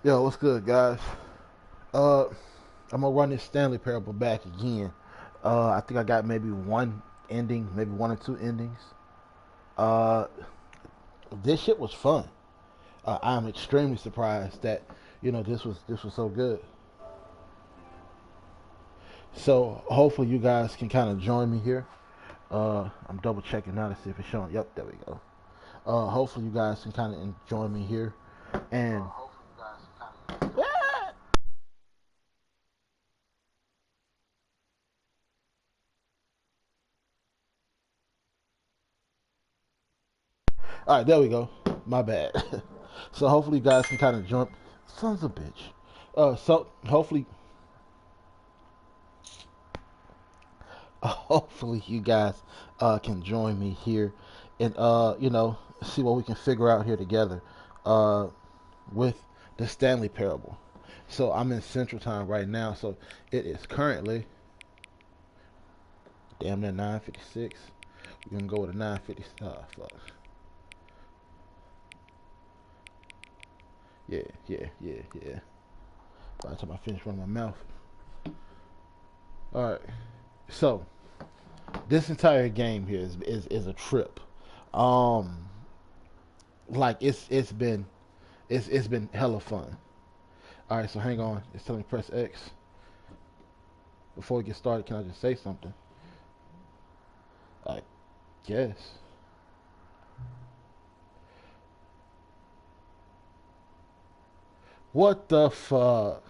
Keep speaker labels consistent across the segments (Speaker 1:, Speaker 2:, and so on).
Speaker 1: Yo, what's good, guys? Uh, I'm gonna run this Stanley Parable back again. I think I got maybe one ending, maybe one or two endings. Uh, this shit was fun. I'm extremely surprised that this was so good. So hopefully you guys can kind of join me here. I'm double checking now to see if it's showing. Yep, there we go. Hopefully you guys can kind of join me here. And all right, there we go. My bad. So hopefully you guys can kind of jump. Sons of a bitch. So hopefully you guys can join me here and see what we can figure out here together uh with the Stanley Parable. So I'm in Central Time right now. So it is currently damn near 9:56. We're gonna go with a 9:50. Fuck. Yeah. By the time I finish running my mouth. All right. So this entire game here is a trip. Um, like it's been hella fun. All right, so hang on. It's telling me press X. Before we get started, can I just say something? I guess. What the fuck?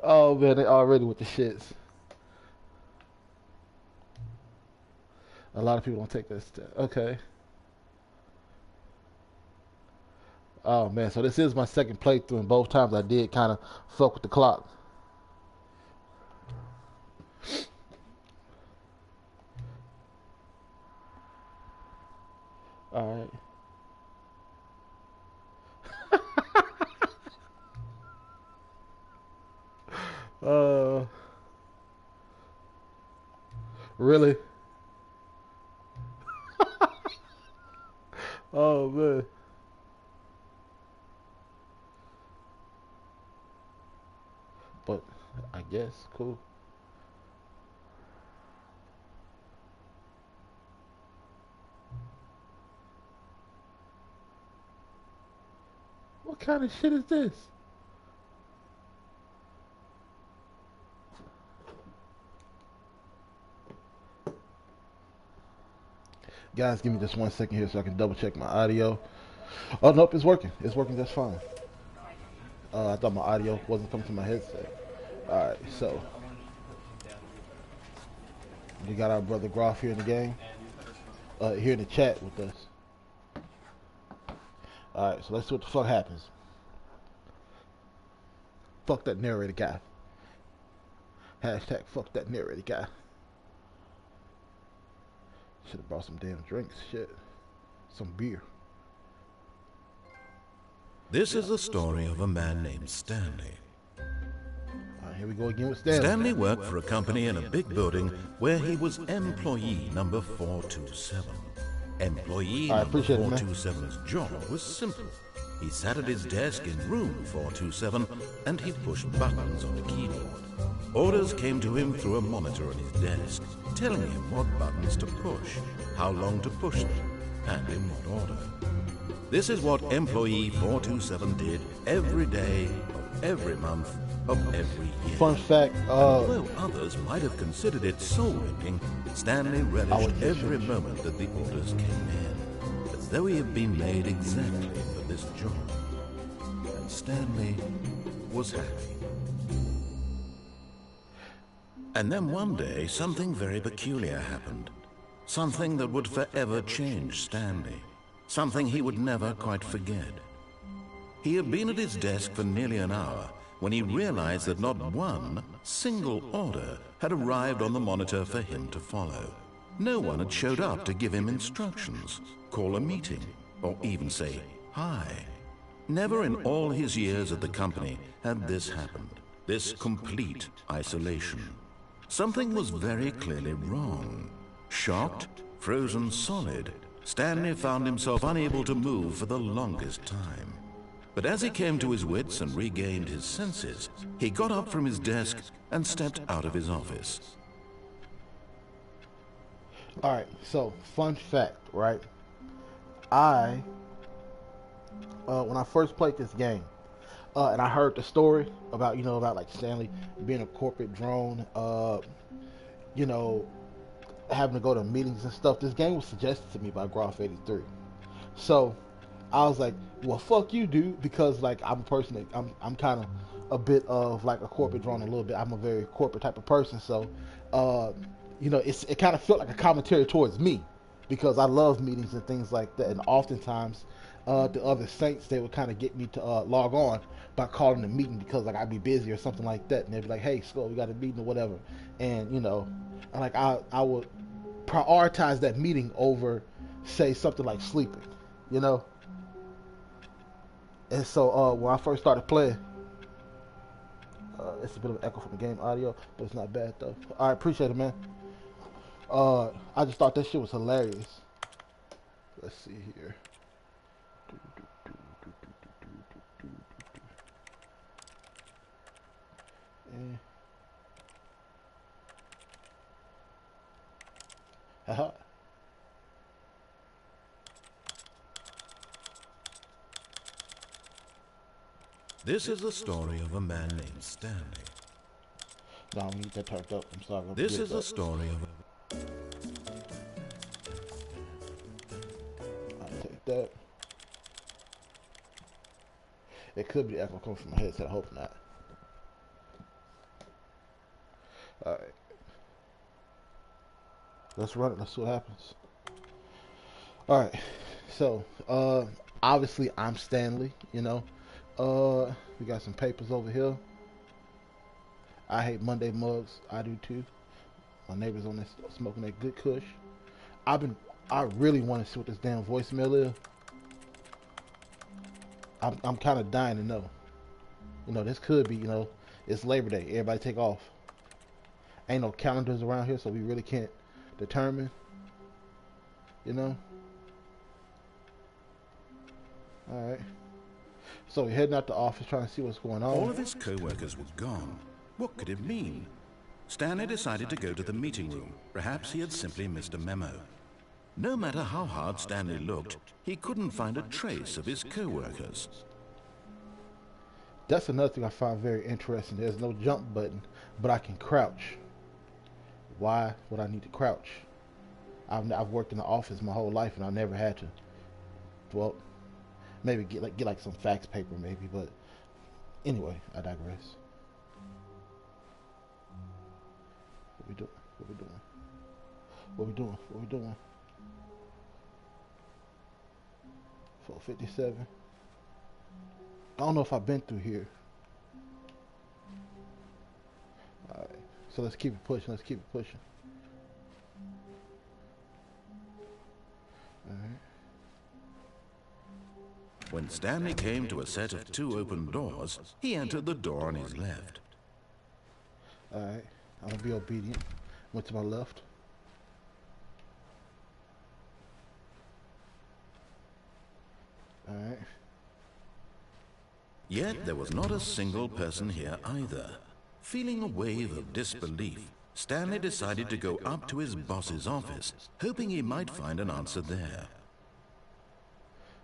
Speaker 1: Oh man, they already with the shits. A lot of people don't take that step. Okay. Oh man, so this is my second playthrough, and both times I did kind of fuck with the clock. All right. Really? Oh man. But I guess cool. What kind of shit is this? Guys, give me just 1 second here so I can double check my audio. Oh nope, it's working. It's working just fine. I thought my audio wasn't coming to my headset. All right, so we got our brother Groff here in the game, here in the chat with us. All right, so let's see what the fuck happens. Fuck that narrator guy. Hashtag fuck that narrator guy. Should have brought some damn drinks. Shit, some beer.
Speaker 2: This is the story of a man named Stanley.
Speaker 1: All right, here we go again with Stanley.
Speaker 2: Stanley worked for a company in a big building where he was employee number 427. Employee number 427's job was simple. He sat at his desk in room 427 and he pushed buttons on the keyboard. Orders came to him through a monitor on his desk, telling him what buttons to push, how long to push them, and in what order. This is what employee 427 did every day of every month of every year.
Speaker 1: Fun fact,
Speaker 2: although others might have considered it soul-winning, Stanley relished every moment that the orders came in, as though he had been made exactly for this job. And Stanley was happy. And then one day, something very peculiar happened. Something that would forever change Stanley. Something he would never quite forget. He had been at his desk for nearly an hour when he realized that not one single order had arrived on the monitor for him to follow. No one had showed up to give him instructions, call a meeting, or even say hi. Never in all his years at the company had this happened, this complete isolation. Something was very clearly wrong. Shocked, frozen solid, Stanley found himself unable to move for the longest time. But as he came to his wits and regained his senses, he got up from his desk and stepped out of his office.
Speaker 1: All right, so fun fact, right? I when I first played this game, and I heard the story about about like Stanley being a corporate drone, you know, having to go to meetings and stuff. This game was suggested to me by Groff83. So I was like, well, fuck you, dude, because like I'm a person that I'm kind of a bit of like a corporate drone a little bit. I'm a very corporate type of person, so uh, it kind of felt like a commentary towards me because I love meetings and things like that, and oftentimes the other saints they would kind of get me to log on by calling a meeting because like I'd be busy or something like that, and they'd be like, hey, Skull, we got a meeting or whatever, and and like I would prioritize that meeting over say something like sleeping, you know. And so when I first started playing, it's a bit of an echo from the game audio, but it's not bad though. I appreciate it, man. I just thought that shit was hilarious. Let's see here. Eh. Haha.
Speaker 2: This is the story of a man named Stanley.
Speaker 1: No, I'm gonna get that turned up. I'm sorry.
Speaker 2: This is the story of
Speaker 1: I'll take that. It could be echo coming from my headset. I hope not. Alright. Let's run it. Let's see what happens. Alright. So, obviously I'm Stanley, we got some papers over here. I hate Monday mugs. I do too. My neighbor's on this smoking that good kush. I really want to see what this damn voicemail is. I'm kind of dying to know. This could be, it's Labor Day. Everybody take off. Ain't no calendars around here, so we really can't determine. Alright. So we're heading out the office trying to see what's going on.
Speaker 2: all of his co-workers were gone. What could it mean? Stanley decided to go to the meeting room. Perhaps he had simply missed a memo. No matter how hard Stanley looked, he couldn't find a trace of his co-workers.
Speaker 1: That's another thing I find very interesting. There's no jump button, but I can crouch. Why would I need to crouch? I've worked in the office my whole life and I never had to. Well, maybe get like some fax paper maybe, but anyway, I digress. What we doing? What we doing? What we doing? What we doing? 457. I don't know if I've been through here. Alright. So let's keep it pushing. Let's keep it pushing. Alright.
Speaker 2: When Stanley came to a set of 2 open doors, he entered the door on his left.
Speaker 1: Alright. I'm gonna be obedient. Went to my left. Alright.
Speaker 2: Yet there was not a single person here either. Feeling a wave of disbelief, Stanley decided to go up to his boss's office, hoping he might find an answer there.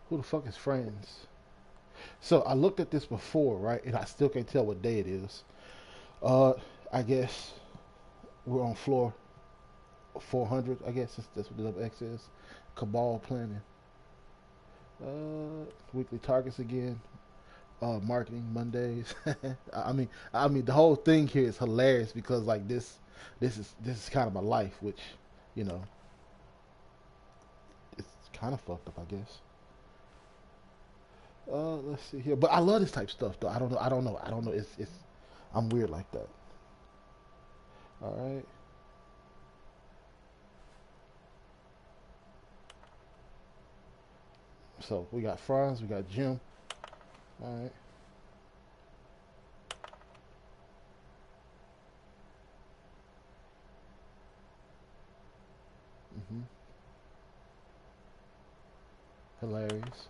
Speaker 1: Who the fuck is friends? So I looked at this before, right? And I still can't tell what day it is. I guess we're on floor 400. I guess that's what the double X is. Cabal planning. Weekly targets again. Marketing Mondays. I mean, the whole thing here is hilarious because like this is kind of my life, which it's kind of fucked up, I guess. Let's see here, but I love this type of stuff though. I don't know. It's I'm weird like that. All right. So we got Franz, we got Jim. All right. Hilarious.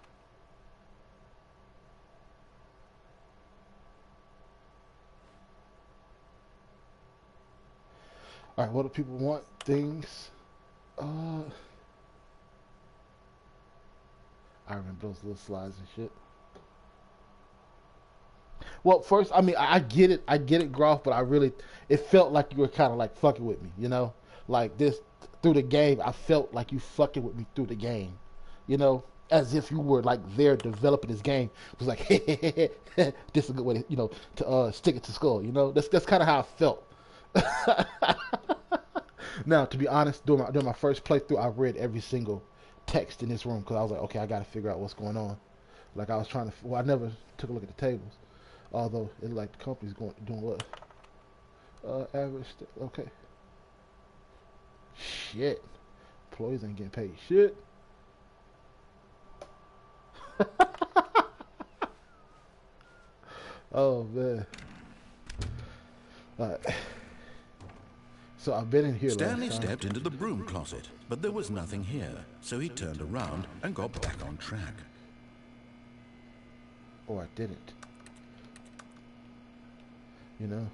Speaker 1: All right, what do people want? Things. I remember those little slides and shit. Well, first, I mean, I get it, Groff, but it felt like you were kind of like fucking with me, you know, like this through the game. I felt like you fucking with me through the game, you know, as if you were like there developing this game. It was like, this is a good way to, you know, to stick it to Skull, you know. That's kind of how I felt. Now, to be honest, during my first playthrough, I read every single text in this room because I was like, okay, I got to figure out what's going on. Like I was trying to, well, I never took a look at the tables. Although it looked like the company's doing what? Average. Okay. Shit. Employees ain't getting paid shit. Oh man. Alright. So I've been in here
Speaker 2: Stanley
Speaker 1: last time.
Speaker 2: stepped into the broom closet, but there was nothing here, so he turned around and got back on track.
Speaker 1: Or I didn't. You know?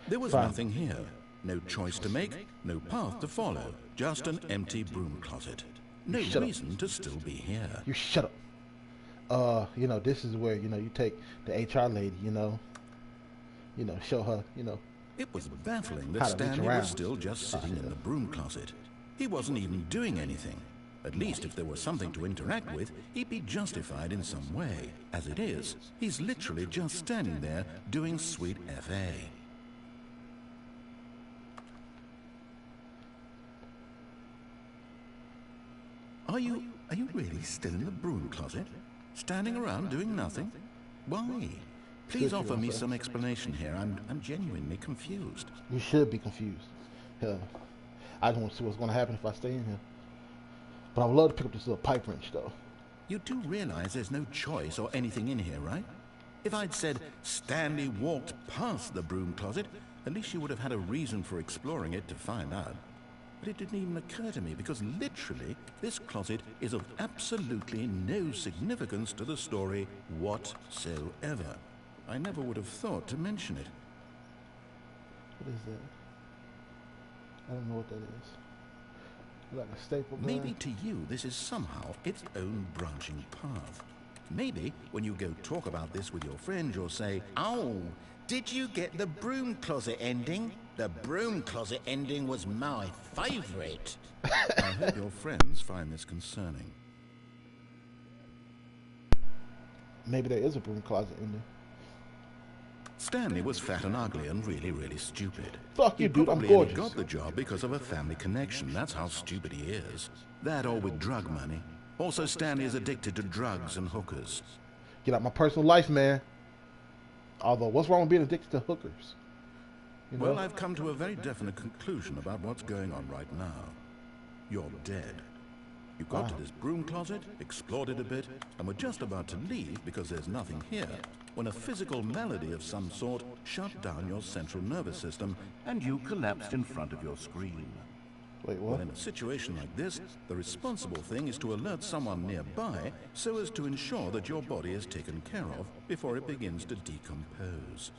Speaker 2: There was nothing here. No choice to make, no path to follow, just an empty broom closet. No reason to still be here.
Speaker 1: You shut up. You know, this is where, you know, you take the HR lady, you know, show her, you know.
Speaker 2: It was baffling that Stanley was still just sitting in the broom closet. He wasn't even doing anything. At least if there was something to interact with, he'd be justified in some way. As it is, he's literally just standing there doing sweet FA. Are you really still in the broom closet? Standing around doing nothing? Why? Please offer me some explanation here. I'm genuinely confused.
Speaker 1: You should be confused. I don't want to see what's going to happen if I stay in here. But I would love to pick up this little pipe wrench, though.
Speaker 2: You do realize there's no choice or anything in here, right? If I'd said Stanley walked past the broom closet, at least you would have had a reason for exploring it to find out. But it didn't even occur to me because literally this closet is of absolutely no significance to the story whatsoever. I never would have thought to mention it.
Speaker 1: What is that? I don't know what that is. Like a staple gun?
Speaker 2: Maybe to you this is somehow its own branching path. Maybe when you go talk about this with your friend, you'll say, "Oh, did you get the broom closet ending? The broom closet ending was my favorite." I hope your friends find this concerning.
Speaker 1: Maybe there is a broom closet ending.
Speaker 2: Stanley was fat and ugly and really, really stupid.
Speaker 1: Fuck you, dude, I'm
Speaker 2: He
Speaker 1: gorgeous.
Speaker 2: got the job because of a family connection. That's how stupid he is. That or with drug money. Also, Stanley is addicted to drugs and hookers.
Speaker 1: Get out my personal life, man. Although, what's wrong with being addicted to hookers? You know?
Speaker 2: Well, I've come to a very definite conclusion about what's going on right now. You're dead. You got to this broom closet, explored it a bit, and were just about to leave because there's nothing here, when a physical malady of some sort shut down your central nervous system and you collapsed in front of your screen.
Speaker 1: Wait, what?
Speaker 2: Well, in a situation like this, the responsible thing is to alert someone nearby so as to ensure that your body is taken care of before it begins to decompose.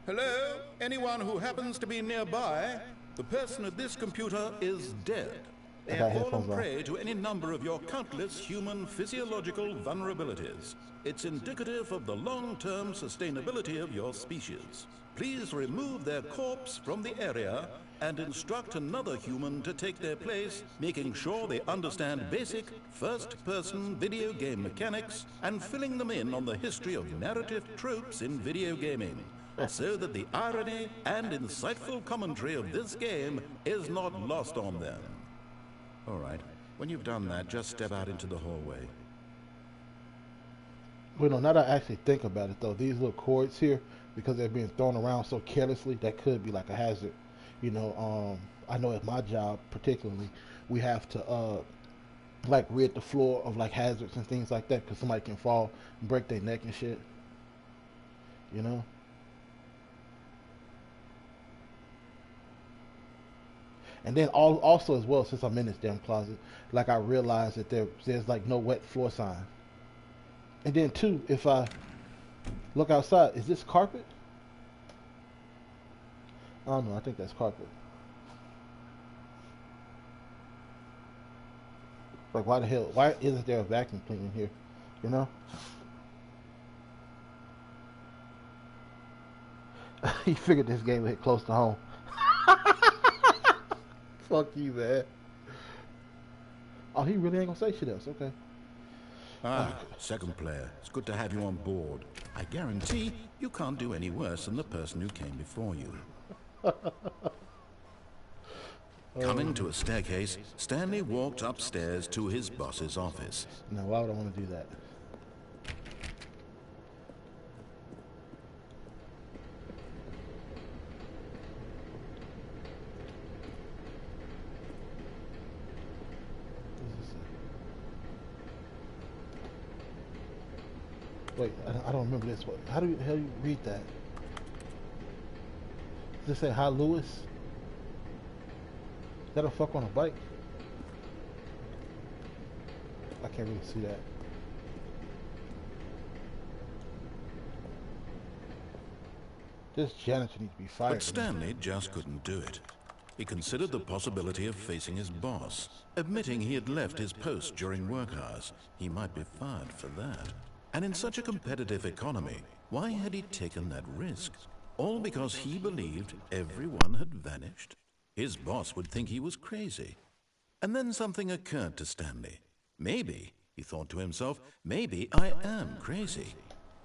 Speaker 2: Hello? Anyone who happens to be nearby? The person at this computer is dead. They have fallen prey to any number of your countless human physiological vulnerabilities. It's indicative of the long-term sustainability of your species. Please remove their corpse from the area and instruct another human to take their place, making sure they understand basic first-person video game mechanics and filling them in on the history of narrative tropes in video gaming, so that the irony and insightful commentary of this game is not lost on them. All right, when you've done that, just step out into the hallway.
Speaker 1: Well, no, now that I actually think about it, though, these little cords here, because they're being thrown around so carelessly, that could be like a hazard. You know, I know at my job, particularly, we have to, like, rid the floor of, like, hazards and things like that, because somebody can fall and break their neck and shit. You know? And then also as well, since I'm in this damn closet, like I realized that there's like no wet floor sign. And then two, if I look outside, is this carpet? I don't know. I think that's carpet. Like why the hell? Why isn't there a vacuum cleaner here? You know? He figured this game would hit close to home. Fuck you, man. Oh, he really ain't gonna say shit else. Okay.
Speaker 2: Ah, second player. It's good to have you on board. I guarantee you can't do any worse than the person who came before you. Coming to a staircase, Stanley walked upstairs to his boss's office.
Speaker 1: Now, why would I want to do that? Wait, I don't remember this one. How do you read that? Does it say hi, Lewis? Is that a fuck on a bike? I can't really see that. This janitor needs to be fired.
Speaker 2: But Stanley just couldn't do it. He considered the possibility of facing his boss, admitting he had left his post during work hours. He might be fired for that. And in such a competitive economy, why had he taken that risk? All because he believed everyone had vanished? His boss would think he was crazy. And then something occurred to Stanley. Maybe, he thought to himself, maybe I am crazy.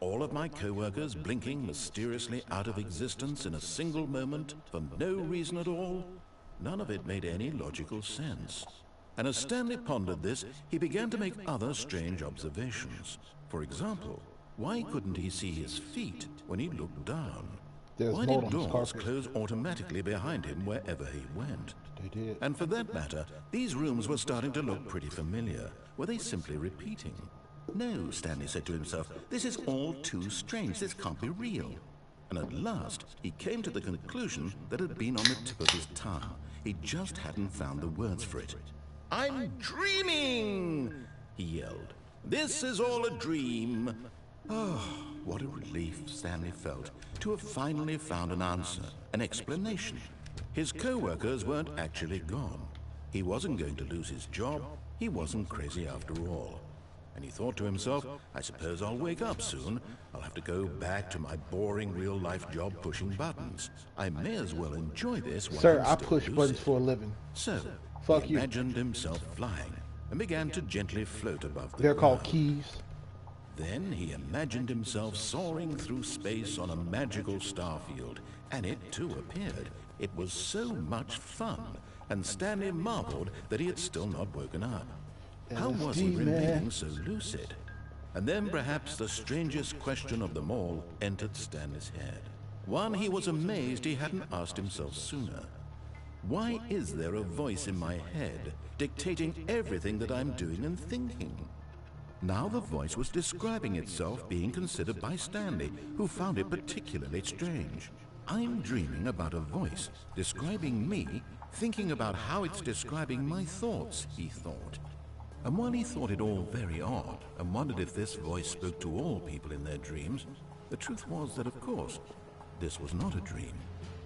Speaker 2: All of my co-workers blinking mysteriously out of existence in a single moment for no reason at all? None of it made any logical sense. And as Stanley pondered this, he began to make other strange observations. For example, why couldn't he see his feet when he looked down? Why did doors close automatically behind him wherever he went?
Speaker 1: They did.
Speaker 2: And for that matter, these rooms were starting to look pretty familiar. Were they simply repeating? No, Stanley said to himself, this is all too strange. This can't be real. And at last, he came to the conclusion that had been on the tip of his tongue. He just hadn't found the words for it. I'm dreaming, he yelled. This is all a dream. Oh, what a relief Stanley felt to have finally found an answer, an explanation. His co-workers weren't actually gone. He wasn't going to lose his job. He wasn't crazy after all. And he thought to himself, I suppose I'll wake up soon. I'll have to go back to my boring real-life job pushing buttons. I may as well enjoy this while
Speaker 1: Sir,
Speaker 2: I'm
Speaker 1: I
Speaker 2: still
Speaker 1: push
Speaker 2: lucid.
Speaker 1: buttons for a living.
Speaker 2: So,
Speaker 1: Fuck
Speaker 2: he
Speaker 1: you.
Speaker 2: imagined himself flying and began to gently float above the
Speaker 1: They're
Speaker 2: ground.
Speaker 1: called keys.
Speaker 2: Then he imagined himself soaring through space on a magical starfield, and it too appeared. It was so much fun, and Stanley marveled that he had still not woken up. How was he
Speaker 1: LSD,
Speaker 2: remaining
Speaker 1: man.
Speaker 2: so lucid? And then perhaps the strangest question of them all entered Stanley's head. One he was amazed he hadn't asked himself sooner. Why is there a voice in my head dictating everything that I'm doing and thinking? Now the voice was describing itself being considered by Stanley, who found it particularly strange. I'm dreaming about a voice describing me, thinking about how it's describing my thoughts, he thought. And while he thought it all very odd, and wondered if this voice spoke to all people in their dreams, the truth was that, of course, this was not a dream.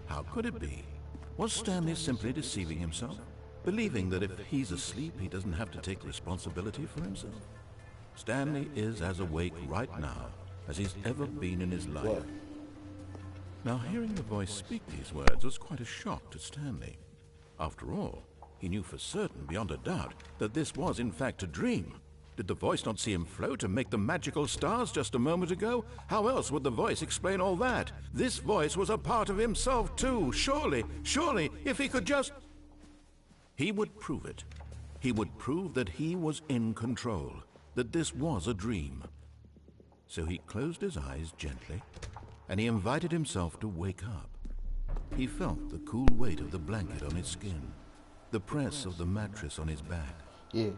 Speaker 2: How could it be? Was Stanley simply deceiving himself, believing that if he's asleep, he doesn't have to take responsibility for himself? Stanley is as awake right now as he's ever been in his life.
Speaker 1: What?
Speaker 2: Now, hearing the voice speak these words was quite a shock to Stanley. After all, he knew for certain, beyond a doubt, that this was in fact a dream. Did the voice not see him float and make the magical stars just a moment ago? How else would the voice explain all that? This voice was a part of himself too. Surely, if he could just... He would prove it. He would prove that he was in control, that this was a dream. So he closed his eyes gently, and he invited himself to wake up. He felt the cool weight of the blanket on his skin, the press of the mattress on his back,
Speaker 1: Yeah.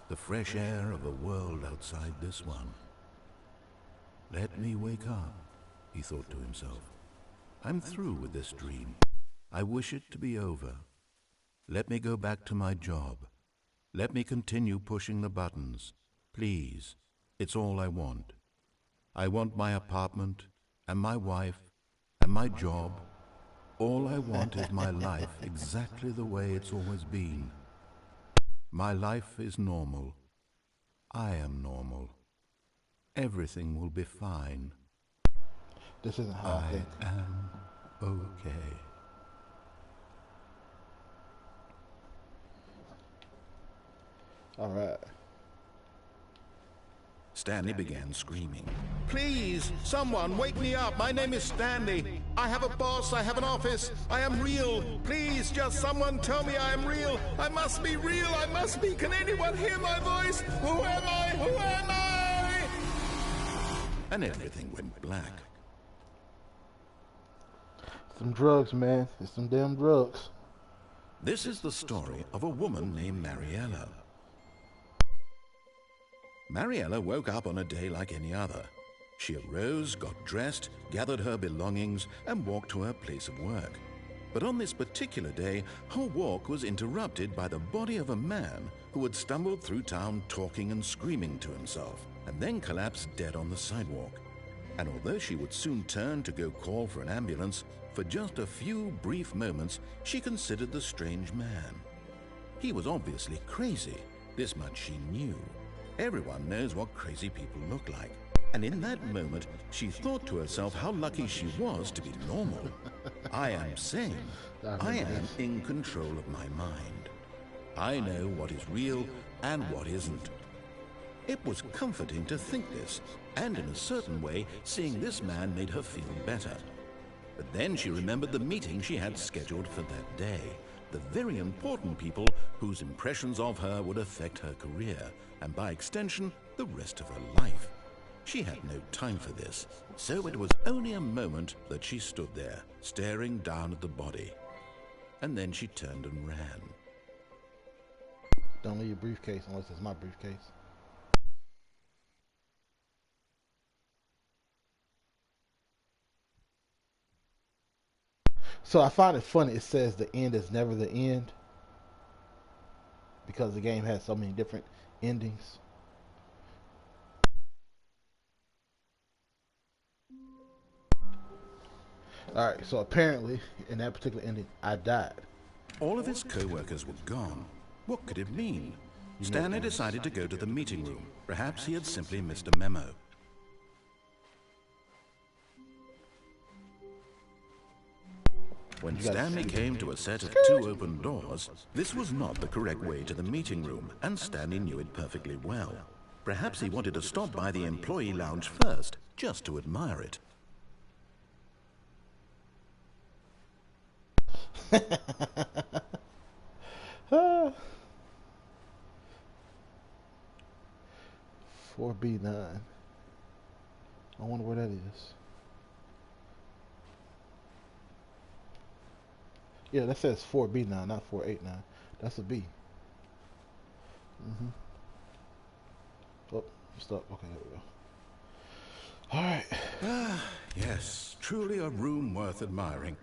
Speaker 2: the fresh air of a world outside this one. Let me wake up, he thought to himself. I'm through with this dream. I wish it to be over. Let me go back to my job. Let me continue pushing the buttons. Please, it's all I want. I want my apartment, and my wife, and my job. All I want is my life exactly the way it's always been. My life is normal. I am normal. Everything will be fine.
Speaker 1: This isn't how I think.
Speaker 2: I am okay.
Speaker 1: All right.
Speaker 2: Stanley began screaming. Please, someone, wake me up. My name is Stanley. I have a boss. I have an office. I am real. Please, just someone tell me I am real. I must be real. I must be. Can anyone hear my voice? Who am I? Who am I? And everything went black.
Speaker 1: Some drugs, man. It's some damn drugs.
Speaker 2: This is the story of a woman named Mariella. Mariella woke up on a day like any other. She arose, got dressed, gathered her belongings, and walked to her place of work. But on this particular day, her walk was interrupted by the body of a man who had stumbled through town talking and screaming to himself, and then collapsed dead on the sidewalk. And although she would soon turn to go call for an ambulance, for just a few brief moments she considered the strange man. He was obviously crazy, this much she knew. Everyone knows what crazy people look like. And in that moment, she thought to herself how lucky she was to be normal. I am sane. I am in control of my mind. I know what is real and what isn't. It was comforting to think this, and in a certain way, seeing this man made her feel better. But then she remembered the meeting she had scheduled for that day, the very important people whose impressions of her would affect her career, and by extension, the rest of her life. She had no time for this, so it was only a moment that she stood there, staring down at the body. And then she turned and ran.
Speaker 1: Don't leave your briefcase unless it's my briefcase. So I find it funny. It says the end is never the end because the game has so many different endings. All right, so apparently in that particular ending, I died.
Speaker 2: All of his co-workers were gone. What could it mean? Stanley decided to go to the meeting room. Perhaps he had simply missed a memo. When Stanley came to a set of 2 open doors, this was not the correct way to the meeting room, and Stanley knew it perfectly well. Perhaps he wanted to stop by the employee lounge first, just to admire it.
Speaker 1: Ah. 4B9. I wonder where that is. Yeah, that says 4B9, not 489. That's a B. Oh, stop. Okay, there we go. All right.
Speaker 2: Ah, yes, truly a room worth admiring.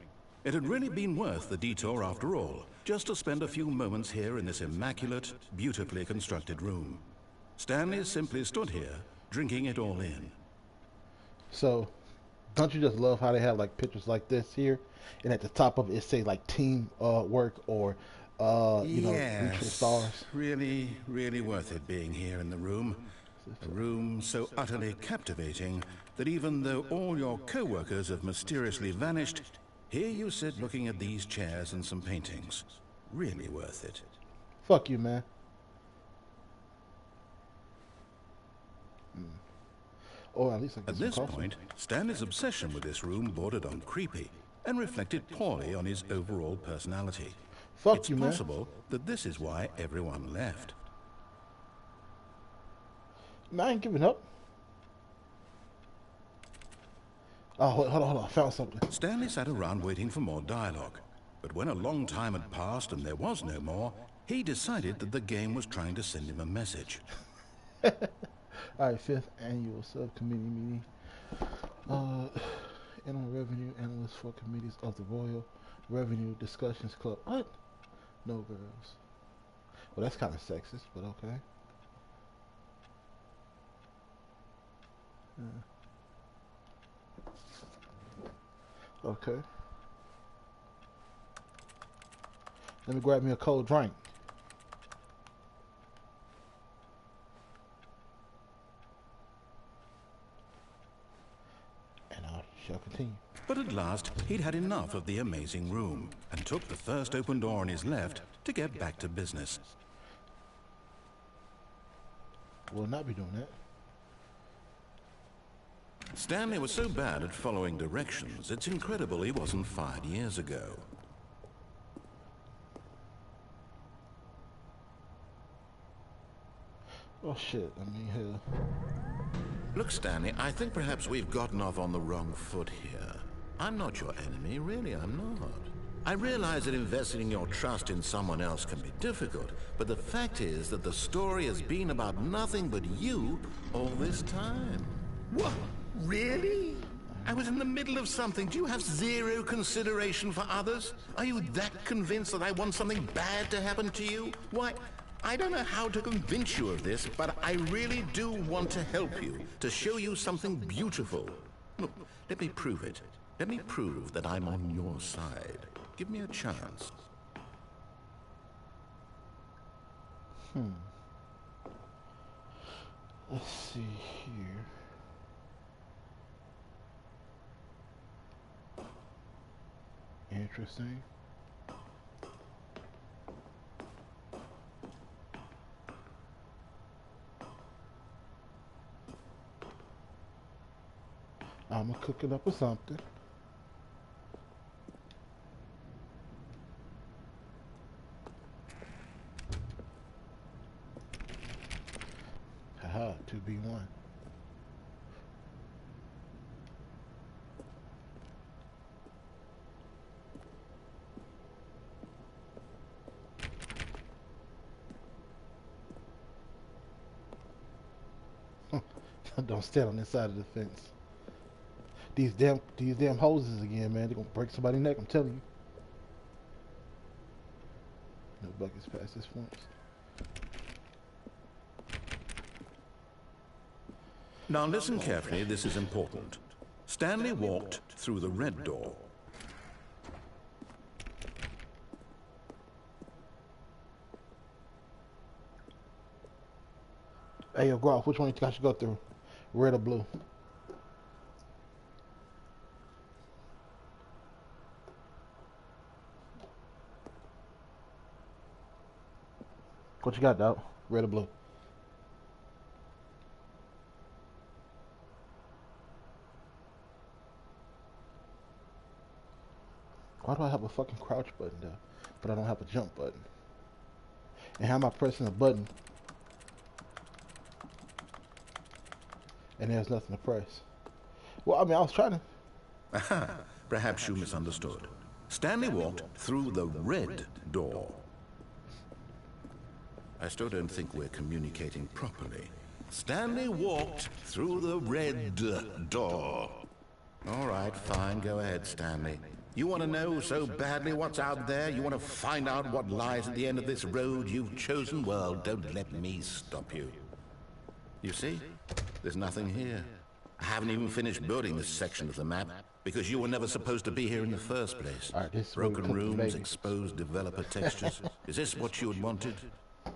Speaker 2: It had really been worth the detour after all, just to spend a few moments here in this immaculate, beautifully constructed room. Stanley simply stood here, drinking it all in.
Speaker 1: So, don't you just love how they have like pictures like this here, and at the top of it, it say like team work or reach for the stars.
Speaker 2: Really, really worth it being here in the room. A room so utterly captivating that even though all your co-workers have mysteriously vanished, here you sit looking at these chairs and some paintings. Really worth it.
Speaker 1: Fuck you, man. Or at least I get
Speaker 2: At
Speaker 1: some
Speaker 2: this
Speaker 1: coffee.
Speaker 2: point, Stanley's obsession with this room bordered on creepy and reflected poorly on his overall personality.
Speaker 1: Fuck
Speaker 2: It's
Speaker 1: you, man.
Speaker 2: possible that this is why everyone left.
Speaker 1: Man, I ain't giving up. Oh, hold on. I found something.
Speaker 2: Stanley sat around waiting for more dialogue. But when a long time had passed and there was no more, he decided that the game was trying to send him a message.
Speaker 1: All right, 5th annual subcommittee meeting. Animal revenue analyst for committees of the Royal Revenue Discussions Club. What? No girls. Well, that's kind of sexist, but okay. Yeah. Okay. Let me grab me a cold drink. And I shall continue.
Speaker 2: But at last, he'd had enough of the amazing room and took the first open door on his left to get back to business.
Speaker 1: We'll not be doing that.
Speaker 2: Stanley was so bad at following directions, it's incredible he wasn't fired years ago.
Speaker 1: Oh shit, I mean, hell.
Speaker 2: Look, Stanley, I think perhaps we've gotten off on the wrong foot here. I'm not your enemy, really, I'm not. I realize that investing your trust in someone else can be difficult, but the fact is that the story has been about nothing but you all this time. What? Really? I was in the middle of something. Do you have zero consideration for others? Are you that convinced that I want something bad to happen to you? Why, I don't know how to convince you of this, but I really do want to help you, to show you something beautiful. Look, let me prove it. Let me prove that I'm on your side. Give me a chance.
Speaker 1: Let's see here. Interesting. I'm gonna cook it up with something. Haha, 2B1. Don't stand on this side of the fence. These damn hoses again, man. They're gonna break somebody's neck, I'm telling you. No buckets past this fence.
Speaker 2: Now listen carefully, this is important. Stanley walked through the red door.
Speaker 1: Hey, yo, Groff, which one you think I should go through? Red or blue? What you got, dog? Red or blue? Why do I have a fucking crouch button though, but I don't have a jump button? And how am I pressing a button and there's nothing to press? Well, I mean, I was trying to.
Speaker 2: Aha, perhaps you misunderstood. Stanley walked through the red door. I still don't think we're communicating properly. Stanley walked through the red door. All right, fine, go ahead, Stanley. You want to know so badly what's out there? You want to find out what lies at the end of this road you've chosen? Well, don't let me stop you. You see? There's nothing here. I haven't even finished building this section of the map because you were never supposed to be here in the first place.
Speaker 1: All right, this is
Speaker 2: Broken rooms, exposed developer textures. Is this what you had wanted?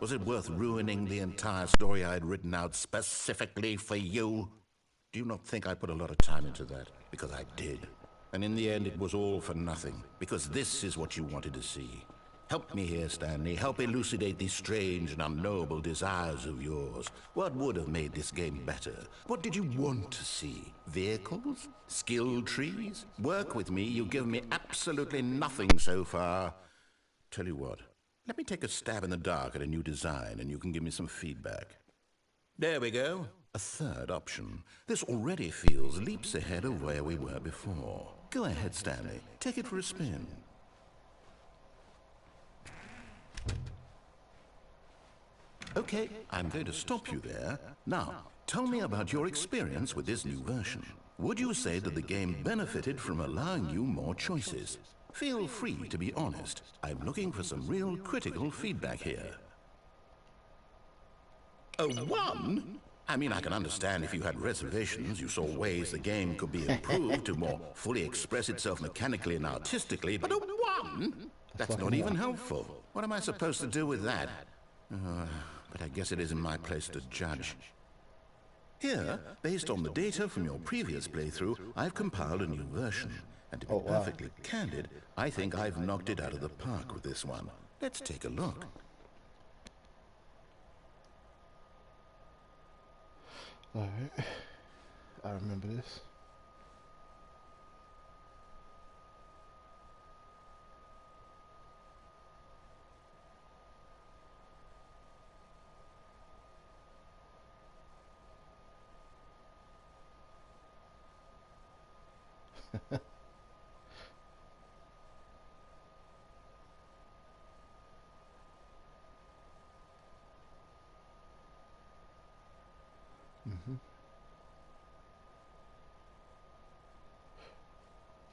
Speaker 2: Was it worth ruining the entire story I had written out specifically for you? Do you not think I put a lot of time into that? Because I did. And in the end, it was all for nothing. Because this is what you wanted to see. Help me here, Stanley. Help elucidate these strange and unknowable desires of yours. What would have made this game better? What did you want to see? Vehicles? Skill trees? Work with me. You've given me absolutely nothing so far. Tell you what. Let me take a stab in the dark at a new design, and you can give me some feedback. There we go. A third option. This already feels leaps ahead of where we were before. Go ahead, Stanley. Take it for a spin. Okay, I'm going to stop you there. Now, tell me about your experience with this new version. Would you say that the game benefited from allowing you more choices? Feel free to be honest. I'm looking for some real critical feedback here. A 1? I mean, I can understand if you had reservations, you saw ways the game could be improved to more fully express itself mechanically and artistically, but a 1? That's not even helpful. What am I supposed to do with that? But I guess it isn't my place to judge. Here, based on the data from your previous playthrough, I've compiled a new version. And to be perfectly candid, I think I've knocked it out of the park with this one. Let's take a look.
Speaker 1: Alright. I remember this.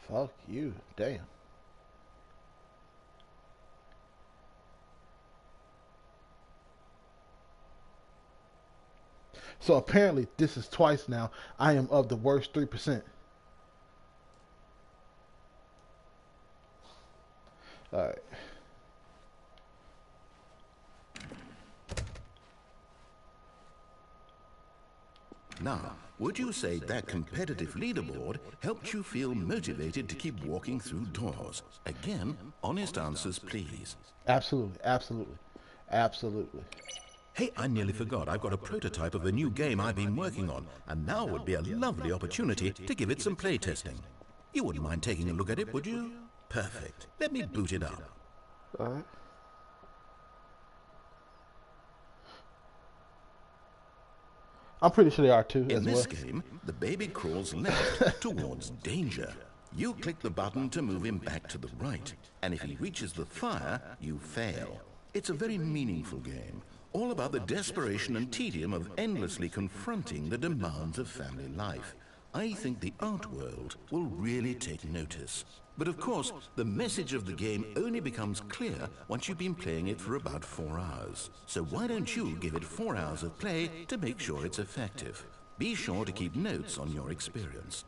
Speaker 1: Fuck you. Damn. So apparently this is twice now. I am of the worst 3%. Alright.
Speaker 2: Now, would you say that competitive leaderboard helped you feel motivated to keep walking through doors? Again, honest answers, please.
Speaker 1: Absolutely. Absolutely. Absolutely.
Speaker 2: Hey, I nearly forgot. I've got a prototype of a new game I've been working on, and now would be a lovely opportunity to give it some playtesting. You wouldn't mind taking a look at it, would you? Perfect. Let me boot it up.
Speaker 1: Alright. I'm pretty sure they are too.
Speaker 2: In this game, the baby crawls left towards danger. You click the button to move him back to the right, and if he reaches the fire, you fail. It's a very meaningful game, all about the desperation and tedium of endlessly confronting the demands of family life. I think the art world will really take notice. But of course, the message of the game only becomes clear once you've been playing it for about 4 hours. So why don't you give it 4 hours of play to make sure it's effective? Be sure to keep notes on your experience.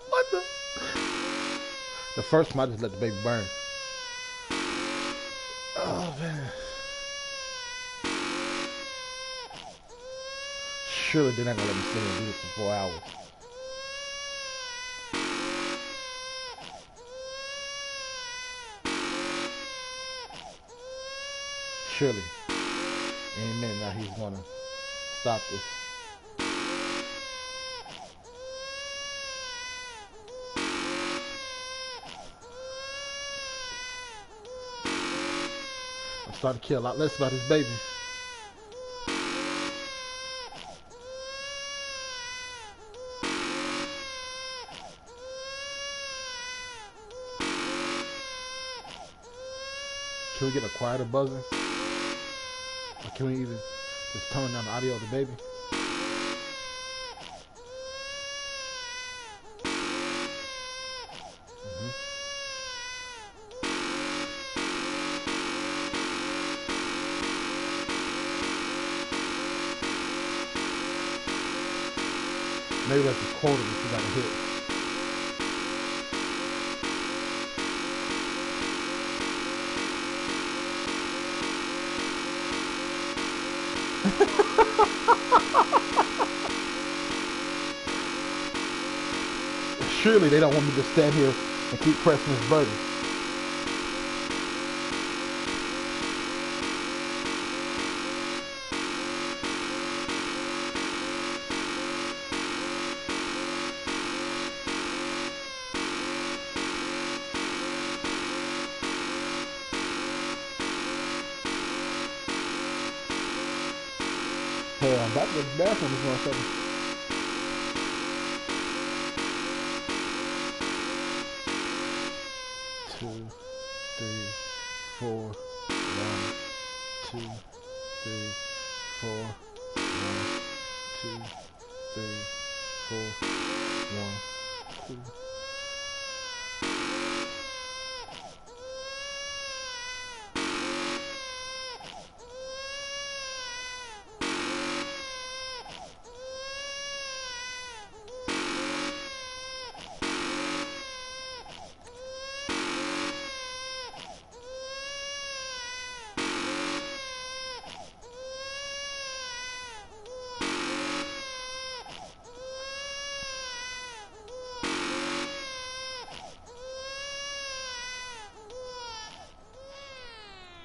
Speaker 1: What the? The first one, I just let the baby burn. Oh man. Surely they're not gonna let me sit here and do this for 4 hours. Surely. Any minute now he's gonna stop this. I'm starting to care a lot less about his baby. Can we get a quieter buzzer? Or can we even just tone down the audio of the baby? Maybe that's a quota that you gotta hit. Surely they don't want me to stand here and keep pressing this button. Hell, I'm about to go to the bathroom this motherfucker. Two, three, four, 1, 2, 3, 4, 1, 2, 3, 4, 1, 2.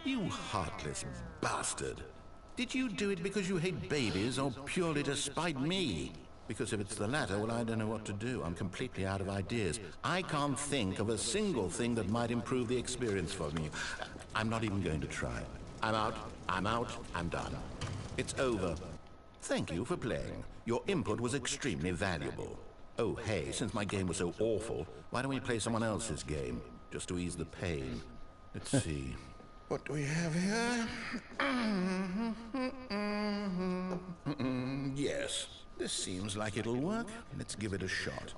Speaker 2: You heartless bastard. Did you do it because you hate babies or purely to spite me? Because if it's the latter, well, I don't know what to do. I'm completely out of ideas. I can't think of a single thing that might improve the experience for me. I'm not even going to try. I'm out, I'm done. It's over. Thank you for playing. Your input was extremely valuable. Oh, hey, since my game was so awful, why don't we play someone else's game? Just to ease the pain. Let's see. What do we have here? Yes, this seems like it'll work. Let's give it a shot.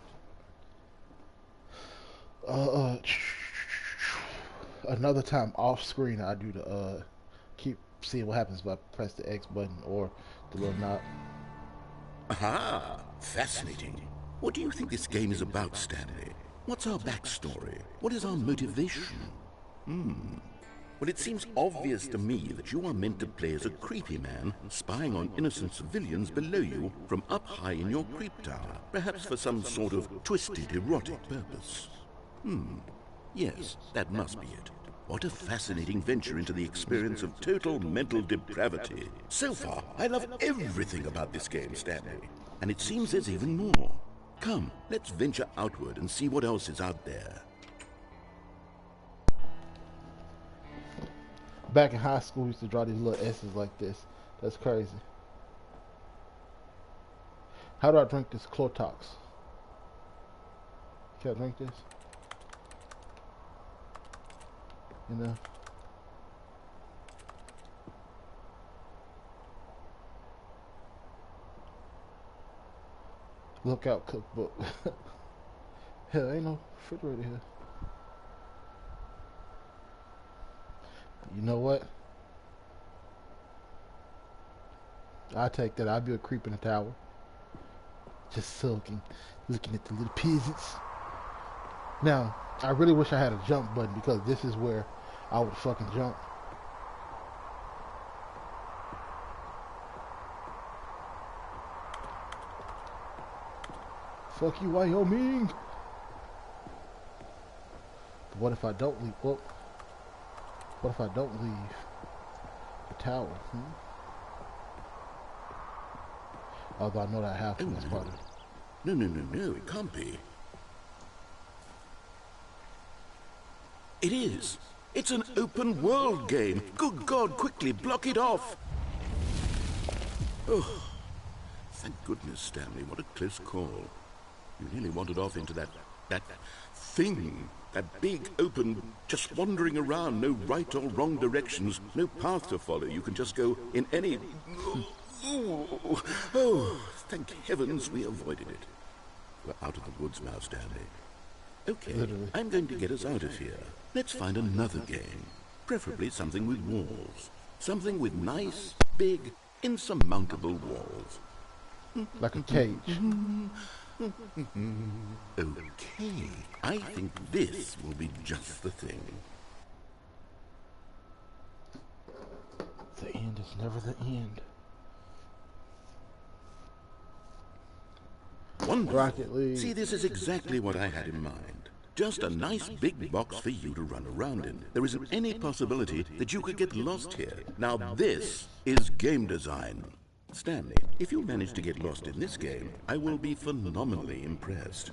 Speaker 1: Another time off screen, I do the keep seeing what happens if I press the X button or the little knob.
Speaker 2: Aha! Fascinating. What do you think this game is about, Stanley? What's our backstory? What is our motivation? Well, it seems obvious to me that you are meant to play as a creepy man spying on innocent civilians below you from up high in your creep tower, perhaps for some sort of twisted erotic purpose. Yes, that must be it. What a fascinating venture into the experience of total mental depravity. So far, I love everything about this game, Stanley. And it seems there's even more. Come, let's venture outward and see what else is out there.
Speaker 1: Back in high school, we used to draw these little S's like this. That's crazy. How do I drink this Clotox? Can I drink this? You know? Lookout cookbook. Hell, ain't no refrigerator here. You know what? I'll take that. I'll be a creep in the tower. Just sulking, looking at the little peasants. Now, I really wish I had a jump button because this is where I would fucking jump. Fuck you, Wyoming! But what if I don't leave? Well, what if I don't leave the tower? Although I know that I have to. That's part of it.
Speaker 2: No, it can't be. It is. It's an open world game. Good God, quickly, block it off. Oh, thank goodness, Stanley. What a close call. You nearly wandered off into that thing. That big, open, just wandering around, no right or wrong directions, no path to follow. You can just go in any... Oh, thank heavens we avoided it. We're out of the woods now, Stanley. Okay, literally. I'm going to get us out of here. Let's find another game. Preferably something with walls. Something with nice, big, insurmountable walls.
Speaker 1: Like a cage.
Speaker 2: Okay, I think this will be just the thing.
Speaker 1: The end is never the end.
Speaker 2: wonderful.
Speaker 1: Rocket League.
Speaker 2: See, this is exactly what I had in mind. Just a nice big box for you to run around in. There isn't any possibility that you could get lost here. Now this is game design. Stanley, if you manage to get lost in this game, I will be phenomenally impressed.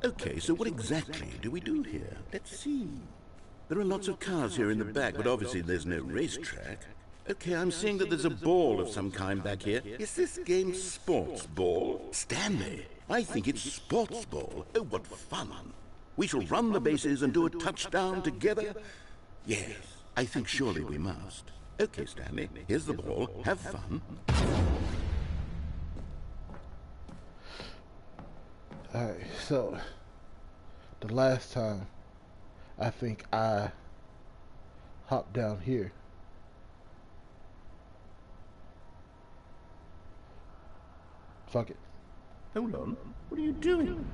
Speaker 2: Okay, so what exactly do we do here? Let's see. There are lots of cars here in the back, but obviously there's no racetrack. Okay, I'm seeing that there's a ball of some kind back here. Is this game sports ball? Stanley, I think it's sports ball. Oh, what fun. We shall run the bases and do a touchdown together? Yes, I think surely we must. Okay, Stanley, here's the ball. Have fun.
Speaker 1: Alright, so the last time I think I hopped down here. Fuck it.
Speaker 2: Hold on. What are you doing?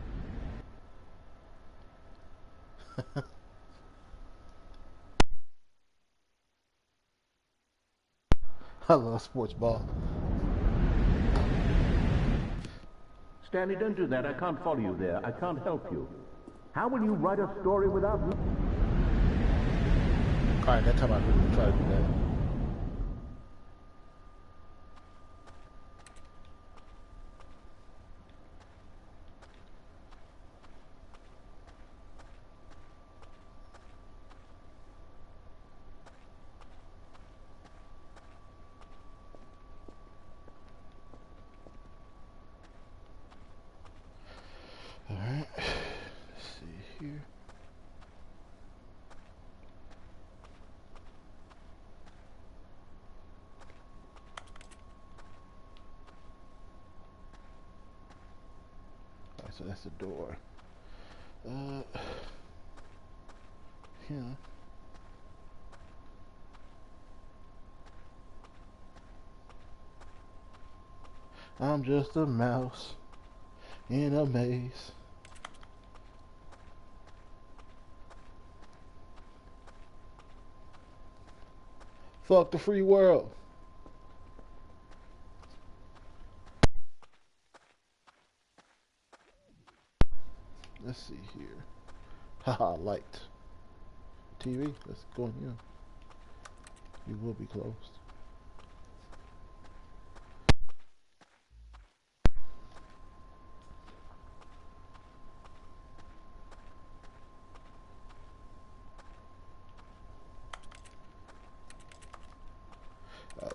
Speaker 1: I love sports ball.
Speaker 3: Stanley, don't do that. I can't follow you there. I can't help you. How will you write a story without...
Speaker 1: Alright, that time I really tried to do that. Alright, let's see here. Alright, so that's the door. Yeah. I'm just a mouse in a maze. Fuck the free world. Let's see here. Haha, light. TV, let's go in here. You will be closed.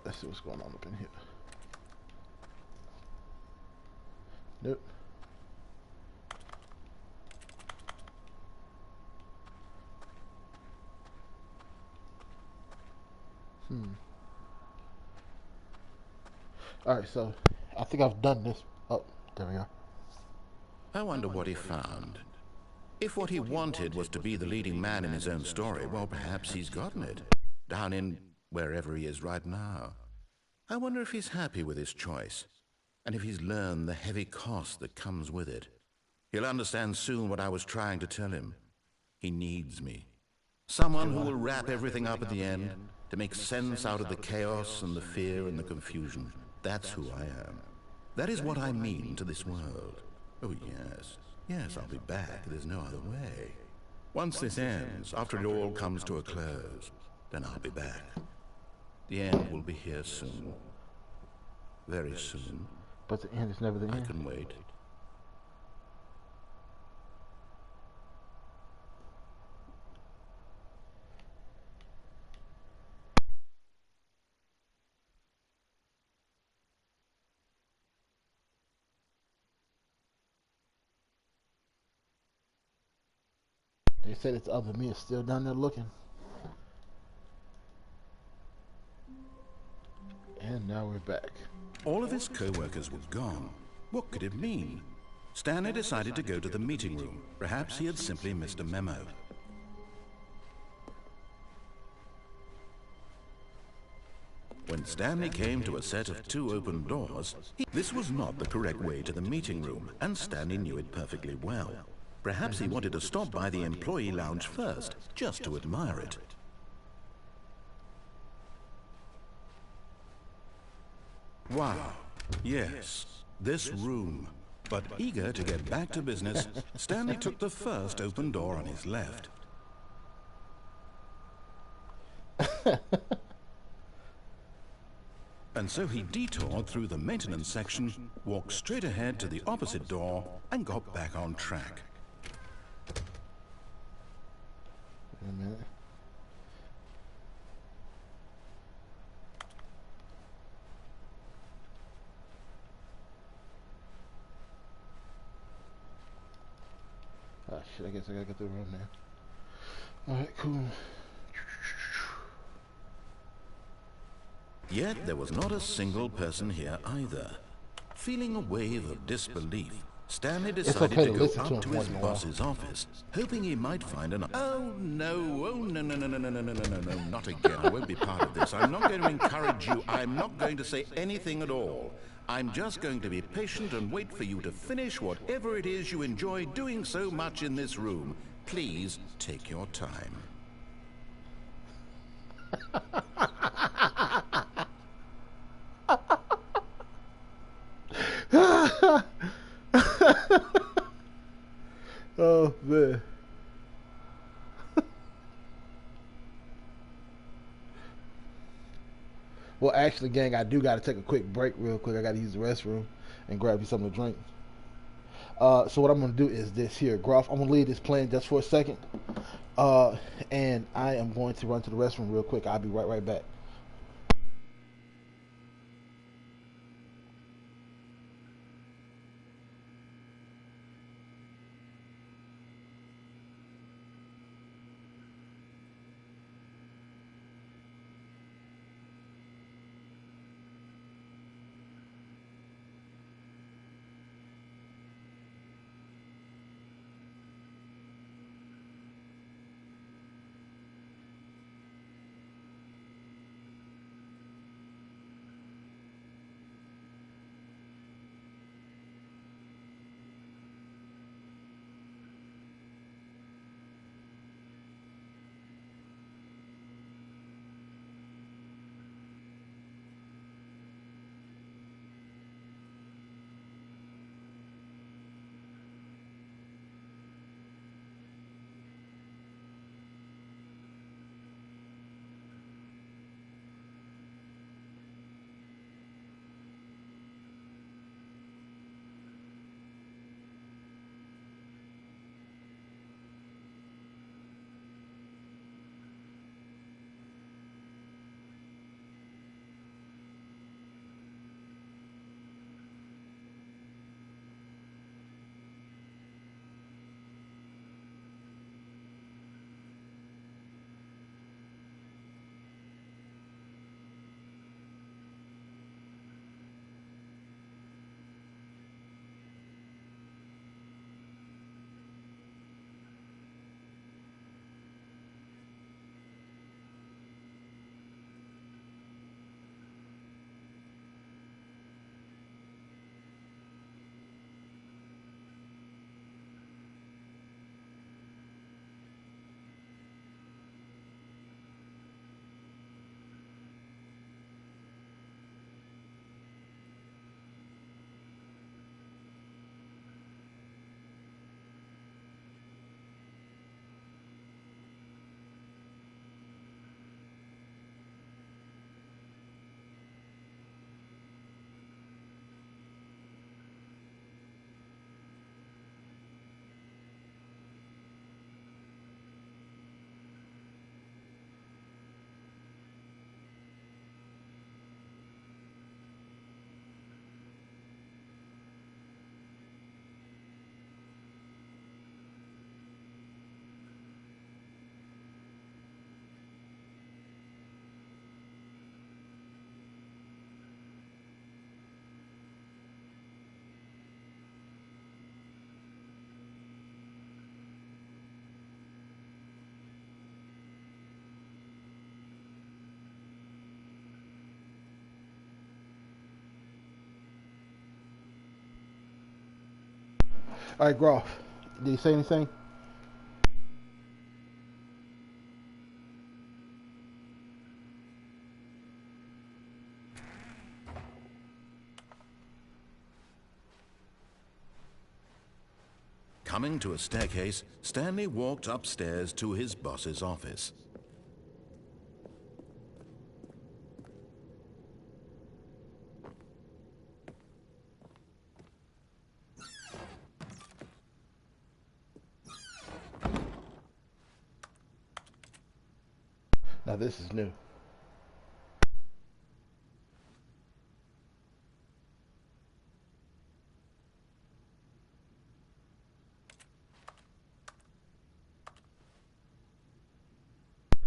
Speaker 1: Let's see what's going on up in here. Nope. Alright, so I think I've done this. Oh, there we are.
Speaker 2: I wonder what he found. If what he wanted was to be the leading man in his own story, well, perhaps he's gotten it. Down in wherever he is right now. I wonder if he's happy with his choice, and if he's learned the heavy cost that comes with it. He'll understand soon what I was trying to tell him. He needs me. Someone who will wrap everything up at the end, to make sense out of the chaos and the fear and the confusion. That's who I am. That is what I mean to this world. Oh, yes. Yes, I'll be back. There's no other way. Once this ends, after it all comes to a close, then I'll be back. The end will be here soon. Very soon.
Speaker 1: But the end is never the end.
Speaker 2: I can wait.
Speaker 1: They said it's other me is still down there looking. And now we're back.
Speaker 2: All of his co-workers were gone. What could it mean? Stanley decided to go to the meeting room. Perhaps he had simply missed a memo. When Stanley came to a set of 2 open doors, this was not the correct way to the meeting room, and Stanley knew it perfectly well. Perhaps he wanted to stop by the employee lounge first, just to admire it. Wow. Yes, this room. But eager to get back to business, Stanley took the first open door on his left. And so he detoured through the maintenance section, walked straight ahead to the opposite door, and got back on track.
Speaker 1: Wait a minute. Oh shit, I guess I gotta get the room now. Alright, cool.
Speaker 2: Yet there was not a single person here either. Feeling a wave of disbelief, Stanley decided to go up to his boss's office, hoping he might find an... Oh no, no, not again. I won't be part of this. I'm not going to encourage you. I'm not going to say anything at all. I'm just going to be patient and wait for you to finish whatever it is you enjoy doing so much in this room. Please take your time.
Speaker 1: Oh man. Well, actually, gang, I do gotta take a quick break real quick. I gotta use the restroom and grab you something to drink. So what I'm gonna do is this here, Groff. I'm gonna leave this playing just for a second, and I am going to run to the restroom real quick. I'll be right back. All right, Groff. Did he say anything?
Speaker 2: Coming to a staircase, Stanley walked upstairs to his boss's office.
Speaker 1: Now this is new.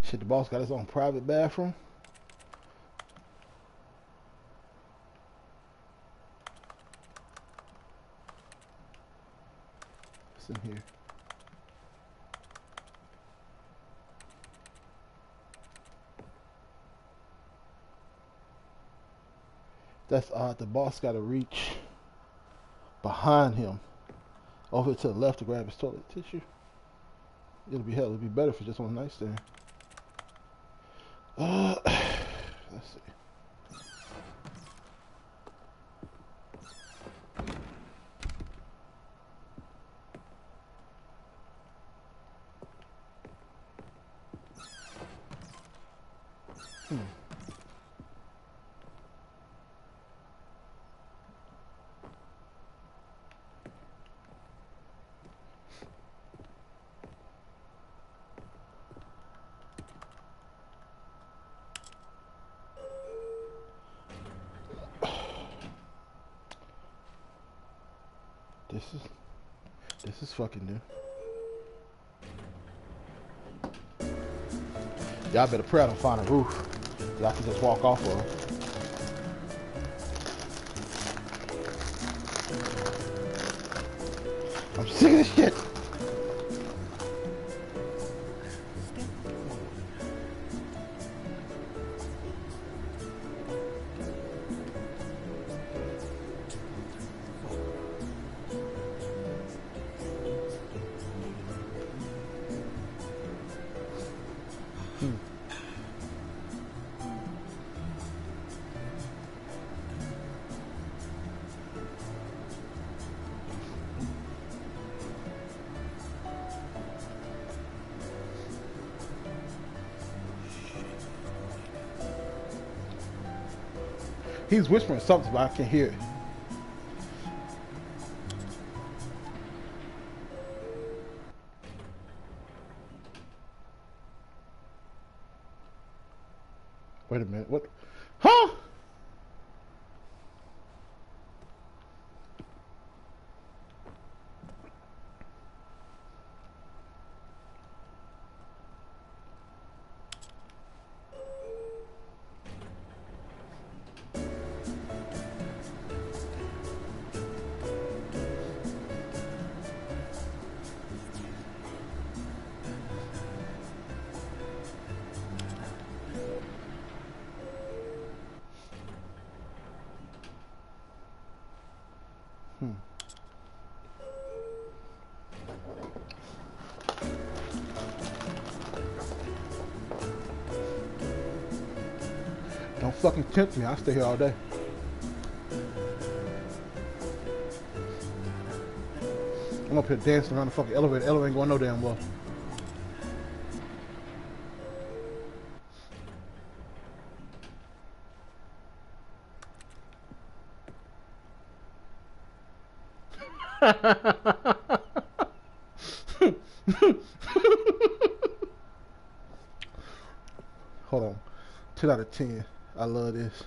Speaker 1: Shit, the boss got his own private bathroom. What's in here? That's odd. The boss got to reach behind him over to the left to grab his toilet tissue. It'll be hell. It'll be better if it's just on the nightstand. Let's see. This is fucking new. Y'all better pray I don't find a roof that I can just walk off of. I'm sick of this shit. He's whispering something, but I can't hear it. Wait a minute. What? Huh? Don't fucking tempt me. I'll stay here all day. I'm up here dancing around the fucking elevator. The elevator ain't going no damn well. Hold on. 10 out of 10. I love this.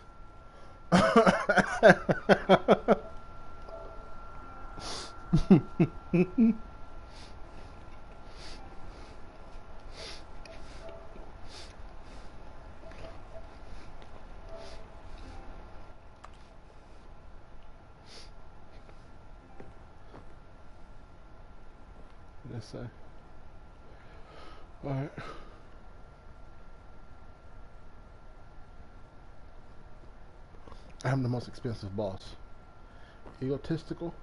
Speaker 1: Let's say. All right. I'm the most expensive boss. Egotistical.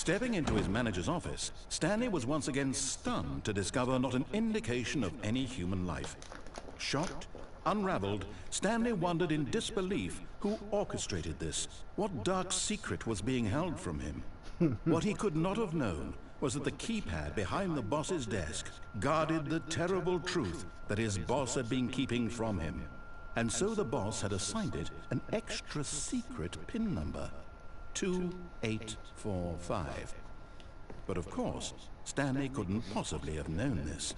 Speaker 2: Stepping into his manager's office, Stanley was once again stunned to discover not an indication of any human life. Shocked, unraveled, Stanley wondered in disbelief who orchestrated this. What dark secret was being held from him? What he could not have known was that the keypad behind the boss's desk guarded the terrible truth that his boss had been keeping from him. And so the boss had assigned it an extra secret PIN number, 2845. But of course, Stanley couldn't possibly have known this.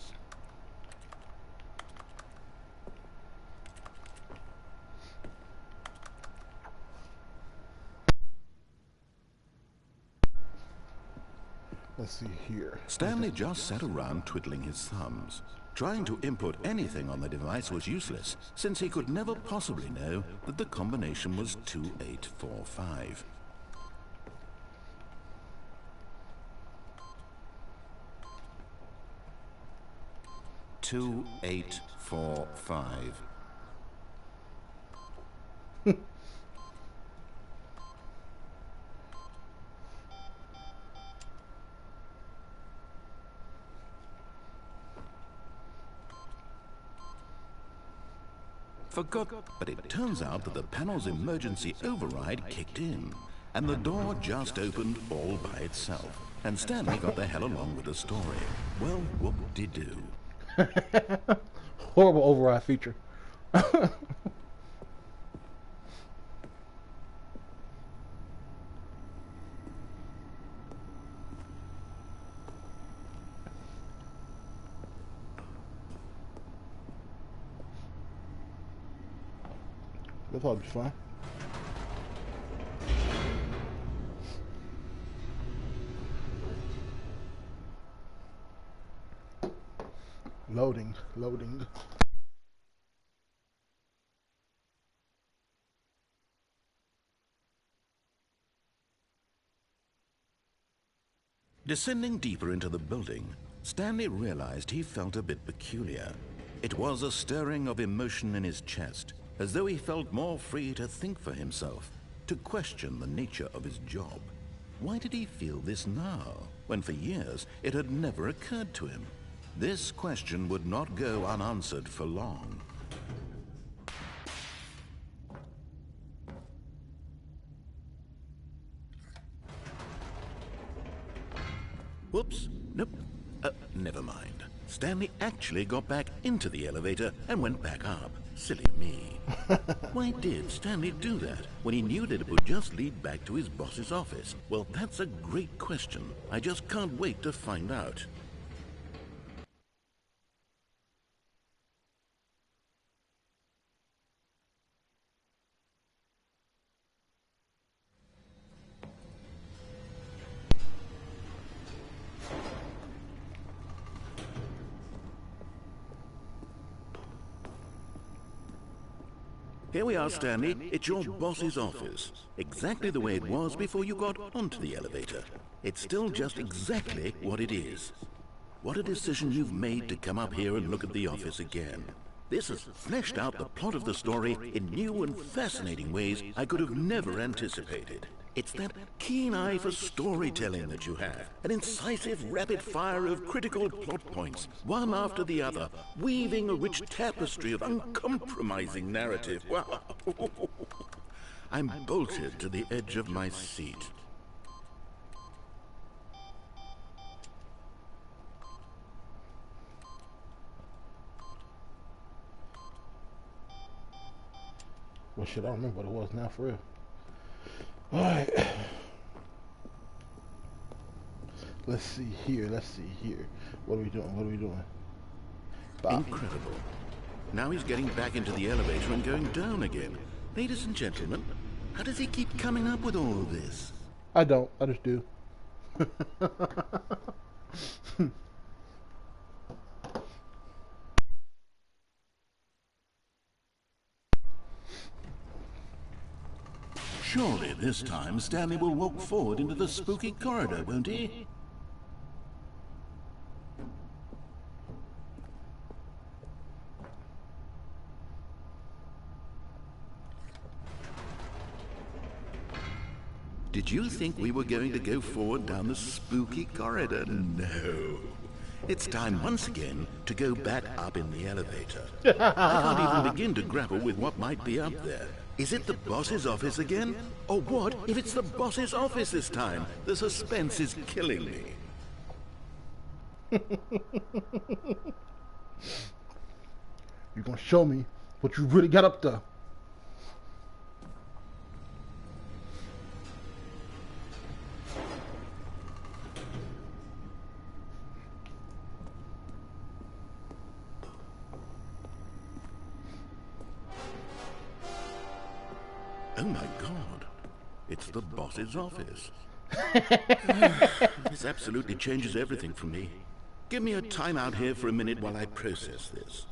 Speaker 1: Let's see here.
Speaker 2: Stanley just sat around twiddling his thumbs. Trying to input anything on the device was useless, since he could never possibly know that the combination was 2845. $2845. Forgot, but it turns out that the panel's emergency override kicked in, and the door just opened all by itself. And Stanley got the hell along with the story. Well, whoop-de-doo.
Speaker 1: Horrible override feature. That's probably fun. Loading.
Speaker 2: Descending deeper into the building, Stanley realized he felt a bit peculiar. It was a stirring of emotion in his chest, as though he felt more free to think for himself, to question the nature of his job. Why did he feel this now, when for years it had never occurred to him? This question would not go unanswered for long. Whoops, nope, never mind. Stanley actually got back into the elevator and went back up. Silly me. Why did Stanley do that when he knew that it would just lead back to his boss's office? Well, that's a great question. I just can't wait to find out. Here we are, Stanley. It's your boss's office. Exactly the way it was before you got onto the elevator. It's still just exactly what it is. What a decision you've made to come up here and look at the office again. This has fleshed out the plot of the story in new and fascinating ways I could have never anticipated. It's that keen eye for storytelling that you have, an incisive rapid fire of critical plot points, one after the other, weaving a rich tapestry of uncompromising narrative. Wow. I'm bolted to the edge of my seat.
Speaker 1: Well, shit, I don't remember what it was now, for real. Alright. Let's see here. What are we doing? Bobby.
Speaker 2: Incredible. Now he's getting back into the elevator and going down again. Ladies and gentlemen, how does he keep coming up with all of this?
Speaker 1: I don't. I just do.
Speaker 2: Surely this time Stanley will walk forward into the spooky corridor, won't he? Did you think we were going to go forward down the spooky corridor? No. It's time once again to go back up in the elevator. I can't even begin to grapple with what might be up there. Is it the boss's office again? Or what if it's the boss's office this time? The suspense is killing me.
Speaker 1: You're gonna show me what you really got up there.
Speaker 2: Oh my God, it's the boss's office. This absolutely changes everything for me. Give me a time out here for a minute while I process this.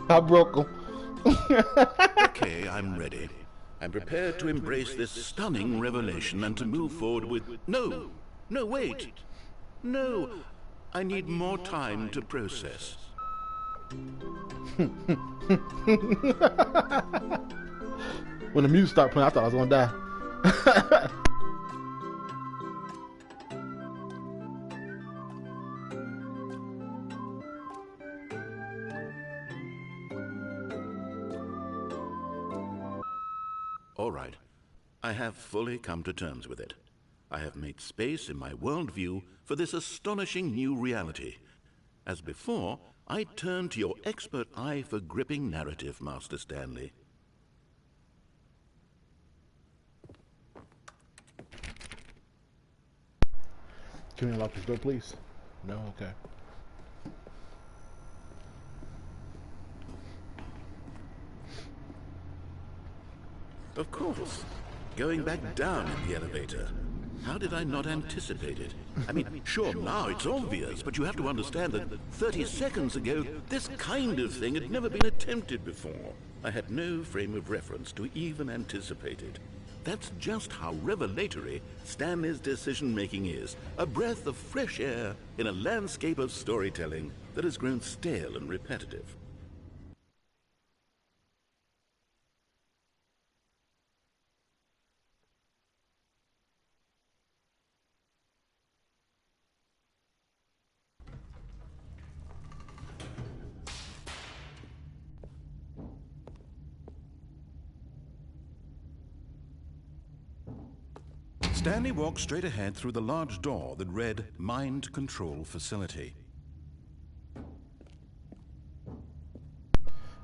Speaker 1: I broke him.
Speaker 2: Okay, I'm ready. I'm prepared to embrace this stunning revelation and to move forward with... No, wait. No, I need more time to process.
Speaker 1: When the music started playing, I thought I was gonna die.
Speaker 2: All right, I have fully come to terms with it. I have made space in my worldview for this astonishing new reality. As before, I turn to your expert eye for gripping narrative, Master Stanley.
Speaker 1: Can you unlock this door, please? No? Okay.
Speaker 2: Of course. Going back down in the elevator. How did I not anticipate it? I mean, sure, now it's obvious, but you have to understand that 30 seconds ago, this kind of thing had never been attempted before. I had no frame of reference to even anticipate it. That's just how revelatory Stanley's decision-making is. A breath of fresh air in a landscape of storytelling that has grown stale and repetitive. Stanley walked straight ahead through the large door that read Mind Control Facility.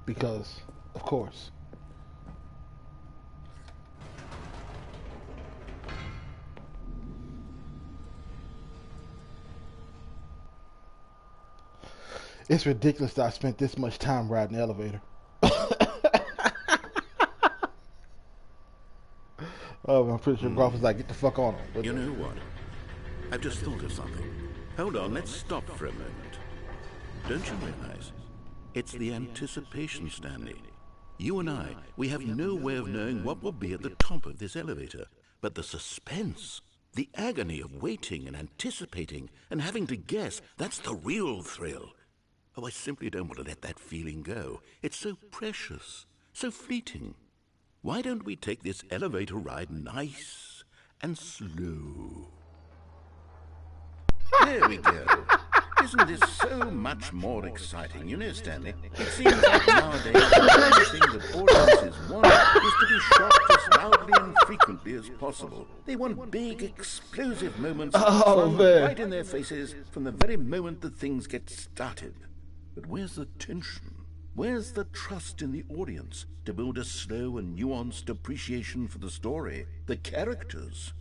Speaker 1: Because, of course. It's ridiculous that I spent this much time riding the elevator. Oh, I'm pretty sure Groff was like, get the fuck on him.
Speaker 2: You know what? I've just thought of something. Hold on, let's stop for a moment. Don't you realize? It's the anticipation, Stanley. You and I, we have no way of knowing what will be at the top of this elevator. But the suspense, the agony of waiting and anticipating and having to guess, that's the real thrill. Oh, I simply don't want to let that feeling go. It's so precious, so fleeting. Why don't we take this elevator ride nice and slow? There we go. Isn't this so much more exciting? You know, Stanley, it seems like nowadays the only thing that audiences want is to be shocked as loudly and frequently as possible. They want big, explosive moments right in their faces from the very moment that things get started. But where's the tension? Where's the trust in the audience to build a slow and nuanced appreciation for the story, the characters?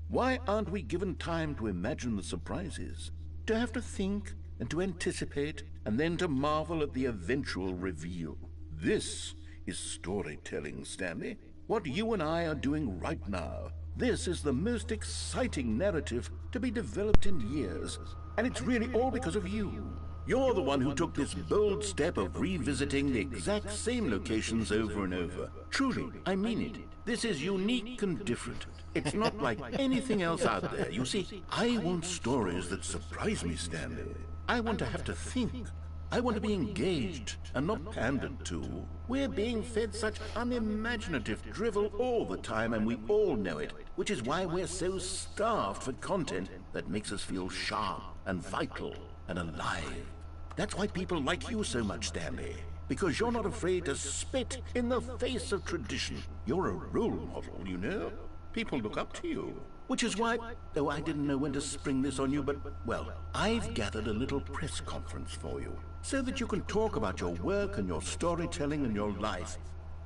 Speaker 2: Why aren't we given time to imagine the surprises, to have to think and to anticipate, and then to marvel at the eventual reveal? This is storytelling, Stanley. What you and I are doing right now. This is the most exciting narrative to be developed in years, and it's really all because of you. You're the one who took this bold step of revisiting the exact same locations over and over. Truly, I mean it. This is unique and different. It's not like anything else out there. You see, I want stories that surprise me, Stanley. I want to have to think. I want to be engaged and not pandered to. We're being fed such unimaginative drivel all the time, and we all know it, which is why we're so starved for content that makes us feel sharp and vital and alive. That's why people like you so much, Stanley. Because you're not afraid to spit in the face of tradition. You're a role model, you know? People look up to you. Which is why, though I didn't know when to spring this on you, but, well, I've gathered a little press conference for you, so that you can talk about your work and your storytelling and your life.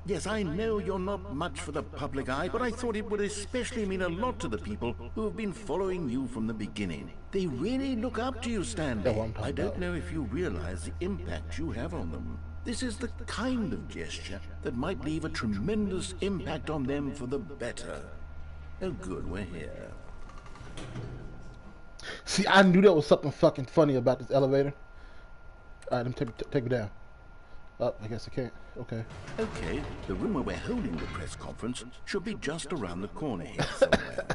Speaker 2: Yes, I know you're not much for the public eye, but I thought it would especially mean a lot to the people who have been following you from the beginning. They really look up to you, Stanley. I don't know if you realize the impact you have on them. This is the kind of gesture that might leave a tremendous impact on them for the better. Oh good, we're here.
Speaker 1: See, I knew there was something fucking funny about this elevator. Alright, let me take me down. Oh, I guess I can't. Okay.
Speaker 2: Okay, the room where we're holding the press conference should be just around the corner here somewhere.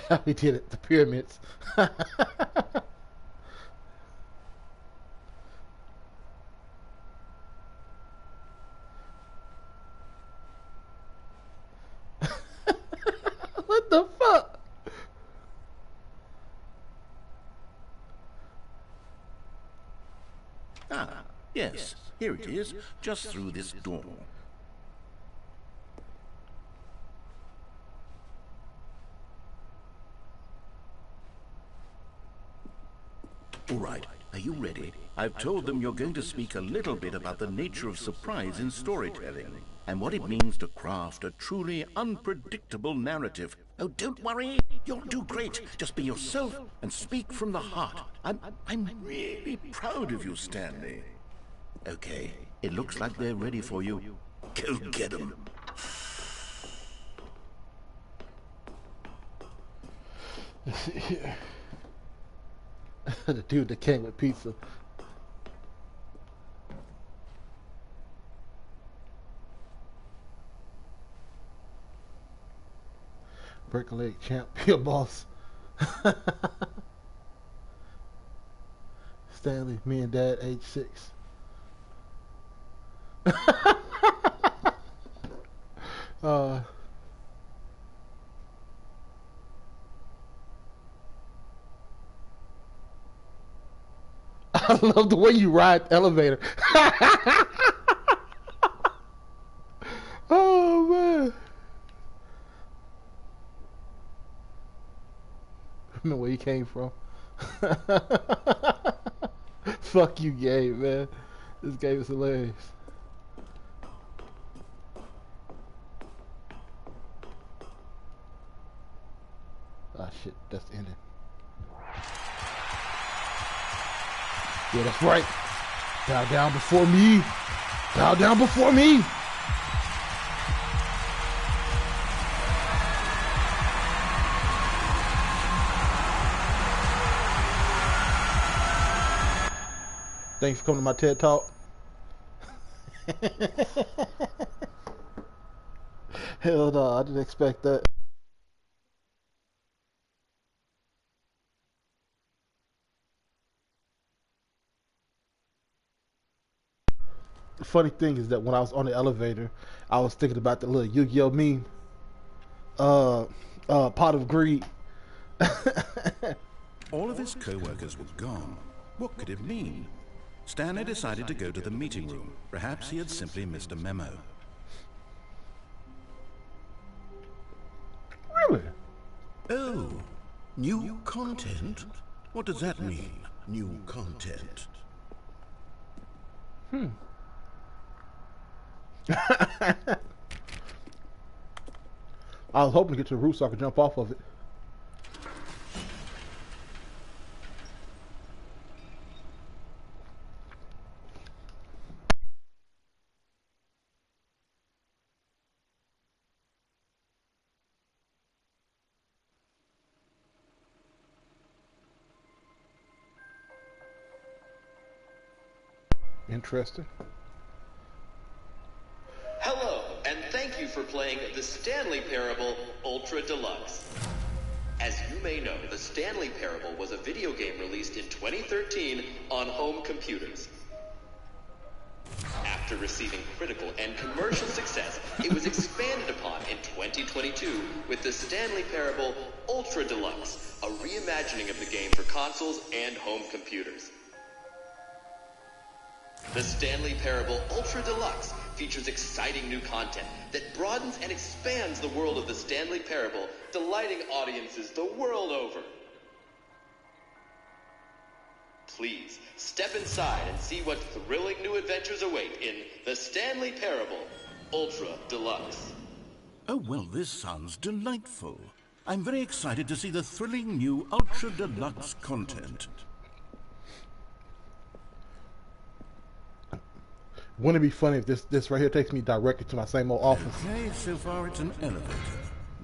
Speaker 1: How he did it, the pyramids. What the fuck?
Speaker 2: Ah, yes, here it is, just through this door. All right, are you ready? I've told them you're going to speak a little bit about the nature of surprise in storytelling and what it means to craft a truly unpredictable narrative. Oh, don't worry, you'll do great. Just be yourself and speak from the heart. I'm really proud of you, Stanley. Okay, it looks like they're ready for you. Go get them.
Speaker 1: Let's see here. The dude that came with pizza. Berkeley champ, your boss. Stanley, me and Dad, age 6. I love the way you ride the elevator. Oh man. I know where he came from. Fuck you, Gabe, man. This game is hilarious. Ah shit, that's the ending. Yeah, that's right. Bow down before me. Bow down before me. Thanks for coming to my TED Talk. Hell no, I didn't expect that. The funny thing is that when I was on the elevator, I was thinking about the little Yu-Gi-Oh meme. Pot of Greed.
Speaker 2: All of his co-workers were gone. What could it mean? Stanley decided to go to the meeting room. Perhaps he had simply missed a memo.
Speaker 1: Really?
Speaker 2: Oh, new content? What does that mean, new content?
Speaker 1: I was hoping to get to the roof so I could jump off of it. Interesting.
Speaker 4: Hello, and thank you for playing the Stanley Parable Ultra Deluxe. As you may know, the Stanley Parable was a video game released in 2013 on home computers. After receiving critical and commercial success, it was expanded upon in 2022 with the Stanley Parable Ultra Deluxe, a reimagining of the game for consoles and home computers. The Stanley Parable Ultra Deluxe features exciting new content that broadens and expands the world of the Stanley Parable, delighting audiences the world over. Please, step inside and see what thrilling new adventures await in the Stanley Parable Ultra Deluxe.
Speaker 2: Oh, well, this sounds delightful. I'm very excited to see the thrilling new Ultra Deluxe content.
Speaker 1: Wouldn't it be funny if this right here takes me directly to my same old office?
Speaker 2: Okay, so far it's an elevator.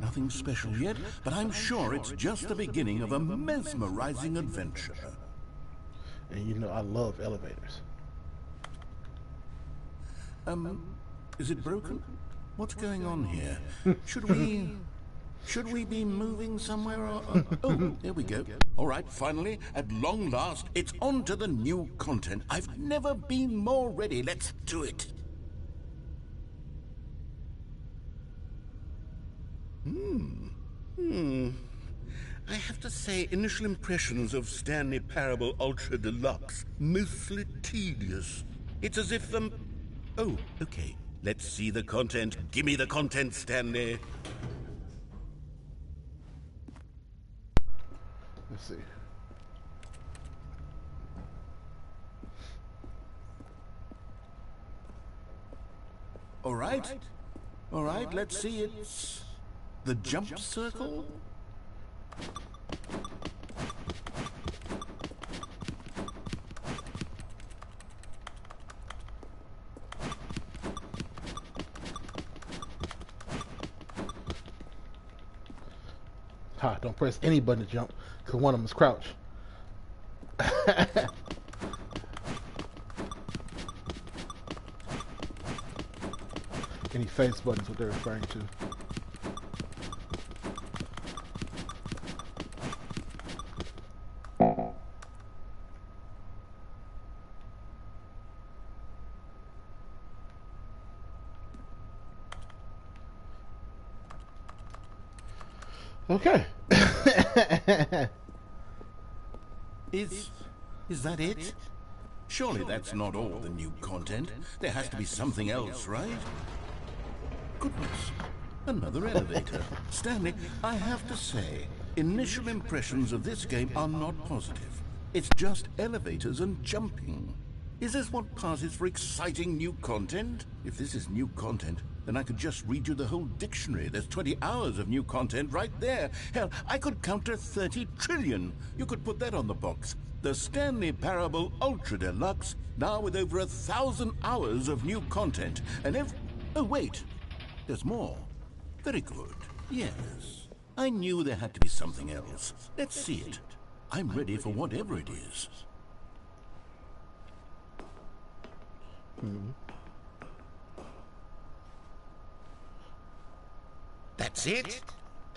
Speaker 2: Nothing special yet, but I'm sure it's just the beginning of a mesmerizing adventure.
Speaker 1: And you know I love elevators.
Speaker 2: Is it broken? What's going on here? Should we be moving somewhere? Oh, there we go. All right, finally, at long last, it's on to the new content. I've never been more ready. Let's do it. I have to say, initial impressions of Stanley Parable Ultra Deluxe, mostly tedious. It's as if, oh, okay. Let's see the content. Give me the content, Stanley.
Speaker 1: Let's see.
Speaker 2: All right, let's see. It's the jump circle.
Speaker 1: Ha, don't press any button to jump, because one of them is crouch. Any face buttons, what they're referring to. Okay.
Speaker 2: Is that it? Surely that's not all the new content. There has to be something else, right? Goodness, another elevator. Stanley, I have to say, initial impressions of this game are not positive. It's just elevators and jumping. Is this what passes for exciting new content? If this is new content, then I could just read you the whole dictionary. There's 20 hours of new content right there. Hell, I could count to 30 trillion. You could put that on the box. The Stanley Parable Ultra Deluxe, now with over 1,000 hours of new content. And oh, wait. There's more. Very good. Yes. I knew there had to be something else. Let's see it. I'm ready for whatever it is. That's it?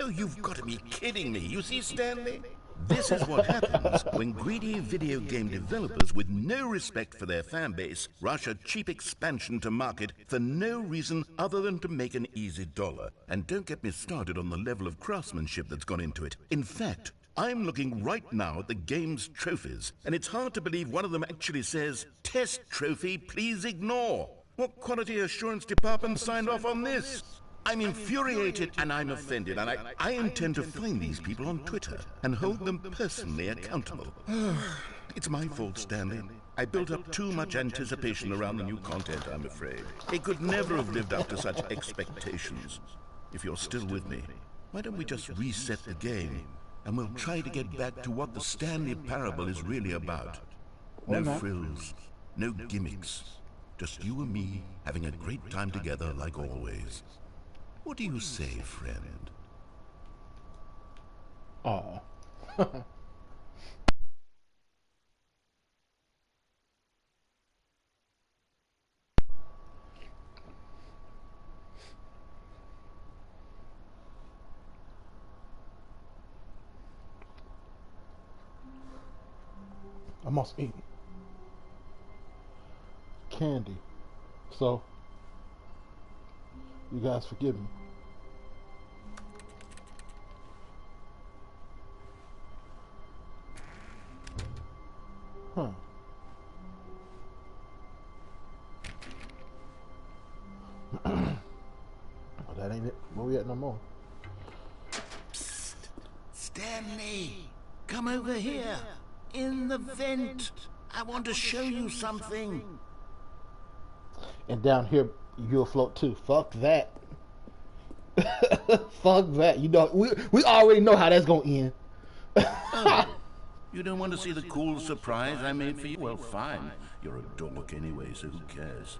Speaker 2: Oh, you've got to be kidding me. You see, Stanley? This is what happens when greedy video game developers with no respect for their fan base rush a cheap expansion to market for no reason other than to make an easy dollar. And don't get me started on the level of craftsmanship that's gone into it. In fact, I'm looking right now at the game's trophies, and it's hard to believe one of them actually says, "Test trophy, please ignore." What quality assurance department signed off on this? I'm infuriated and I'm offended, and I intend to find these people on Twitter and hold them personally accountable. It's my fault, Stanley. I built up too much anticipation around the new content, I'm afraid. It could never have lived up to such expectations. If you're still with me, why don't we just reset the game, and we'll try to get back to what the Stanley Parable is really about. No frills, no gimmicks. Just you and me having a great time together like always. What do you say, friend?
Speaker 1: Oh. I'm also eating candy. So, you guys forgive me. Huh. Oh, that ain't it. Where we at no more?
Speaker 2: Psst. Stanley, come over here. In the vent. I want to show you something.
Speaker 1: And down here, you'll float too. Fuck that. Fuck that. You know, we already know how that's gonna end.
Speaker 2: Oh, you don't want to see the cool surprise I made for you? Well, fine. You're a dork anyway, so who cares?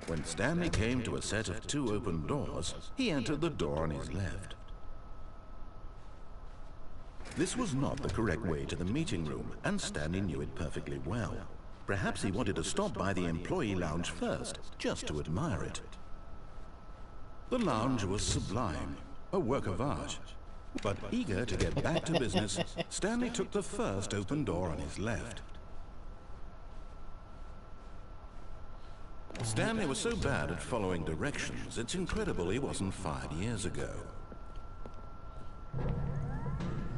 Speaker 2: When Stanley came to a set of 2 open doors, he entered the door on his left. This was not the correct way to the meeting room, and Stanley knew it perfectly well. Perhaps he wanted to stop by the employee lounge first, just to admire it. The lounge was sublime, a work of art. But eager to get back to business, Stanley took the first open door on his left. Stanley was so bad at following directions, it's incredible he wasn't fired years ago.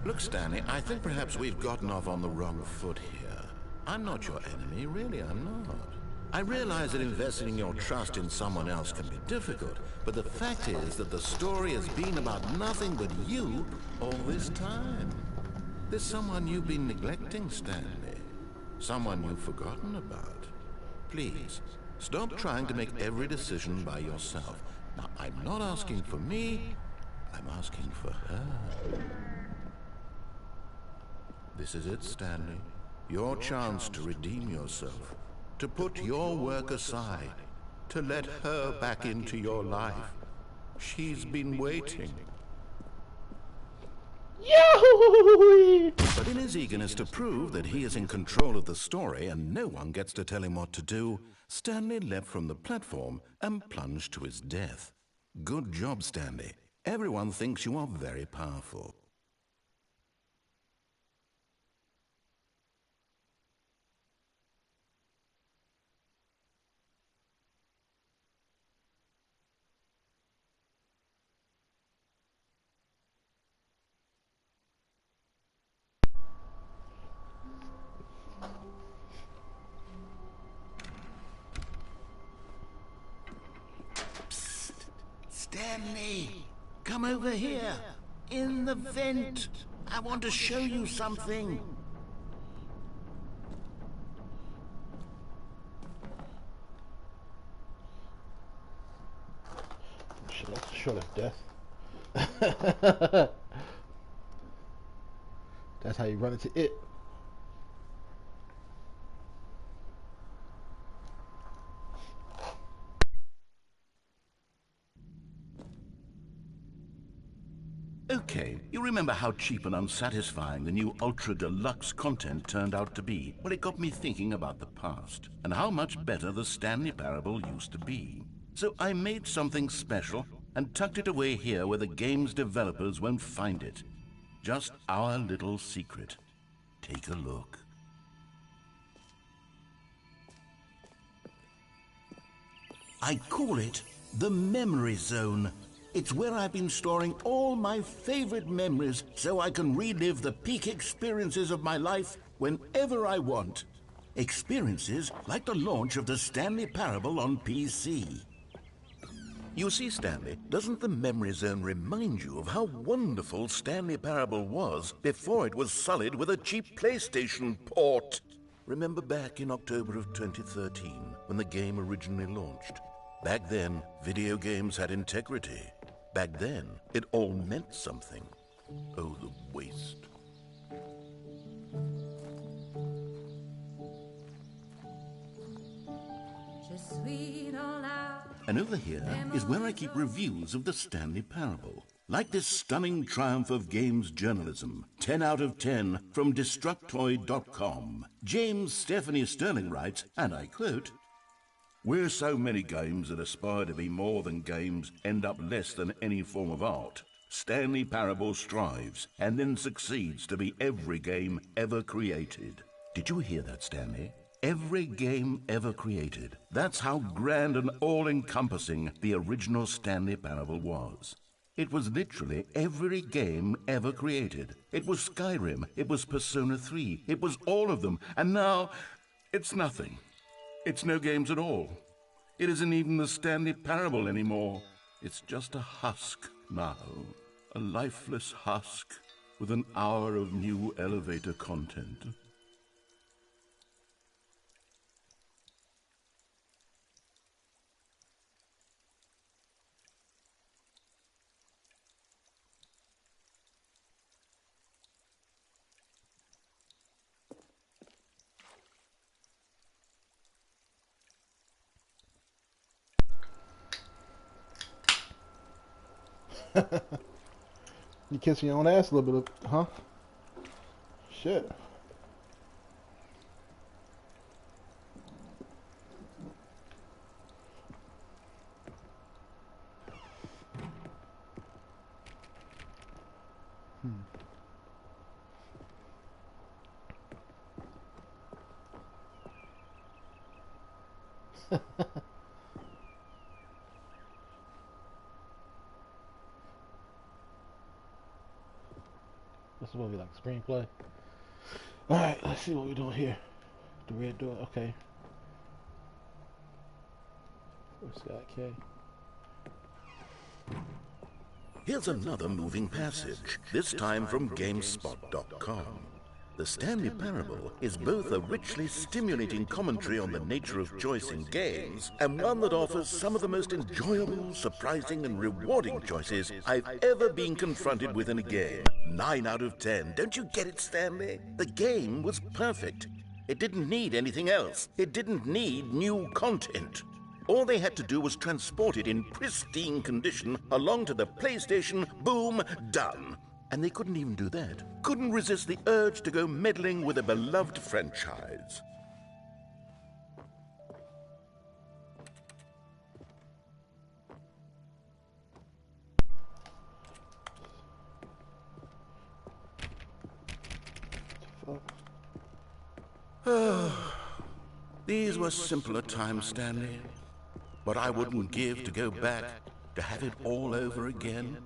Speaker 2: Look, Stanley, I think perhaps we've gotten off on the wrong foot here. I'm not your enemy, really, I'm not. I realize that investing your trust in someone else can be difficult, but the fact is that the story has been about nothing but you all this time. There's someone you've been neglecting, Stanley. Someone you've forgotten about. Please, stop trying to make every decision by yourself. Now, I'm not asking for me, I'm asking for her. This is it, Stanley. Your chance to redeem yourself. To put your work aside. To let her back into your life. She's been waiting.
Speaker 1: Yahoo!
Speaker 2: But in his eagerness to prove that he is in control of the story and no one gets to tell him what to do, Stanley leapt from the platform and plunged to his death. Good job, Stanley. Everyone thinks you are very powerful. Stanley, come over here. In the vent. I want to show you something.
Speaker 1: That's short of death. That's how you run into it.
Speaker 2: Okay, you remember how cheap and unsatisfying the new Ultra Deluxe content turned out to be? Well, it got me thinking about the past, and how much better the Stanley Parable used to be. So I made something special, and tucked it away here where the game's developers won't find it. Just our little secret. Take a look. I call it the Memory Zone. It's where I've been storing all my favorite memories so I can relive the peak experiences of my life whenever I want. Experiences like the launch of the Stanley Parable on PC. You see, Stanley, doesn't the Memory Zone remind you of how wonderful Stanley Parable was before it was sullied with a cheap PlayStation port? Remember back in October of 2013 when the game originally launched? Back then, video games had integrity. Back then, it all meant something. Oh, the waste. And over here is where I keep reviews of the Stanley Parable. Like this stunning triumph of games journalism, 10 out of 10 from Destructoid.com. James Stephanie Sterling writes, and I quote, "Where so many games that aspire to be more than games end up less than any form of art, Stanley Parable strives and then succeeds to be every game ever created." Did you hear that, Stanley? Every game ever created. That's how grand and all-encompassing the original Stanley Parable was. It was literally every game ever created. It was Skyrim, it was Persona 3, it was all of them, and now it's nothing. It's no games at all. It isn't even the Stanley Parable anymore. It's just a husk now. A lifeless husk with an hour of new elevator content.
Speaker 1: You kissing your own ass a little bit, huh? Shit. This is what we like, screenplay. Alright, let's see what we're doing here. The red door, okay. Scott K.
Speaker 2: Here's another moving passage, this time from GameSpot.com. The Stanley Parable is both a richly stimulating commentary on the nature of choice in games, and one that offers some of the most enjoyable, surprising, and rewarding choices I've ever been confronted with in a game. 9 out of 10. Don't you get it, Stanley? The game was perfect. It didn't need anything else. It didn't need new content. All they had to do was transport it in pristine condition along to the PlayStation, boom, done. And they couldn't even do that. Couldn't resist the urge to go meddling with a beloved franchise. These were simpler times, Stanley. What I wouldn't give to go back, to have it all over again.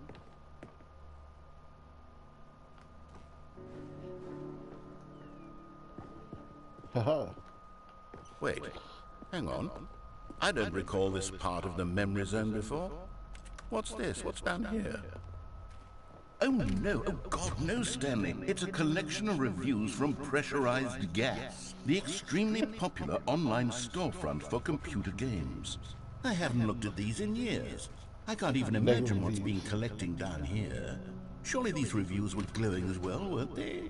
Speaker 2: Wait, hang on. I don't recall this part of the memory zone before. What's this? What's down here? Oh no, oh God, no, Stanley. It's a collection of reviews from Pressurized Gas, the extremely popular online storefront for computer games. I haven't looked at these in years. I can't even imagine what's been collecting down here. Surely these reviews were glowing as well, weren't they?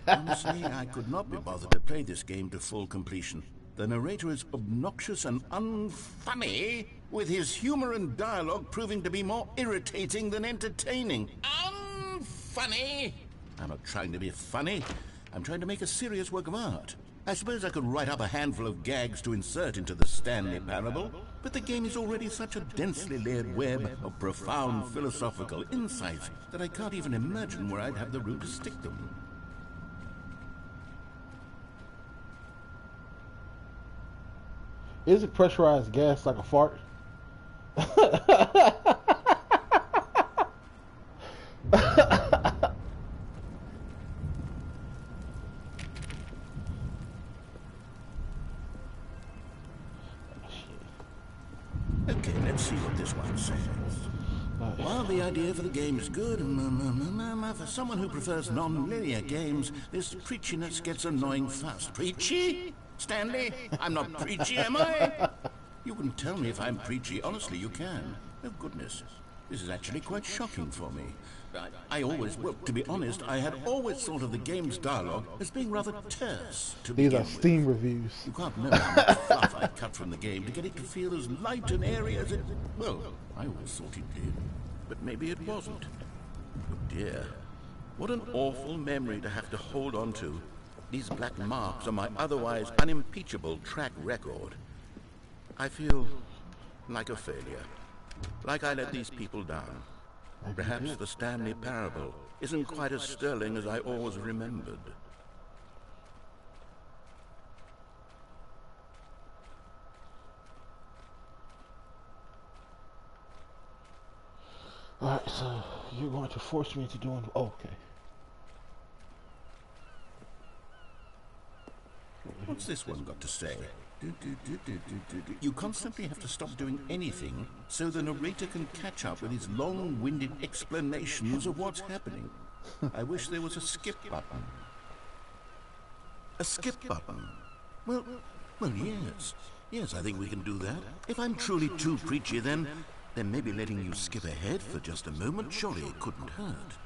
Speaker 2: Honestly, I could not be bothered to play this game to full completion. The narrator is obnoxious and unfunny, with his humor and dialogue proving to be more irritating than entertaining. Unfunny! I'm not trying to be funny. I'm trying to make a serious work of art. I suppose I could write up a handful of gags to insert into the Stanley Parable, but the game is already such a densely layered web of profound philosophical insights that I can't even imagine where I'd have the room to stick them.
Speaker 1: Is it pressurized gas like a fart?
Speaker 2: Okay, let's see what this one says. While the idea for the game is good, for someone who prefers non-linear games, this preachiness gets annoying fast. Preachy? Stanley? I'm not preachy, am I? You can tell me if I'm preachy. Honestly, you can. Oh, goodness. This is actually quite shocking for me. Well, to be honest, I had always thought of the game's dialogue as being rather terse to begin with.
Speaker 1: These are Steam reviews.
Speaker 2: You can't know how much fluff I cut from the game to get it to feel as light and airy as it... Well, I always thought it did. but maybe it wasn't. Oh dear. What an awful memory to have to hold on to. These black marks on my otherwise unimpeachable track record. I feel like a failure. Like I let these people down. Perhaps the Stanley Parable isn't quite as sterling as I always remembered.
Speaker 1: Alright, so you're going to force me into doing... Oh, okay.
Speaker 2: What's this one got to say? You constantly have to stop doing anything so the narrator can catch up with his long-winded explanations of what's happening. I wish there was a skip button. A skip button? Well, yes. Yes, I think we can do that. If I'm truly too preachy, then maybe letting you skip ahead for just a moment, surely it couldn't hurt.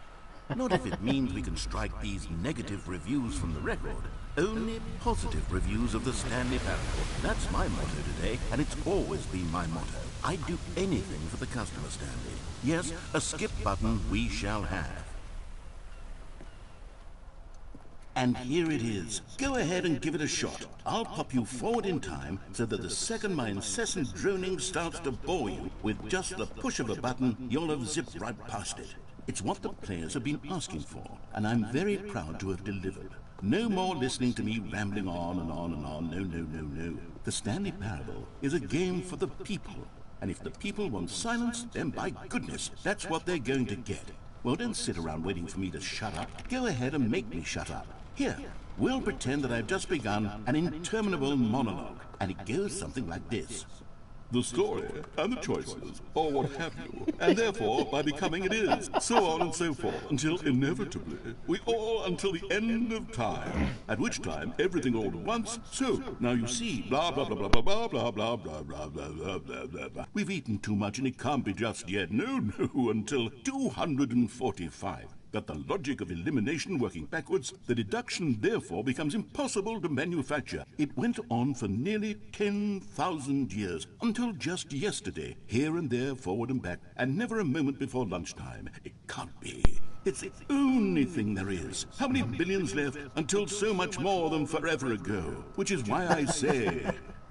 Speaker 2: Not if it means we can strike these negative reviews from the record. Only positive reviews of the Stanley Parable. That's my motto today, and it's always been my motto. I'd do anything for the customer, Stanley. Yes, a skip button we shall have. And here it is. Go ahead and give it a shot. I'll pop you forward in time so that the second my incessant droning starts to bore you, with just the push of a button, you'll have zipped right past it. It's what the players have been asking for, and I'm very proud to have delivered. No more listening to me rambling on and on and on. No. The Stanley Parable is a game for the people, and if the people want silence, then by goodness, that's what they're going to get. Well, don't sit around waiting for me to shut up. Go ahead and make me shut up. Here, we'll pretend that I've just begun an interminable monologue, and it goes something like this. The story, and the choices, or what have you, and therefore, by becoming it is, so on and so forth, until inevitably, we all until the end of time, at which time everything all at once, so, now you see, blah, blah, blah, blah, blah, blah, blah, blah, blah, blah, blah, blah, blah, blah, blah. We've eaten too much and it can't be just yet, no, until 245. That the logic of elimination working backwards, the deduction therefore becomes impossible to manufacture. It went on for nearly 10,000 years, until just yesterday, here and there, forward and back, and never a moment before lunchtime. It can't be. It's the only thing there is. How many billions left until so much more than forever ago? Which is why I say...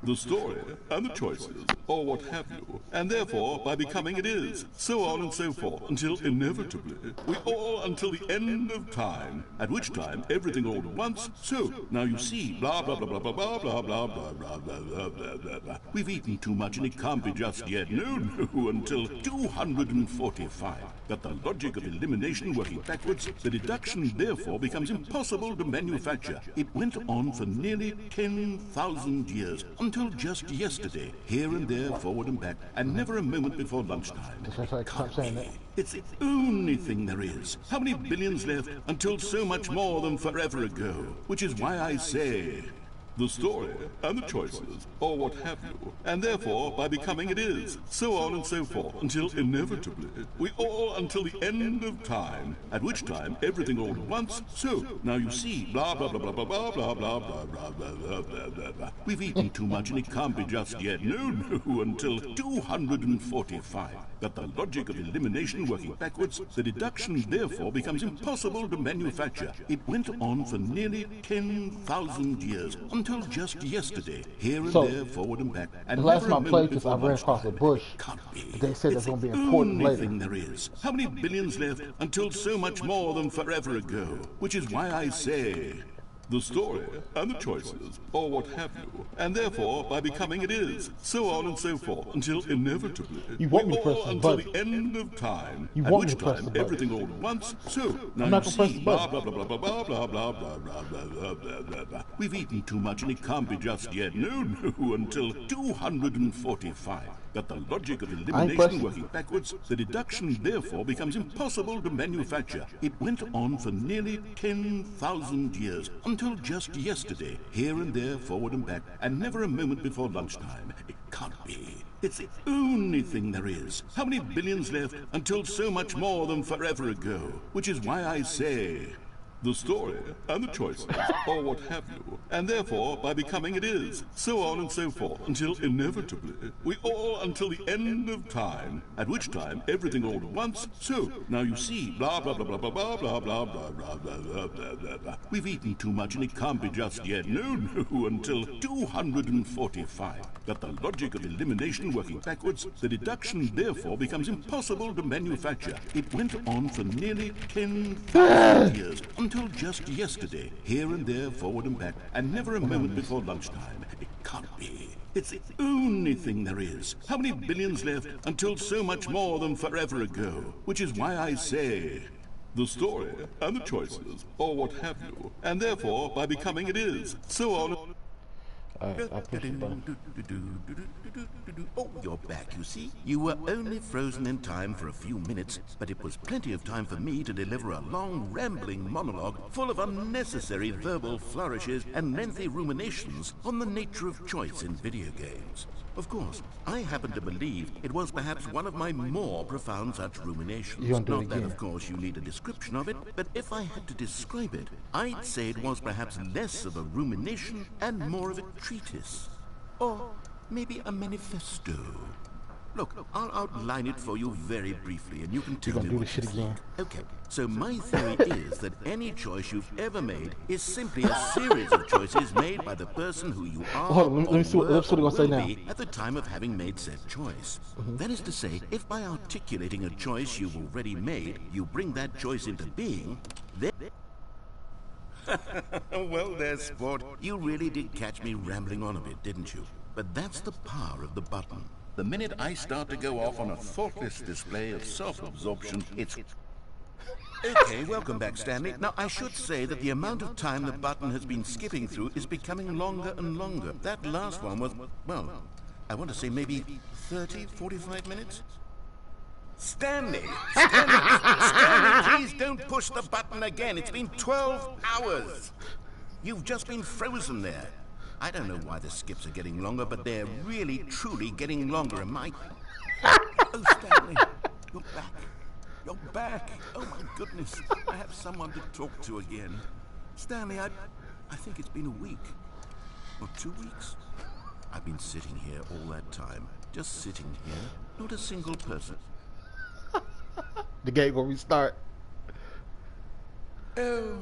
Speaker 2: the story, and the choices, or what have you, and therefore, by becoming it is, so on and so forth, until inevitably, we all until the end of time, at which time everything all at once, so, now you see, blah, blah, blah, blah, blah, blah, blah, blah, blah, blah, blah, blah, blah, blah, blah. We've eaten too much and it can't be just yet, no, until 245. That the logic of elimination working backwards, the deduction therefore becomes impossible to manufacture. It went on for nearly 10,000 years, until just yesterday, here and there, forward and back, and never a moment before lunchtime.
Speaker 1: Stop saying that.
Speaker 2: It's the only thing there is. How many billions left until so much more than forever ago? Which is why I say... the story, and the choices, or what have you, and therefore, by becoming it is, so on and so forth, until inevitably, we all until the end of time, at which time everything all at once, so, now you see, blah, blah, blah, blah, blah, blah, blah, blah, blah, blah, blah, blah, blah, blah, blah. We've eaten too much and it can't be just yet, no, until 245. That the logic of elimination working backwards, the deduction therefore becomes impossible to manufacture. It went on for nearly 10,000 years, until just yesterday, here and there, forward and back, and
Speaker 1: the last
Speaker 2: never a
Speaker 1: time I played
Speaker 2: moment
Speaker 1: this, I
Speaker 2: before
Speaker 1: ran across a
Speaker 2: lunchtime.
Speaker 1: bush.
Speaker 2: Can't be.
Speaker 1: They said
Speaker 2: It's
Speaker 1: it's going to be
Speaker 2: the
Speaker 1: important
Speaker 2: only
Speaker 1: later.
Speaker 2: thing there is. How many billions left until so much more than forever ago? Which is why I say... the story, and the choices, or what have you, and therefore, by becoming it is, so on and so forth, until inevitably,
Speaker 1: You want
Speaker 2: we
Speaker 1: me to press
Speaker 2: all
Speaker 1: this
Speaker 2: until
Speaker 1: button.
Speaker 2: the end of time,
Speaker 1: You
Speaker 2: at
Speaker 1: want me
Speaker 2: which
Speaker 1: to press
Speaker 2: time
Speaker 1: the button.
Speaker 2: everything all at once, so, now
Speaker 1: I'm not
Speaker 2: you
Speaker 1: gonna press
Speaker 2: see,
Speaker 1: the
Speaker 2: blah,
Speaker 1: button.
Speaker 2: blah, blah, blah, blah, blah, blah, blah, blah, blah, blah, blah, blah, blah. We've eaten too much and it can't be just yet, no, until 245. That the logic of elimination
Speaker 1: pressing.
Speaker 2: working backwards, the deduction therefore becomes impossible to manufacture. It went on for nearly 10,000 years, until just yesterday, here and there, forward and back, and never a moment before lunchtime. It can't be. It's the only thing there is. How many billions left until so much more than forever ago? Which is why I say...
Speaker 5: the story and the choices, or what have you, and therefore, by becoming it is, so on and so forth, until inevitably, we all until the end of time, at which time everything all at once, so, now you see, blah blah blah blah blah blah blah blah blah blah blah blah blah blah blah. We've eaten too much and it can't be just yet, no, until 245. But the logic of elimination working backwards, the deduction therefore becomes impossible to manufacture. It went on for nearly 10,000 years, until just yesterday, here and there, forward and back, and never a moment before lunchtime. It can't be. It's the only thing there is. How many billions left until so much more than forever ago? Which is why I say, the story and the choices, or what have you, and therefore, by becoming it is, so on.
Speaker 1: Alright, I'll push the button.
Speaker 2: Oh, you're back, you see? You were only frozen in time for a few minutes, but it was plenty of time for me to deliver a long, rambling monologue full of unnecessary verbal flourishes and lengthy ruminations on the nature of choice in video games. Of course, I happen to believe it was perhaps one of my more profound such ruminations.
Speaker 1: You gonna do it
Speaker 2: Not that,
Speaker 1: again?
Speaker 2: of course, you need a description of it, but if I had to describe it, I'd say it was perhaps less of a rumination and more of a treatise. Or maybe a manifesto. Look, I'll outline it for you very briefly, and you can tell
Speaker 1: gonna
Speaker 2: me
Speaker 1: do
Speaker 2: what
Speaker 1: this shit
Speaker 2: you
Speaker 1: again?
Speaker 2: think. Okay, so my theory is that any choice you've ever made is simply a series of choices made by the person who you are
Speaker 1: Hold on, let me see what
Speaker 2: or
Speaker 1: they're gonna say
Speaker 2: will
Speaker 1: now.
Speaker 2: be at the time of having made said choice. That is to say, if by articulating a choice you've already made, you bring that choice into being, then... Well, there, sport. You really did catch me rambling on a bit, didn't you? But that's the power of the button. The minute I start to go off on a thoughtless display of self-absorption, it's... Okay, welcome back, Stanley. Now, I should say that the amount of time the button has been skipping through is becoming longer and longer. That last one was, well, I want to say maybe 30, 45 minutes? Stanley, please don't push the button again. It's been 12 hours. You've just been frozen there. I don't know why the skips are getting longer, but they're really, truly getting longer. Am I... Oh, Stanley, you're back. You're back. Oh, my goodness. I have someone to talk to again. Stanley, I think it's been a week. Or 2 weeks. I've been sitting here all that time. Just sitting here. Not a single person.
Speaker 1: The game will restart.
Speaker 2: Oh,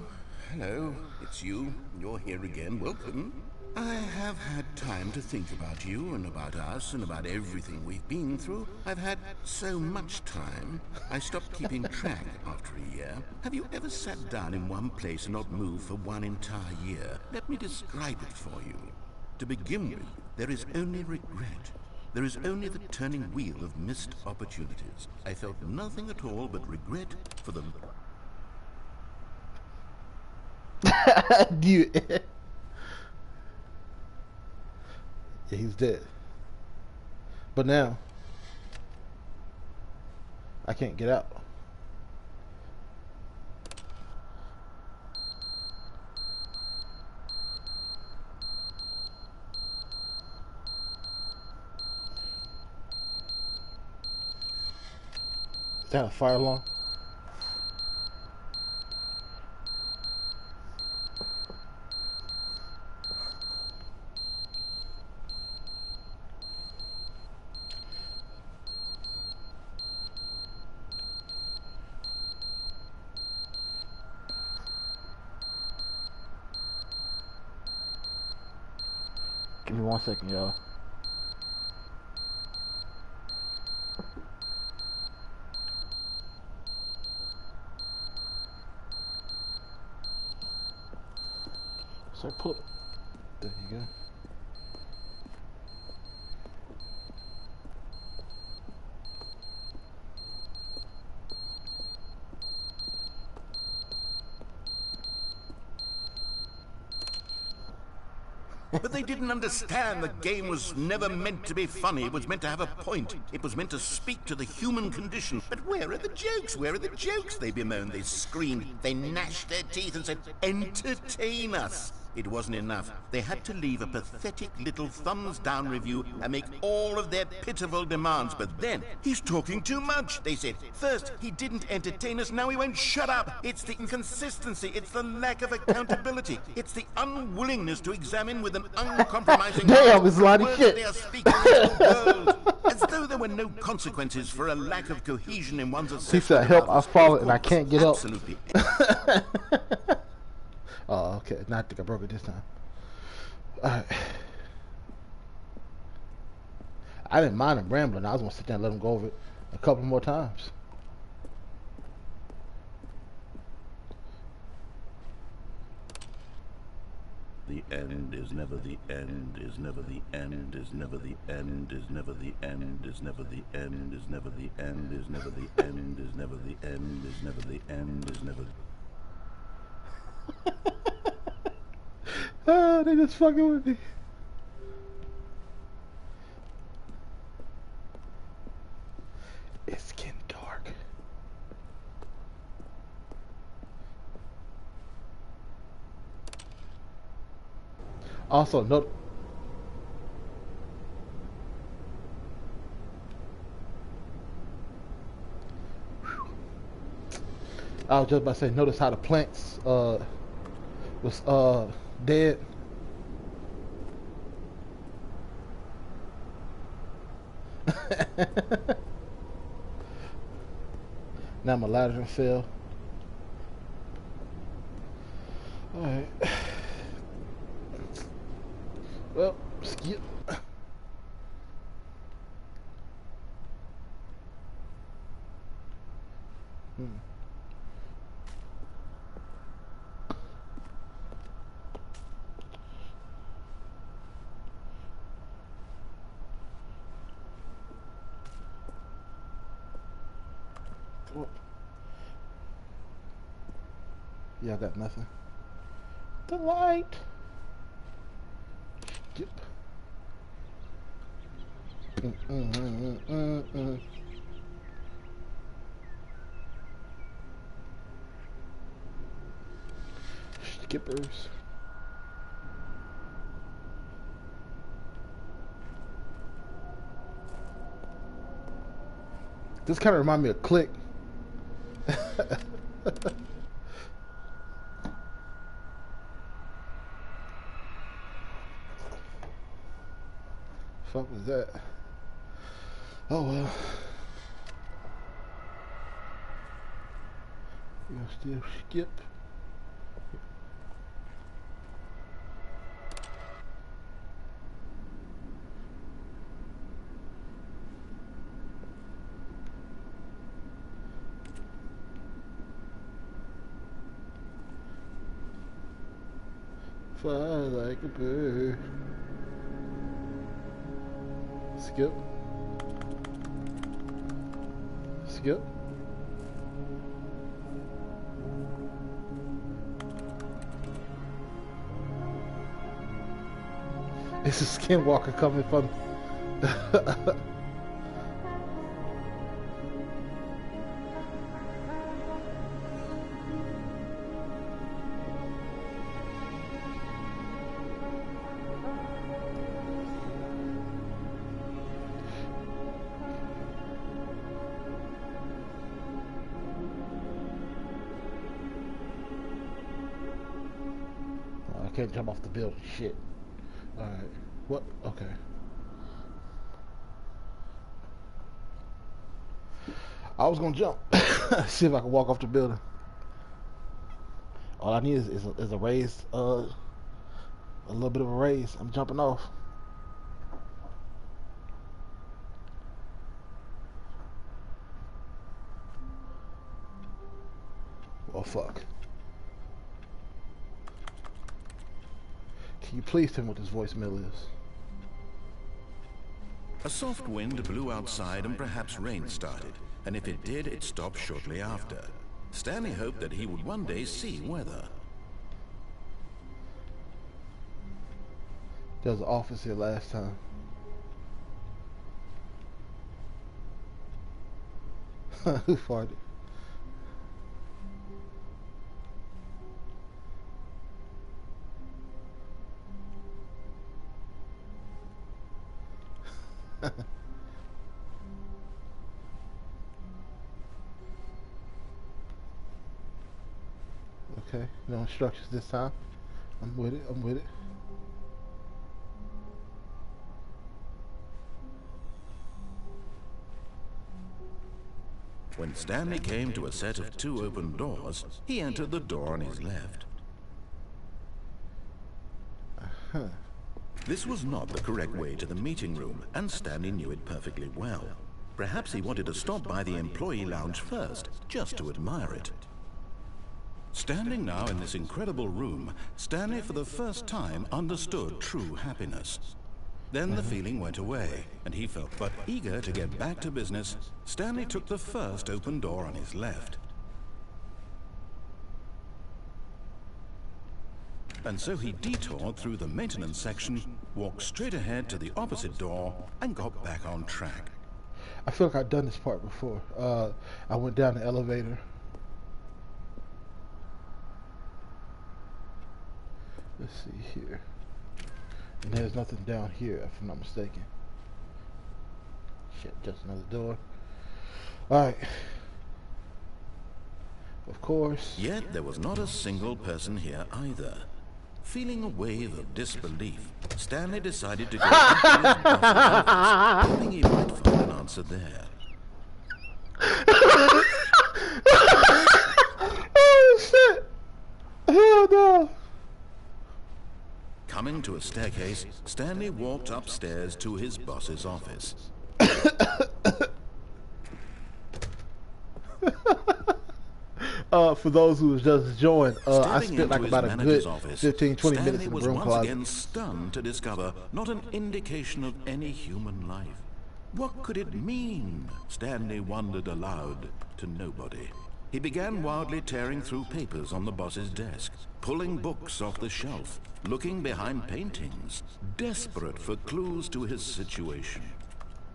Speaker 2: hello. It's you. You're here again. Welcome. I have had time to think about you and about us and about everything we've been through. I've had so much time. I stopped keeping track after a year. Have you ever sat down in one place and not moved for one entire year? Let me describe it for you. To begin with, there is only regret. There is only the turning wheel of missed opportunities. I felt nothing at all but regret for the...
Speaker 1: Dude. Yeah, he's dead. But now, I can't get out. Is that a fire alarm? Give me 1 second, y'all. So pull it. There you go.
Speaker 2: But they didn't understand the game was never meant to be funny. It was meant to have a point. It was meant to speak to the human condition. But where are the jokes? Where are the jokes? They bemoaned, they screamed, they gnashed their teeth and said, entertain us. It wasn't enough. They had to leave a pathetic little thumbs-down review and make all of their pitiful demands. But then, he's talking too much, they said. First, he didn't entertain us, now he won't shut up. It's the inconsistency, it's the lack of accountability, it's the unwillingness to examine with an uncompromising
Speaker 1: Damn, it's a lot
Speaker 2: the
Speaker 1: of
Speaker 2: words
Speaker 1: shit.
Speaker 2: they are speaking into the world. As though there were no consequences for a lack of cohesion in one's assessment.
Speaker 1: He said,
Speaker 2: of
Speaker 1: help,
Speaker 2: others.
Speaker 1: I've fallen
Speaker 2: Of
Speaker 1: and I
Speaker 2: course,
Speaker 1: can't get up.
Speaker 2: absolutely.
Speaker 1: Oh, okay. Now I think I broke it this time. Alright. I didn't mind him rambling. I was going to sit there and let him go over it a couple more times.
Speaker 5: The end is never the end, is never the end, is never the end, is never the end, is never the end, is never the end, is never the end, is never the end, is never the end, is never.
Speaker 1: Ah, they just fucking with me. It's getting dark. Also, note. I was just about to say, notice how the plants was dead. Now my ladder fell. Alright. Well, skip. Yeah, I got nothing. The light. Skip. Skippers. This kind of reminds me of Click. Fuck was that? Oh well. We'll still skip. Fly like a bird. Skip. Skip. It's a skinwalker coming from. I can't jump off the building. Shit. Alright. What? Okay. I was gonna jump. See if I can walk off the building. All I need is a raise, a little bit of a raise. I'm jumping off. Oh fuck. Can you please tell me what this voicemail is?
Speaker 2: A soft wind blew outside and perhaps rain started, and if it did, it stopped shortly after. Stanley hoped that he would one day see weather.
Speaker 1: There was an office here last time. Who farted? Okay, no instructions this time. I'm with it. I'm with it.
Speaker 2: When Stanley came to a set of 2 open doors, he entered the door on his left. This was not the correct way to the meeting room, and Stanley knew it perfectly well. Perhaps he wanted to stop by the employee lounge first, just to admire it. Standing now in this incredible room, Stanley for the first time understood true happiness. Then the feeling went away, and he felt but eager to get back to business. Stanley took the first open door on his left. And so he detoured through the maintenance section, walked straight ahead to the opposite door, and got back on track.
Speaker 1: I feel like I've done this part before. I went down the elevator. Let's see here. And there's nothing down here, if I'm not mistaken. Shit, just another door. Alright. Of course.
Speaker 2: Yet there was not a single person here either. Feeling a wave of disbelief, Stanley decided to go back to his boss's office, hoping he might find an answer there.
Speaker 1: Oh shit! Hell no!
Speaker 2: Coming to a staircase, Stanley walked upstairs to his boss's office.
Speaker 1: For those who just joined, I
Speaker 2: Stepping
Speaker 1: spent like
Speaker 2: into
Speaker 1: about
Speaker 2: his
Speaker 1: a
Speaker 2: manager's
Speaker 1: good
Speaker 2: office,
Speaker 1: 15, 20 minutes
Speaker 2: Stanley
Speaker 1: in the
Speaker 2: was
Speaker 1: broom
Speaker 2: once
Speaker 1: closet.
Speaker 2: again stunned to discover not an indication of any human life. What could it mean? Stanley wondered aloud to nobody. He began wildly tearing through papers on the boss's desk, pulling books off the shelf, looking behind paintings, desperate for clues to his situation.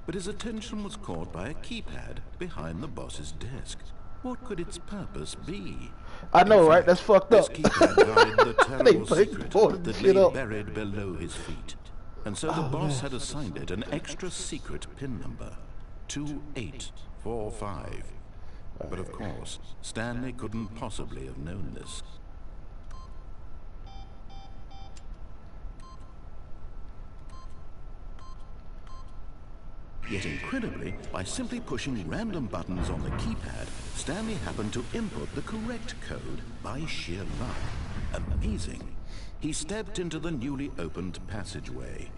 Speaker 2: But his attention was caught by a keypad behind the boss's desk. What could its purpose be?
Speaker 1: I know,
Speaker 2: In
Speaker 1: right?
Speaker 2: fact,
Speaker 1: That's fucked
Speaker 2: this
Speaker 1: up.
Speaker 2: keypad guarded the terrible
Speaker 1: played
Speaker 2: secret
Speaker 1: board
Speaker 2: that
Speaker 1: shit
Speaker 2: lay
Speaker 1: up.
Speaker 2: buried below his feet. And so the boss had assigned it an extra secret pin number, 2845. But of course, Stanley couldn't possibly have known this. Yet incredibly, by simply pushing random buttons on the keypad, Stanley happened to input the correct code by sheer luck. Amazing. He stepped into the newly opened passageway.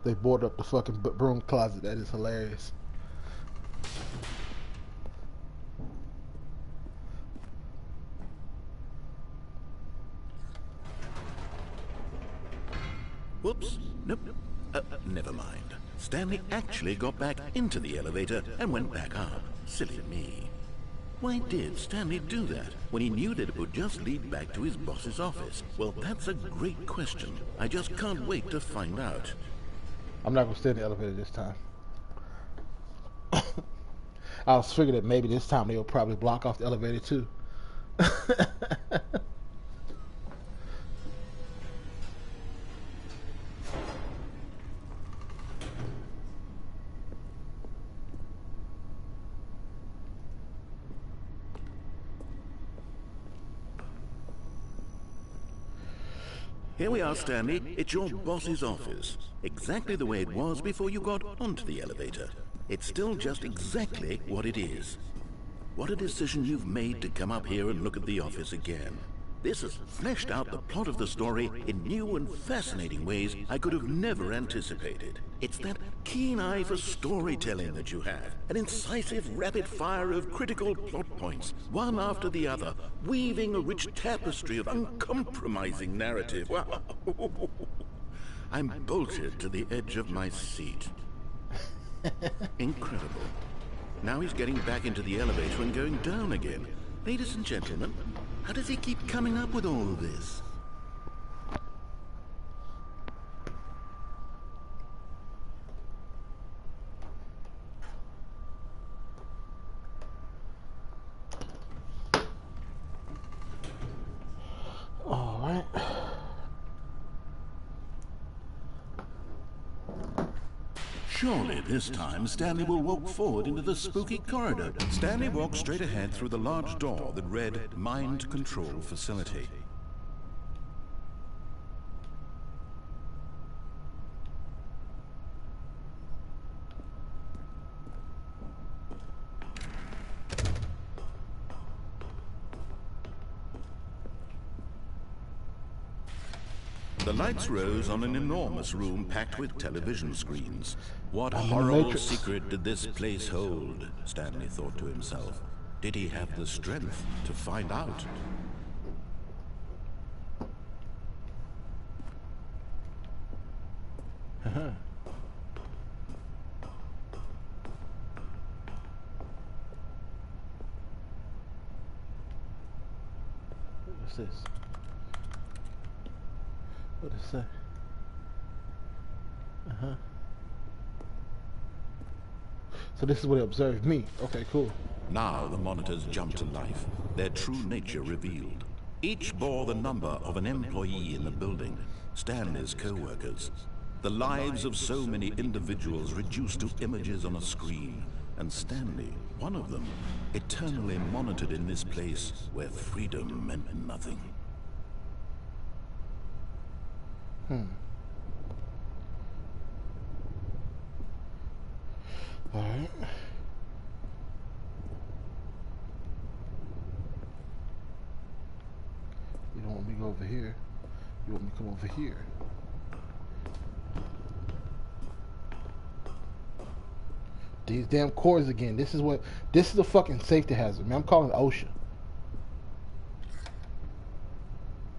Speaker 1: They boarded up the fucking broom closet. That is hilarious.
Speaker 2: Whoops. Nope. Never mind. Stanley actually got back into the elevator and went back up. Silly me. Why did Stanley do that when he knew that it would just lead back to his boss's office? Well, that's a great question. I just can't wait to find out.
Speaker 1: I'm not gonna stay in the elevator this time. I was figuring that maybe this time they'll probably block off the elevator too.
Speaker 2: Here we are, Stanley. It's your boss's office. Exactly the way it was before you got onto the elevator. It's still just exactly what it is. What a decision you've made to come up here and look at the office again. This has fleshed out the plot of the story in new and fascinating ways I could have never anticipated. It's that keen eye for storytelling that you have, an incisive rapid fire of critical plot points, one after the other, weaving a rich tapestry of uncompromising narrative. Wow. I'm bolted to the edge of my seat. Incredible. Now he's getting back into the elevator and going down again. Ladies and gentlemen, How does he keep coming up with all of this?
Speaker 1: All right.
Speaker 2: Surely this time Stanley will walk forward into the spooky corridor. Stanley walked straight ahead through the large door that read Mind Control Facility. The lights rose on an enormous room packed with television screens. What horrible secret did this place hold? Stanley thought to himself. Did he have the strength to find out?
Speaker 1: What's this? What is that? So this is what it observed me. Okay, cool.
Speaker 2: Now the monitors jumped to life, their true nature revealed. Each bore the number of an employee in the building, Stanley's co-workers. The lives of so many individuals reduced to images on a screen, and Stanley, one of them, eternally monitored in this place where freedom meant nothing.
Speaker 1: All right. You don't want me to go over here. You want me to come over here. These damn cords again. This is a fucking safety hazard, man. I'm calling OSHA.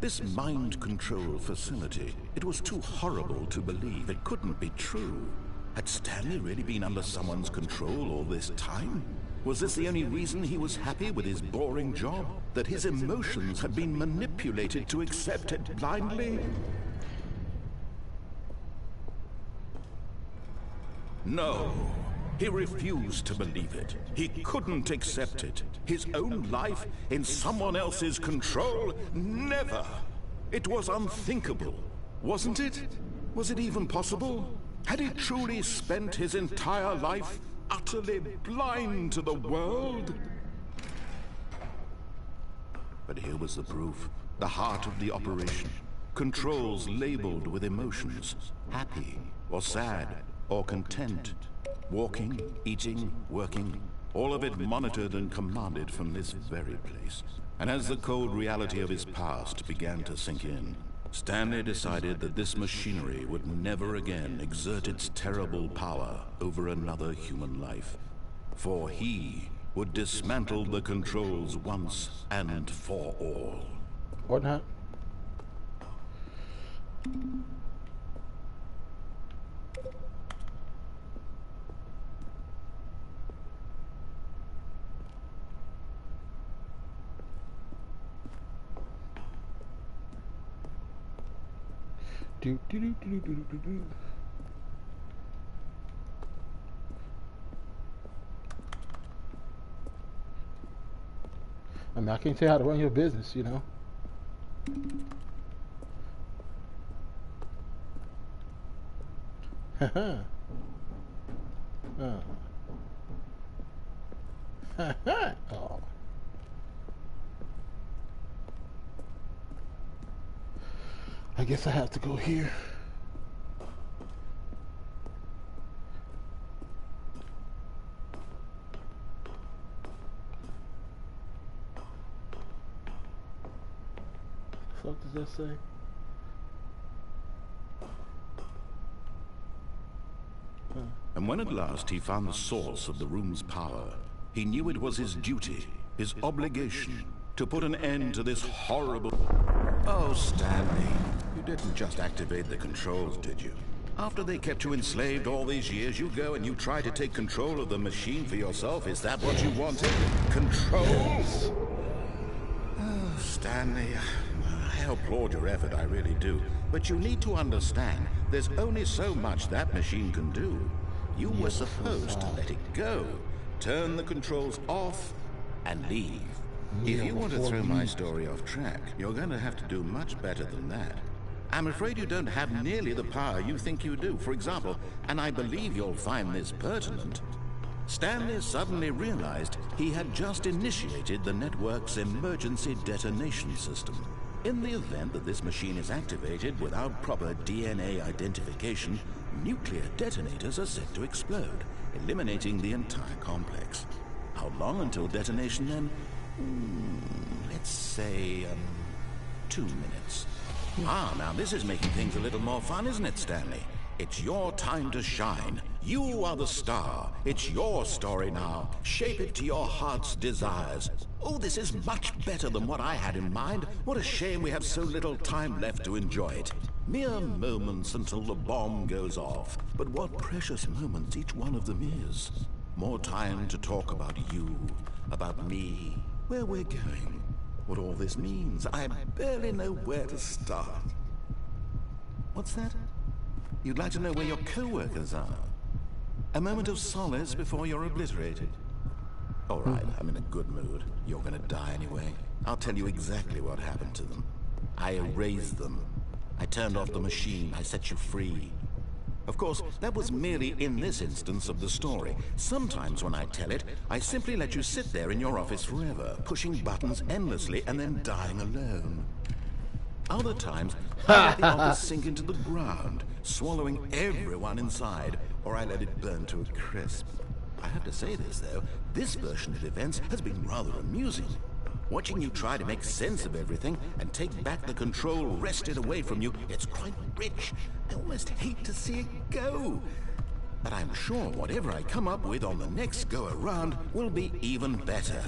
Speaker 2: This mind control facility, it was too horrible to believe. It couldn't be true. Had Stanley really been under someone's control all this time? Was this the only reason he was happy with his boring job? That his emotions had been manipulated to accept it blindly? No. He refused to believe it. He couldn't accept it. His own life in someone else's control? Never! It was unthinkable, wasn't it? Was it even possible? Had he truly spent his entire life utterly blind to the world? But here was the proof. The heart of the operation. Controls labeled with emotions. Happy, or sad, or content. Walking, eating, working, all of it monitored and commanded from this very place. And as the cold reality of his past began to sink in, Stanley decided that this machinery would never again exert its terrible power over another human life. For he would dismantle the controls once and for all.
Speaker 1: Or not. I mean, I can't tell you how to run your business, you know. Oh. I guess I have to go here. What the fuck does that say?
Speaker 2: And when at last he found the source of the room's power, he knew it was his duty, his obligation, to put an end to this horrible... Oh, Stanley, you didn't just activate the controls, did you? After they kept you enslaved all these years, you go and you try to take control of the machine for yourself. Is that what you wanted? Control? Oh, Stanley. I applaud your effort, I really do. But you need to understand, there's only so much that machine can do. You were supposed to let it go, turn the controls off, and leave. If you want to throw my story off track, you're going to have to do much better than that. I'm afraid you don't have nearly the power you think you do. For example, and I believe you'll find this pertinent, Stanley suddenly realized he had just initiated the network's emergency detonation system. In the event that this machine is activated without proper DNA identification, nuclear detonators are set to explode, eliminating the entire complex. How long until detonation then? Let's say, 2 minutes. Now this is making things a little more fun, isn't it, Stanley? It's your time to shine. You are the star. It's your story now. Shape it to your heart's desires. Oh, this is much better than what I had in mind. What a shame we have so little time left to enjoy it. Mere moments until the bomb goes off. But what precious moments each one of them is. More time to talk about you, about me, where we're going, what all this means. I barely know where to start. What's that? You'd like to know where your co-workers are? A moment of solace before you're obliterated. All right, I'm in a good mood. You're gonna die anyway. I'll tell you exactly what happened to them. I erased them. I turned off the machine. I set you free. Of course, that was merely in this instance of the story. Sometimes when I tell it, I simply let you sit there in your office forever, pushing buttons endlessly and then dying alone. Other times, I let the office sink into the ground, swallowing everyone inside, or I let it burn to a crisp. I have to say this, though, this version of events has been rather amusing. Watching you try to make sense of everything and take back the control wrested away from you, it's quite rich. I almost hate to see it go. But I'm sure whatever I come up with on the next go-around will be even better.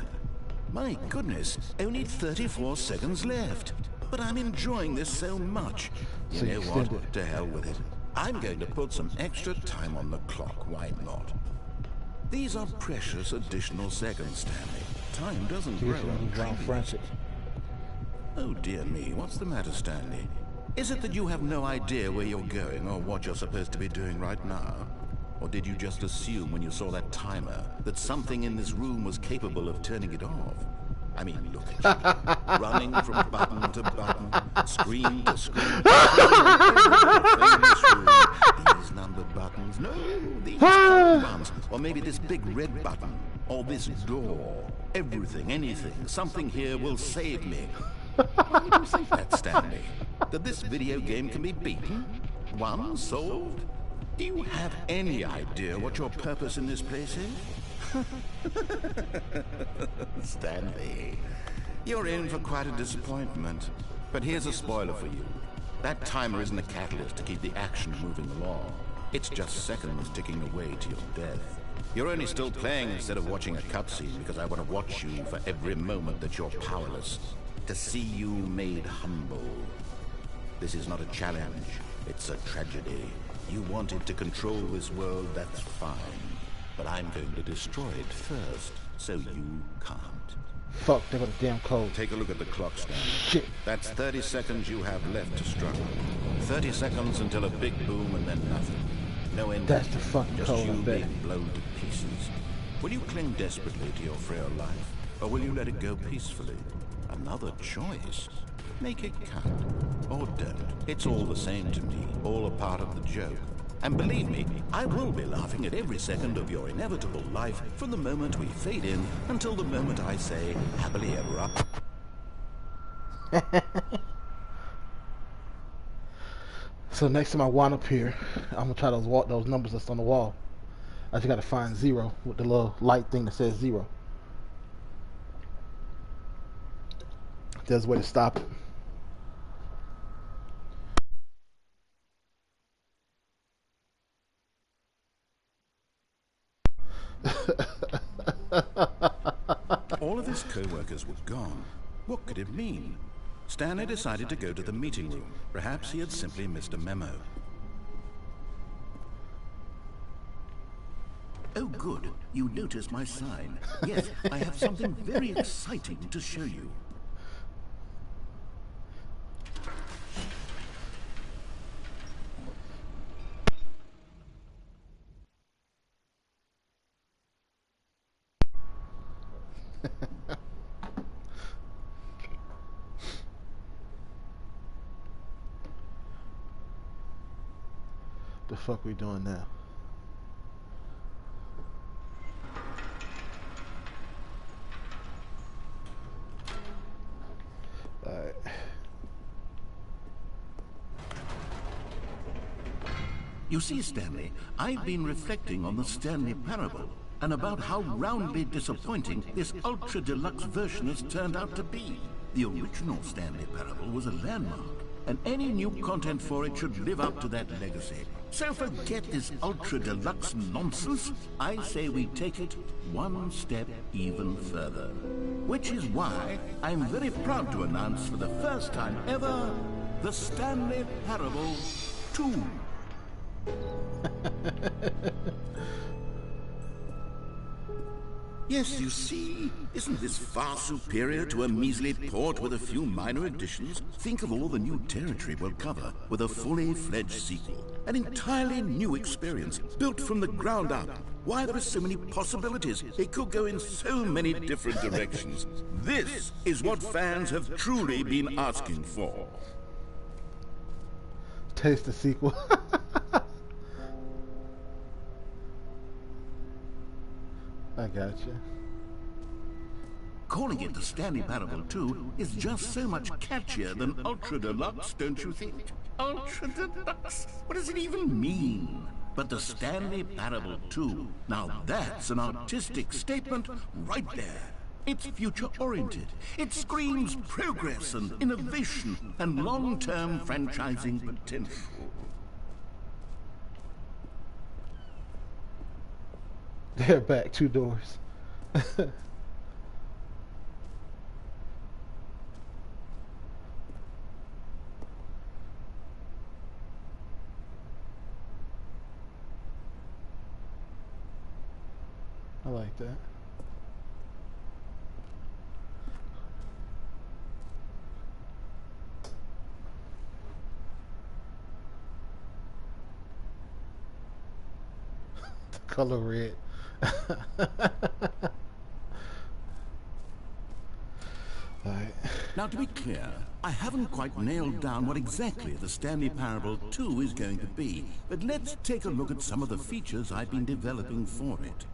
Speaker 2: My goodness, only 34 seconds left. But I'm enjoying this so much. You know what? To hell with it. I'm going to put some extra time on the clock. Why not? These are precious additional seconds, Stanley. Time doesn't grow on trees. Oh dear me, what's the matter, Stanley? Is it that you have no idea where you're going or what you're supposed to be doing right now? Or did you just assume when you saw that timer that something in this room was capable of turning it off? I mean, look at you, running from button to button, screen to screen, these numbered buttons, no, these ones, or maybe this big red button, or this door, everything, anything, something here will save me. Why would you think that, Stanley? That this video game can be beaten? Won? Solved? Do you have any idea what your purpose in this place is? Stanley, you're in for quite a disappointment. But here's a spoiler for you. That timer isn't a catalyst to keep the action moving along. It's just seconds ticking away to your death. You're only still playing instead of watching a cutscene because I want to watch you for every moment that you're powerless. To see you made humble. This is not a challenge. It's a tragedy. You wanted to control this world, that's fine. But I'm going to destroy it first, so you can't.
Speaker 1: Fuck, they got a damn code.
Speaker 2: Take a look at the clock, Stanley.
Speaker 1: Shit.
Speaker 2: That's 30 seconds you have left to struggle. 30 seconds until a big boom and then nothing. No end.
Speaker 1: That's the fucking
Speaker 2: just
Speaker 1: code,
Speaker 2: you
Speaker 1: I bet.
Speaker 2: being blown to pieces. Will you cling desperately to your frail life, or will you let it go peacefully? Another choice. Make it count, or don't. It's all the same to me, all a part of the joke. And believe me, I will be laughing at every second of your inevitable life from the moment we fade in until the moment I say, happily ever after.
Speaker 1: So next time I wind up here, I'm gonna try those numbers that's on the wall. I just gotta find 0 with the little light thing that says 0. There's a way to stop it.
Speaker 2: All of his co-workers were gone. What could it mean? Stanley decided to go to the meeting room. Perhaps he had simply missed a memo. Oh, good. You noticed my sign. Yes, I have something very exciting to show you.
Speaker 1: The fuck we doing now? Alright.
Speaker 2: You see, Stanley, I've been reflecting on the Stanley Parable and about how roundly disappointing this ultra deluxe version has turned out to be. The original Stanley Parable was a landmark, and any new content for it should live up to that legacy. So forget this ultra deluxe nonsense. I say we take it one step even further. Which is why I'm very proud to announce for the first time ever, the Stanley Parable 2. Yes, you see, isn't this far superior to a measly port with a few minor additions? Think of all the new territory we'll cover with a fully fledged sequel. An entirely new experience, built from the ground up. Why, there are so many possibilities. It could go in so many different directions. This is what fans have truly been asking for.
Speaker 1: Taste the sequel. I got you.
Speaker 2: Calling it the Stanley Parable 2 is just so much catchier than Ultra Deluxe, don't you think? Ultra Deluxe? What does it even mean? But the Stanley Parable 2, now that's an artistic statement right there. It's future-oriented. It screams progress and innovation and long-term franchising potential.
Speaker 1: They're back 2 doors. I like that. The color red. Alright.
Speaker 2: Now, to be clear, I haven't quite nailed down what exactly the Stanley Parable 2 is going to be, but let's take a look at some of the features I've been developing for it.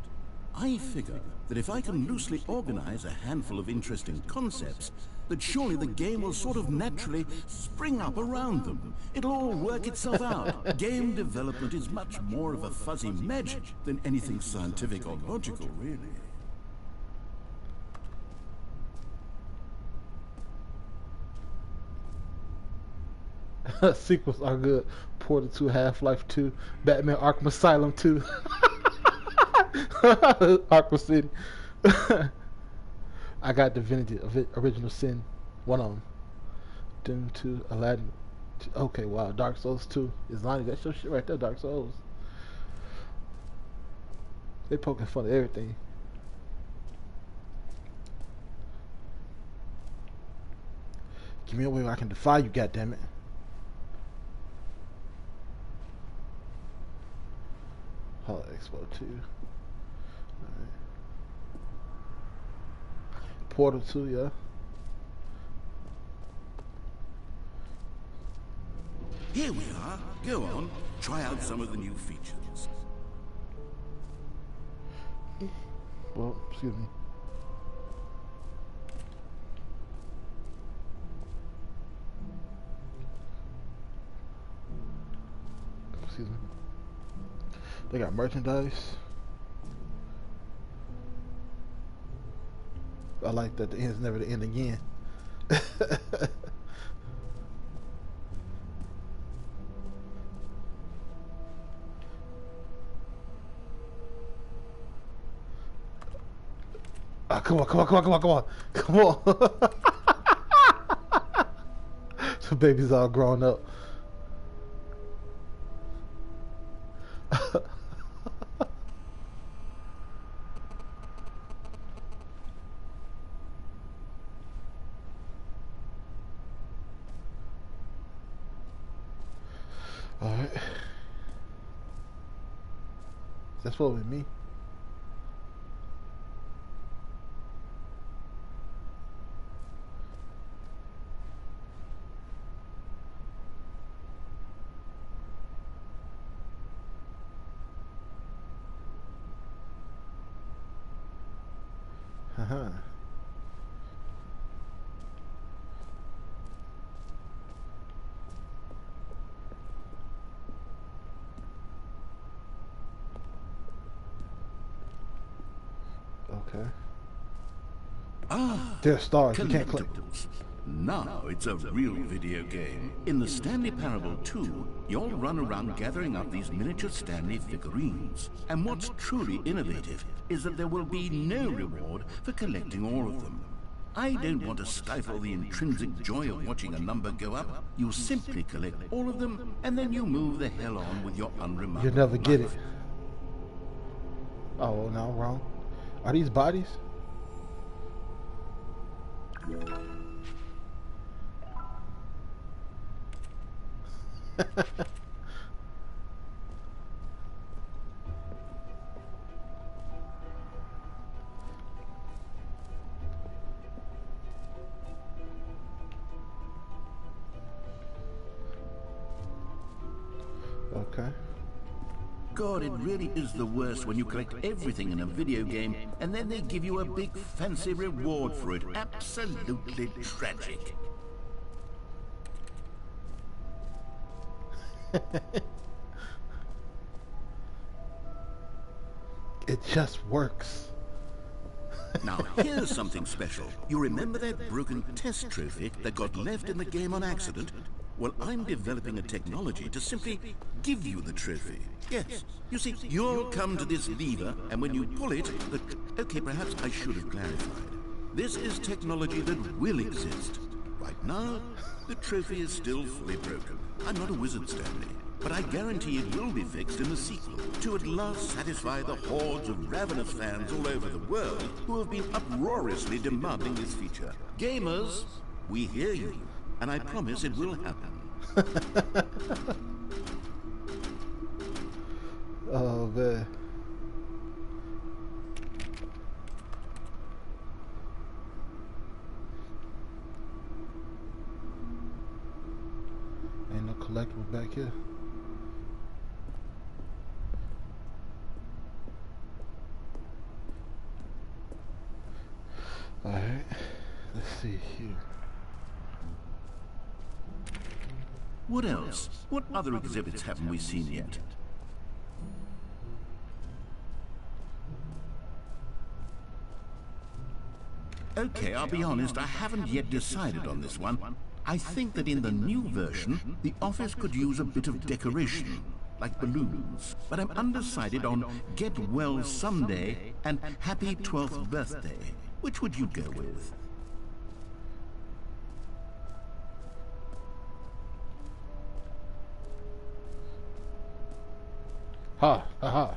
Speaker 2: I figure that if I can loosely organize a handful of interesting concepts, that surely the game will sort of naturally spring up around them. It'll all work itself out. Game development is much more of a fuzzy magic than anything scientific or logical, really.
Speaker 1: Sequels are good. Portal 2, Half-Life 2, Batman Arkham Asylum 2, Arkham City. I got Divinity, Original Sin, one of them. Doom 2, Aladdin. Okay, wow. Dark Souls 2 is Lonnie. That's your shit right there, Dark Souls. They poking fun at everything. Give me a way where I can defy you, goddammit. Holo Expo 2. Alright. Portal 2, yeah.
Speaker 2: Here we are. Go on. Try out some of the new features.
Speaker 1: Well, excuse me. Excuse me. They got merchandise. I like that the end's never the end again. Ah, come on, come on, come on, come on, come on, come on. The baby's all grown up. Alright. That's what with me. Uh-huh. Okay.
Speaker 2: Ah,
Speaker 1: There's stars. You can't click.
Speaker 2: collectibles. Now it's a real video game. In the Stanley Parable 2, you'll run around gathering up these miniature Stanley figurines. And what's truly innovative is that there will be no reward for collecting all of them. I don't want to stifle the intrinsic joy of watching a number go up. You simply collect all of them, and then you move the hell on with your unremarkable
Speaker 1: You'll never get
Speaker 2: life.
Speaker 1: it. Oh, no, wrong. Are these bodies? Okay.
Speaker 2: God, it really is the worst when you collect everything in a video game and then they give you a big fancy reward for it. Absolutely tragic.
Speaker 1: It just works.
Speaker 2: Now, here's something special. You remember that broken test trophy that got left in the game on accident? Well, I'm developing a technology to simply give you the trophy. Yes. You see, you'll come to this lever, and when you pull it, okay, perhaps I should have clarified. This is technology that will exist. Right now, the trophy is still fully broken. I'm not a wizard, Stanley, but I guarantee it will be fixed in the sequel to at last satisfy the hordes of ravenous fans all over the world who have been uproariously demanding this feature. Gamers, we hear you, and I promise it will happen.
Speaker 1: Oh, man. Ain't no collectible back here. Alright, let's see here.
Speaker 2: What else? What other exhibits haven't we seen yet? Okay, I'll be honest, I haven't yet decided on this one. I think that in the new version, the office could use a bit of decoration, like balloons. But I'm undecided on Get Well Someday and Happy 12th Birthday. Which would you go with?
Speaker 1: Ha, aha.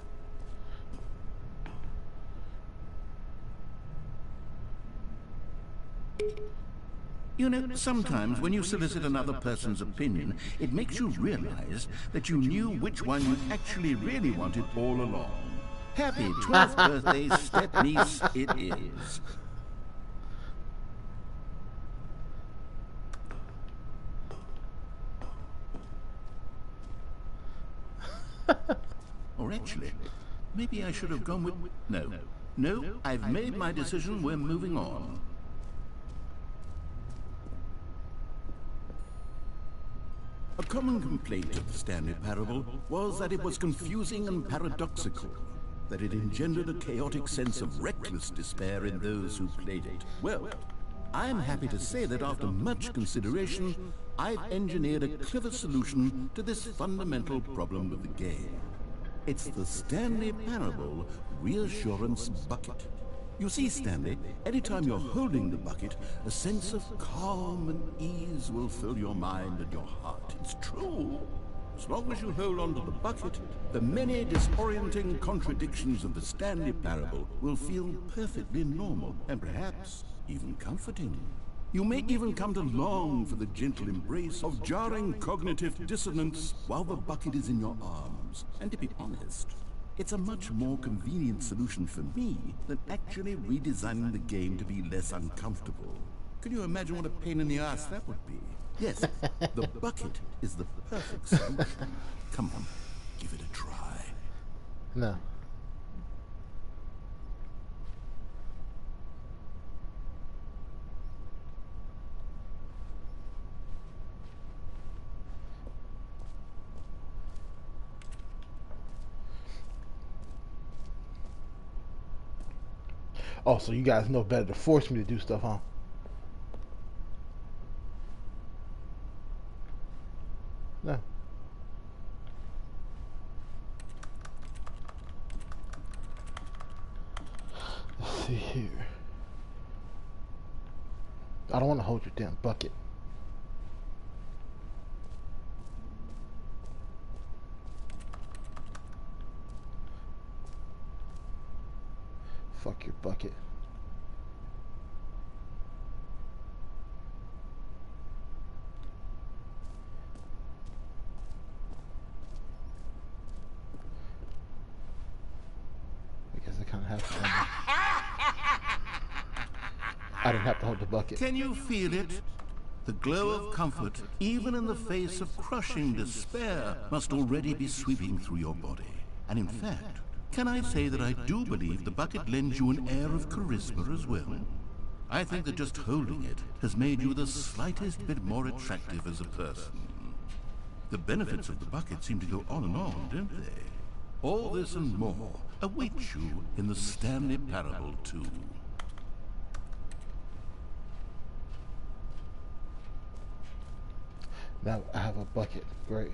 Speaker 2: You know, sometimes when you solicit another person's opinion, it makes you realize that you knew which one you actually really wanted all along. Happy 12th birthday, step-niece, it is. Or actually, maybe I should have gone with... No, I've made my decision, we're moving on. A common complaint of the Stanley Parable was that it was confusing and paradoxical, that it engendered a chaotic sense of reckless despair in those who played it. Well, I'm happy to say that after much consideration, I've engineered a clever solution to this fundamental problem with the game. It's the Stanley Parable Reassurance Bucket. You see, Stanley, anytime you're holding the bucket, a sense of calm and ease will fill your mind and your heart. It's true. As long as you hold on to the bucket, the many disorienting contradictions of the Stanley Parable will feel perfectly normal and perhaps even comforting. You may even come to long for the gentle embrace of jarring cognitive dissonance while the bucket is in your arms. And to be honest, it's a much more convenient solution for me than actually redesigning the game to be less uncomfortable. Can you imagine what a pain in the ass that would be? Yes, the bucket is the perfect solution. Come on, give it a try.
Speaker 1: No. Oh, so you guys know better to force me to do stuff, huh? No. Let's see here. I don't want to hold your damn bucket. Fuck your bucket. I guess I kind of have to. I didn't have to hold the bucket.
Speaker 2: Can you feel it? The glow of comfort, even in the face of crushing despair, must already be sweeping through your body. And in fact, can I say that I do believe the bucket lends you an air of charisma as well? I think that just holding it has made you the slightest bit more attractive as a person. The benefits of the bucket seem to go on and on, don't they? All this and more await you in the Stanley Parable 2.
Speaker 1: Now I have a bucket. Great.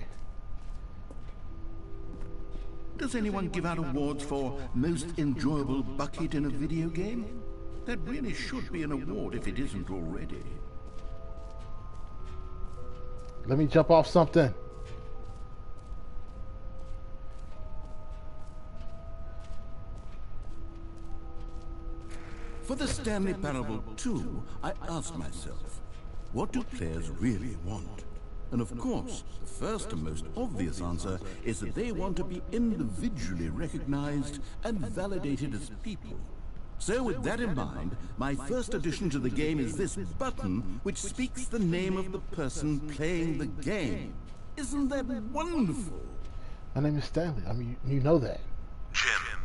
Speaker 2: Does anyone give out awards for most enjoyable bucket in a video game? That really should be an award if it isn't already.
Speaker 1: Let me jump off something.
Speaker 2: For the Stanley Parable 2, I asked myself, what do players really want? And of course, the first and most obvious answer is that they want to be individually recognized and validated as people. So with that in mind, my first addition to the game is this button which speaks the name of the person playing the game. Isn't that wonderful?
Speaker 1: My name is Stanley. I mean, you know that.
Speaker 2: Jim.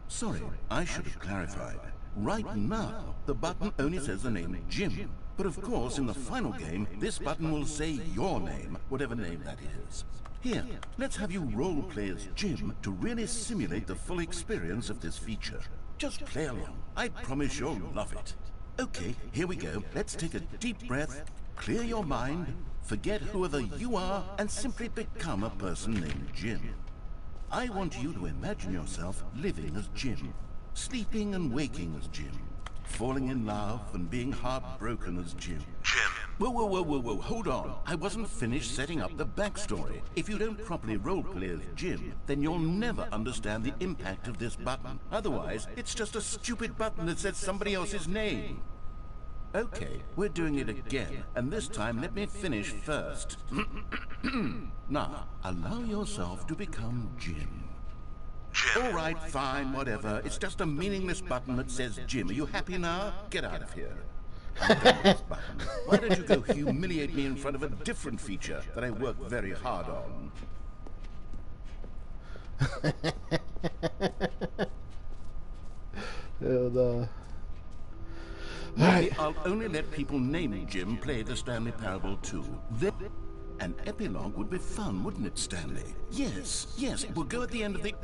Speaker 2: Sorry, I should have clarified. Right now, the button only says the name Jim. But of course, in the final game, this button will say your name, whatever name that is. Here, let's have you role-play as Jim to really simulate the full experience of this feature. Just play along. I promise you'll love it. Okay, here we go. Let's take a deep breath, clear your mind, forget whoever you are, and simply become a person named Jim. I want you to imagine yourself living as Jim, sleeping and waking as Jim, falling in love and being heartbroken as Jim. Whoa, hold on. I wasn't finished setting up the backstory. If you don't properly roleplay as Jim, then you'll never understand the impact of this button. Otherwise, it's just a stupid button that says somebody else's name. Okay, we're doing it again, and this time let me finish first. Now, allow yourself to become Jim. All right, fine, whatever. It's just a meaningless button that says Jim. Are you happy now? Get out of here. I'm done with this button. Why don't you go humiliate me in front of a different feature that I work very hard on? Maybe I'll only let people named Jim play the Stanley Parable 2. Then an epilogue would be fun, wouldn't it, Stanley? Yes, it will go at the end of the,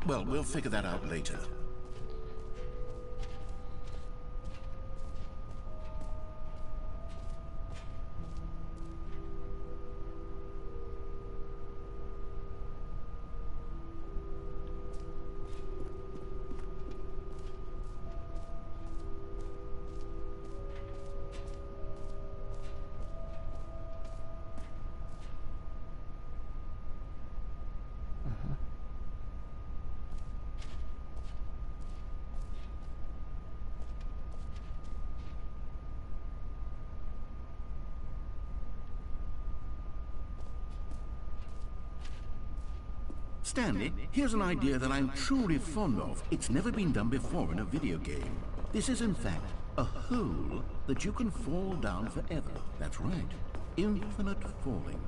Speaker 2: well, we'll figure that out later. Stanley, here's an idea that I'm truly fond of. It's never been done before in a video game. This is, in fact, a hole that you can fall down forever. That's right. Infinite falling.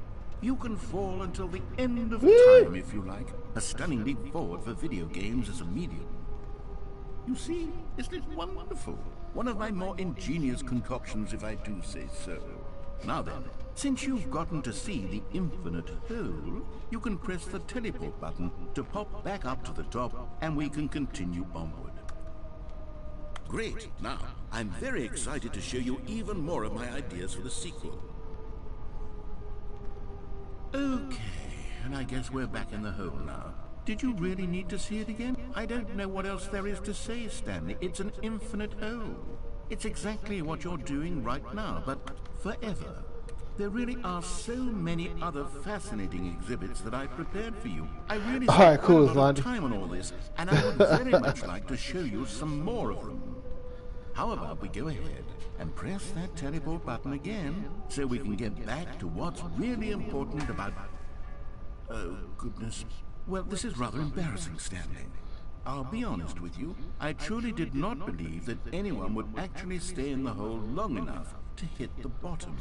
Speaker 2: You can fall until the end of time, if you like. A stunning leap forward for video games as a medium. You see, isn't it wonderful? One of my more ingenious concoctions, if I do say so. Now then, since you've gotten to see the infinite hole, you can press the teleport button to pop back up to the top, and we can continue onward. Great. Now, I'm very excited to show you even more of my ideas for the sequel. Okay, and I guess we're back in the hole now. Did you really need to see it again? I don't know what else there is to say, Stanley. It's an infinite hole. It's exactly what you're doing right now, but forever. There really are so many other fascinating exhibits that I've prepared for you. I really spent a lot of time on all this, and I would very much like to show you some more of them. How about we go ahead and press that teleport button again so we can get back to what's really important about... Oh, goodness. Well, this is rather embarrassing, Stanley. I'll be honest with you, I truly did not believe that anyone would actually stay in the hole long enough to hit the bottom.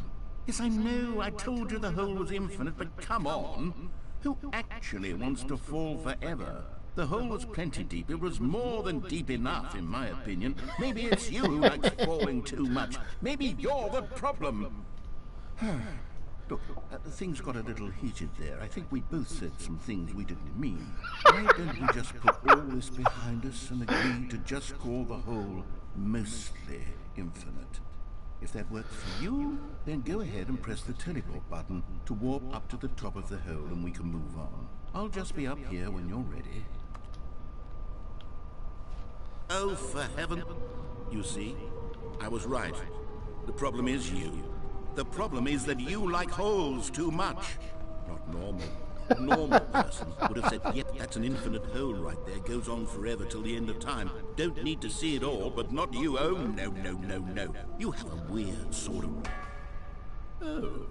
Speaker 2: Yes, I know, I told you the hole was infinite, but come on! Who actually wants to fall forever? The hole was plenty deep. It was more than deep enough, in my opinion. Maybe it's you who likes falling too much. Maybe you're the problem. Look, things got a little heated there. I think we both said some things we didn't mean. Why don't we just put all this behind us and agree to just call the hole mostly infinite? If that works for you, then go ahead and press the teleport button to warp up to the top of the hole and we can move on. I'll just be up here when you're ready. Oh, for heaven! You see, I was right. The problem is you. The problem is that you like holes too much. Not normal. A normal person would have said, yep, that's an infinite hole right there. Goes on forever till the end of time. Don't need to see it all, but not you. Oh, no, no, no, no. You have a weird sort of... Oh.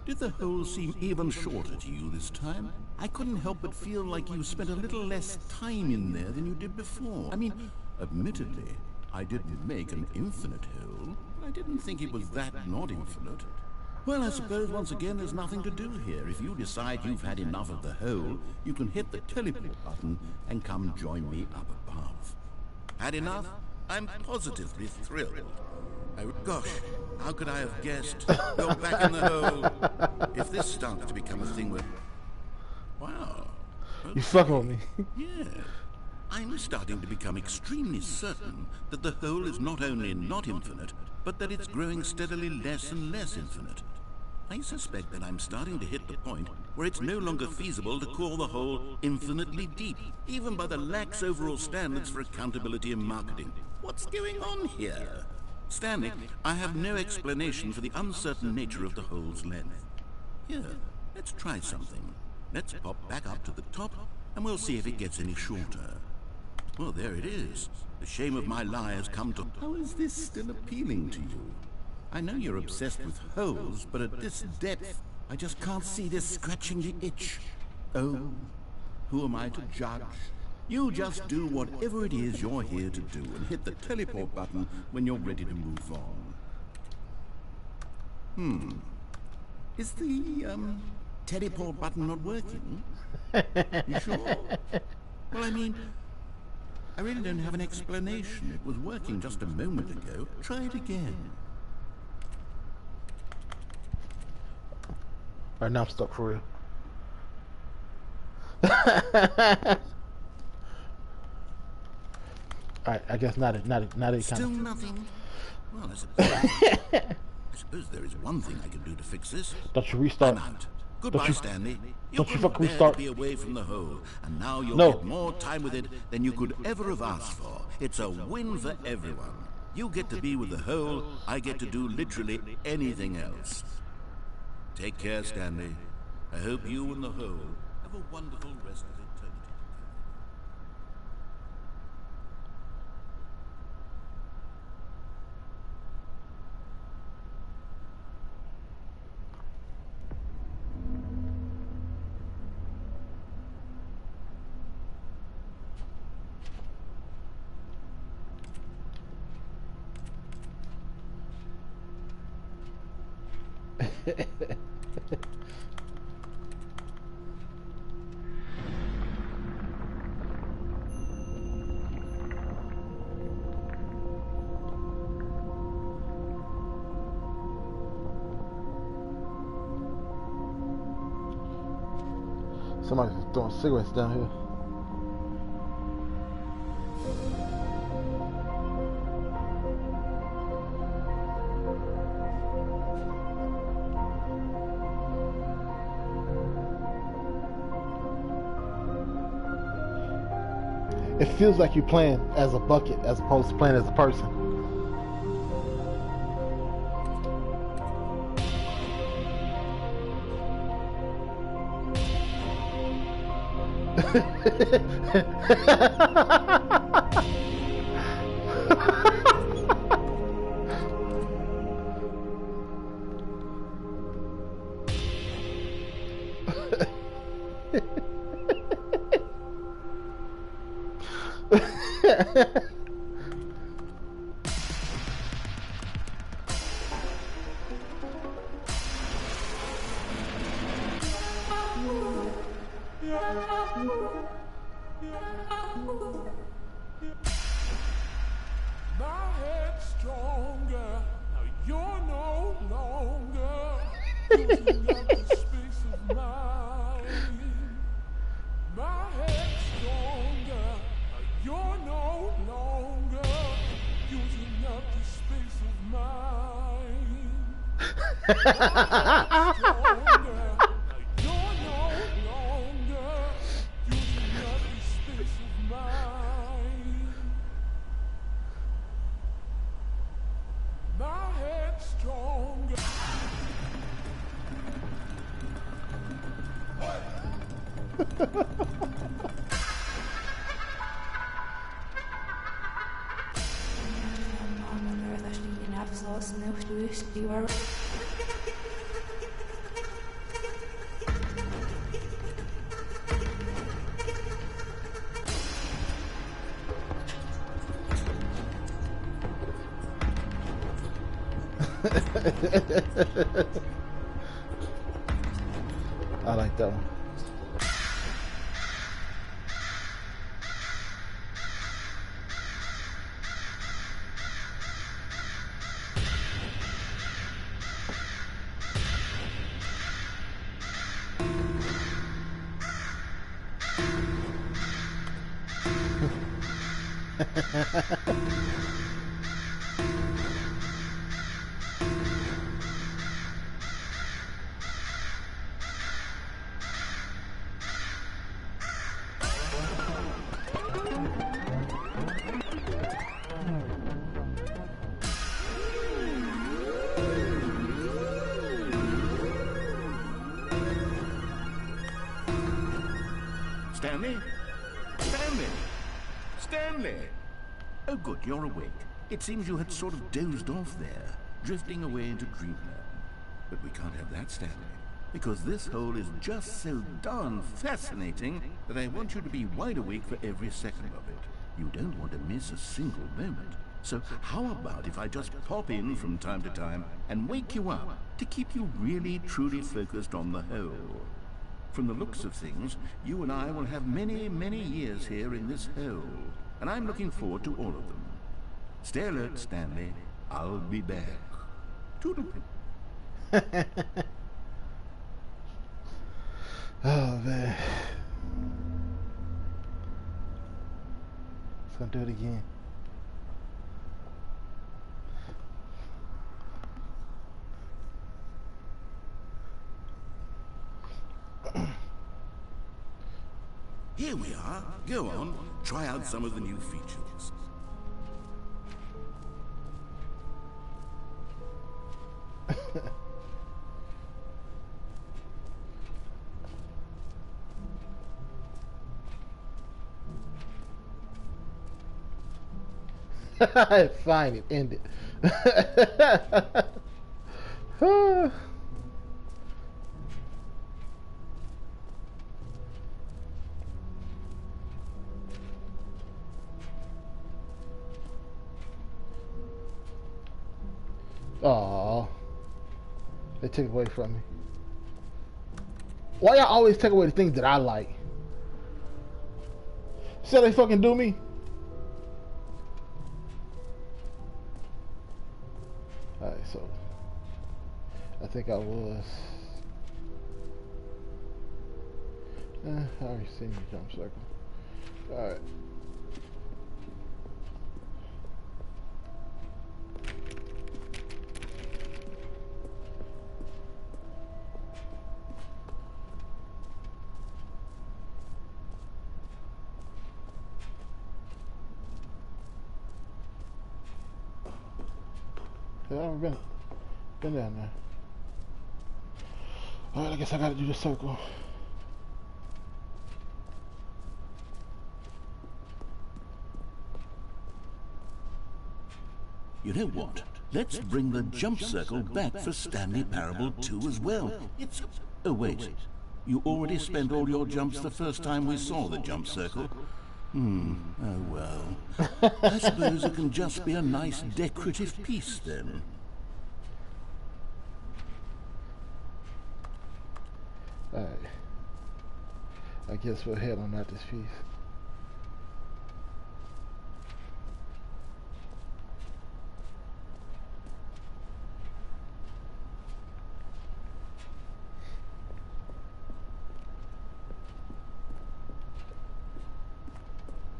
Speaker 2: Did the hole seem even shorter to you this time? I couldn't help but feel like you spent a little less time in there than you did before. I mean, admittedly, I didn't make an infinite hole. I didn't think it was that not infinite. Well, I suppose once again there's nothing to do here. If you decide you've had enough of the hole, you can hit the teleport button and come join me up above. Had enough? I'm positively thrilled. Oh, gosh, how could I have guessed? You're back in the hole. If this starts to become a thing where... Wow. Okay.
Speaker 1: You fucking with me.
Speaker 2: Yeah. I'm starting to become extremely certain that the hole is not only not infinite, but that it's growing steadily less and less infinite. I suspect that I'm starting to hit the point where it's no longer feasible to call the hole infinitely deep, even by the lax overall standards for accountability and marketing. What's going on here? Stanley, I have no explanation for the uncertain nature of the hole's length. Here, let's try something. Let's pop back up to the top, and we'll see if it gets any shorter. Well, there it is. The shame of my lie has come to... How is this still appealing to you? I know you're obsessed with holes, but at this depth, I just can't see this scratching the itch. Oh, who am I to judge? You just do whatever it is you're here to do and hit the teleport button when you're ready to move on. Is the, teleport button not working? You sure? Well, I mean... I really don't have an explanation. It was working just a moment ago. Try it again.
Speaker 1: Alright, now I'm stuck for real. Alright, I guess not it
Speaker 2: Still nothing? Well, I suppose there is one thing I can do to fix this.
Speaker 1: Don't you restart?
Speaker 2: I'm out. Goodbye, Stanley.
Speaker 1: Don't you fucking restart?
Speaker 2: Be away from the hole, and now you'll
Speaker 1: No.
Speaker 2: get more time with it than you could ever have asked for. It's a win for everyone. You get to be with the hole, I get to do literally anything else. Take care, Stanley. I hope you and the hole have a wonderful rest of eternity.
Speaker 1: Somebody's throwing cigarettes down here. It feels like you're playing as a bucket as opposed to playing as a person.
Speaker 6: My head's stronger. Now you're no longer using up the space of mine. My head's stronger. Now you're no longer using up the space of mine. My head's stronger. Now you're no longer using up the space of mine. My head's stronger.
Speaker 1: I like that one.
Speaker 2: Stanley? Stanley? Stanley! Oh good, you're awake. It seems you had sort of dozed off there, drifting away into dreamland. But we can't have that, Stanley, because this hole is just so darn fascinating that I want you to be wide awake for every second of it. You don't want to miss a single moment. So how about if I just pop in from time to time and wake you up to keep you really truly focused on the hole? From the looks of things, you and I will have many, many years here in this hole, and I'm looking forward to all of them. Stay alert, Stanley. I'll be back. Toodle.
Speaker 1: Oh man. It's gonna do it again.
Speaker 2: Here we are. Go on. Try out some of the new features.
Speaker 1: Fine, it ended. Aw, they took it away from me. Why y'all always take away the things that I like? So they fucking do me. Alright, so I think I was. I already seen the jump circle. Alright. I haven't been down there. Alright, I guess I gotta do the circle.
Speaker 5: You know what? Let's bring the jump circle back for Stanley Parable 2 as well. It's... Oh, wait. You already spent all your jumps the first time we saw the jump circle. Oh well. I suppose it can just be a nice decorative piece then.
Speaker 1: Alright. I guess we'll head on out this piece.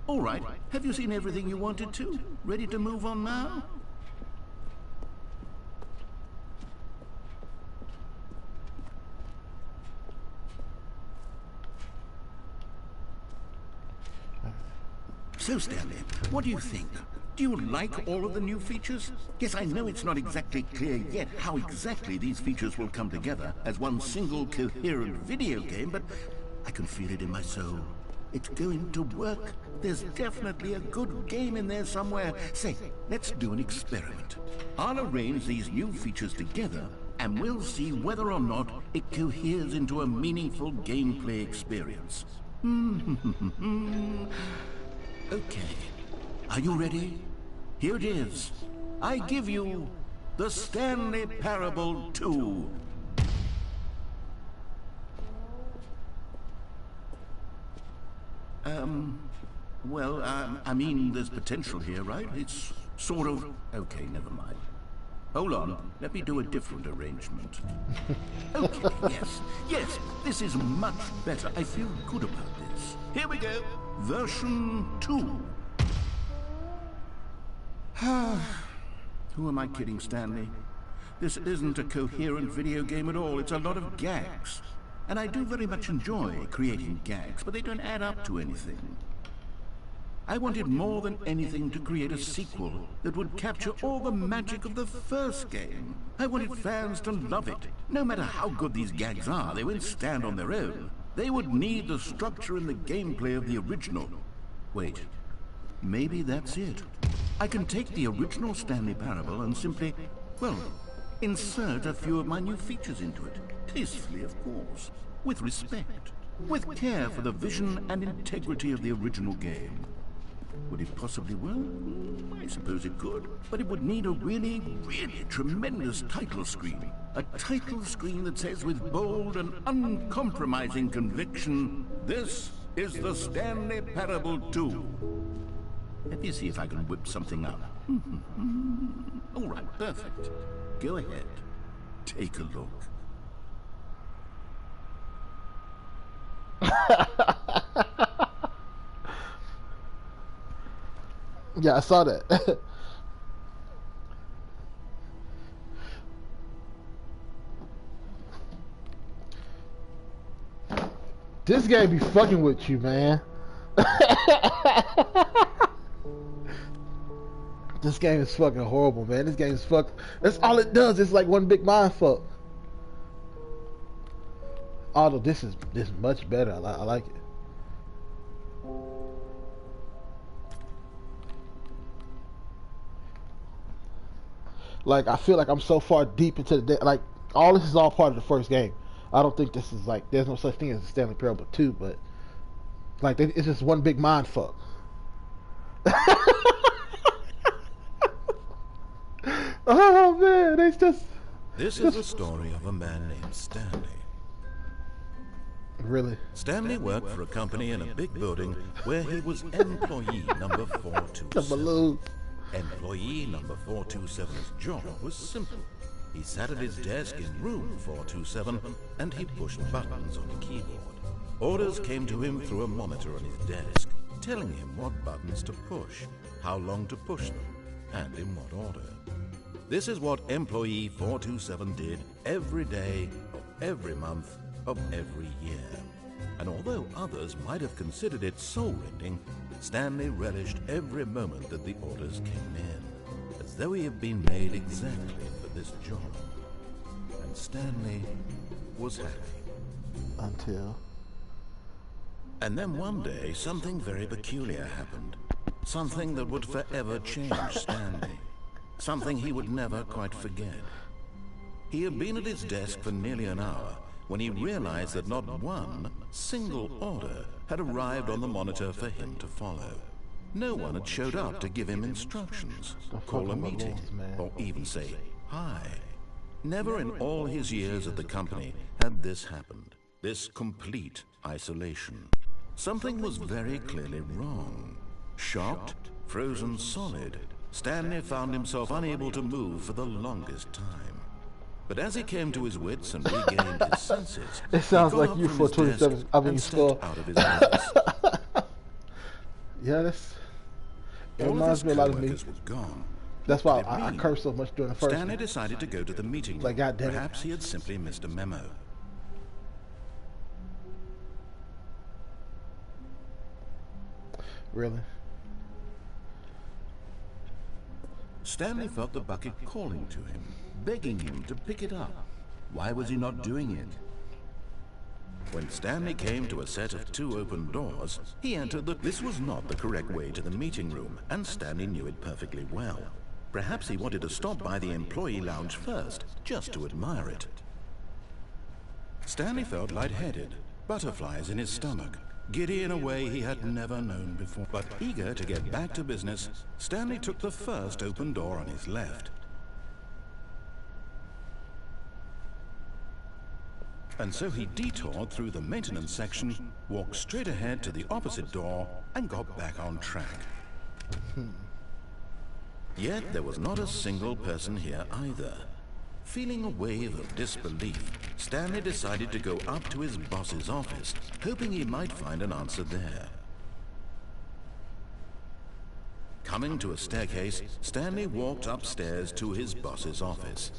Speaker 5: All right. Have you seen everything you wanted to? Ready to move on now? So, Stanley, what do you think? Do you like all of the new features? Yes, I know it's not exactly clear yet how exactly these features will come together as one single coherent video game, but I can feel it in my soul. It's going to work. There's definitely a good game in there somewhere. Say, let's do an experiment. I'll arrange these new features together, and we'll see whether or not it coheres into a meaningful gameplay experience. Okay. Are you ready? Here it is. I give you the Stanley Parable 2. Well, I mean, there's potential here, right? It's sort of... Okay, never mind. Hold on, let me do a different arrangement. Okay, yes, this is much better. I feel good about this. Here we go, version 2. Who am I kidding, Stanley? This isn't a coherent video game at all. It's a lot of gags. And I do very much enjoy creating gags, but they don't add up to anything. I wanted more than anything to create a sequel that would capture all the magic of the first game. I wanted fans to love it. No matter how good these gags are, they won't stand on their own. They would need the structure and the gameplay of the original. Wait, maybe that's it. I can take the original Stanley Parable and simply, well, insert a few of my new features into it. Tastefully, of course. With respect. With care for the vision and integrity of the original game. Would it possibly work? I suppose it could. But it would need a really, really tremendous title screen. A title screen that says with bold and uncompromising conviction, "This is the Stanley Parable 2. Let me see if I can whip something up. All right, perfect. Go ahead. Take a look.
Speaker 1: Yeah, I saw that. This game be fucking with you, man. This game is fucking horrible, man. This game is fuck. That's all it does. It's like one big mind fuck. Although this is much better. I like it. Like, I feel like I'm so far deep into the like all this is all part of the first game. I don't think this is like there's no such thing as a Stanley Parable 2, but like it's just one big mind fuck. Oh man, it's just.
Speaker 2: This is the story of a man named Stanley.
Speaker 1: Really?
Speaker 2: Stanley worked for a company in a big building where he was employee number 427. Employee number 427's job was simple. He sat at his desk in room 427 and he pushed buttons on a keyboard. Orders came to him through a monitor on his desk, telling him what buttons to push, how long to push them, and in what order. This is what employee 427 did every day of every month of every year. And although others might have considered it soul-rending, Stanley relished every moment that the orders came in, as though he had been made exactly for this job. And Stanley was happy.
Speaker 1: Until.
Speaker 2: And then one day, something very peculiar happened. Something that would forever change Stanley. Something he would never quite forget. He had been at his desk for nearly an hour when he realized that not one single order had arrived on the monitor for him to follow. No one had showed up to give him instructions, call a meeting, or even say hi. Never in all his years at the company had this happened. This complete isolation. Something was very clearly wrong. Shocked, frozen solid, Stanley found himself unable to move for the longest time. But as he came to his wits and regained his senses,
Speaker 1: It sounds
Speaker 2: he got
Speaker 1: like
Speaker 2: up
Speaker 1: you
Speaker 2: from
Speaker 1: for
Speaker 2: his
Speaker 1: 27.
Speaker 2: desk
Speaker 1: I mean,
Speaker 2: and
Speaker 1: Skull.
Speaker 2: stepped out of his office.
Speaker 1: Yeah, that's. It
Speaker 2: All of
Speaker 1: reminds
Speaker 2: his
Speaker 1: me a lot of me.
Speaker 2: co-workers were gone.
Speaker 1: That's
Speaker 2: What
Speaker 1: why
Speaker 2: could it
Speaker 1: I
Speaker 2: mean?
Speaker 1: cursed so much during the first
Speaker 2: Stanley
Speaker 1: one.
Speaker 2: decided to go to the meeting.
Speaker 1: Like, goddamn it.
Speaker 2: Perhaps he had simply missed a memo.
Speaker 1: Really?
Speaker 2: Stanley felt the bucket calling to him, begging him to pick it up. Why was he not doing it? When Stanley came to a set of 2 open doors, he entered the... This was not the correct way to the meeting room, and Stanley knew it perfectly well. Perhaps he wanted to stop by the employee lounge first, just to admire it. Stanley felt lightheaded, butterflies in his stomach, giddy in a way he had never known before. But eager to get back to business, Stanley took the first open door on his left. And so he detoured through the maintenance section, walked straight ahead to the opposite door, and got back on track. Yet there was not a single person here either. Feeling a wave of disbelief, Stanley decided to go up to his boss's office, hoping he might find an answer there. Coming to a staircase, Stanley walked upstairs to his boss's office.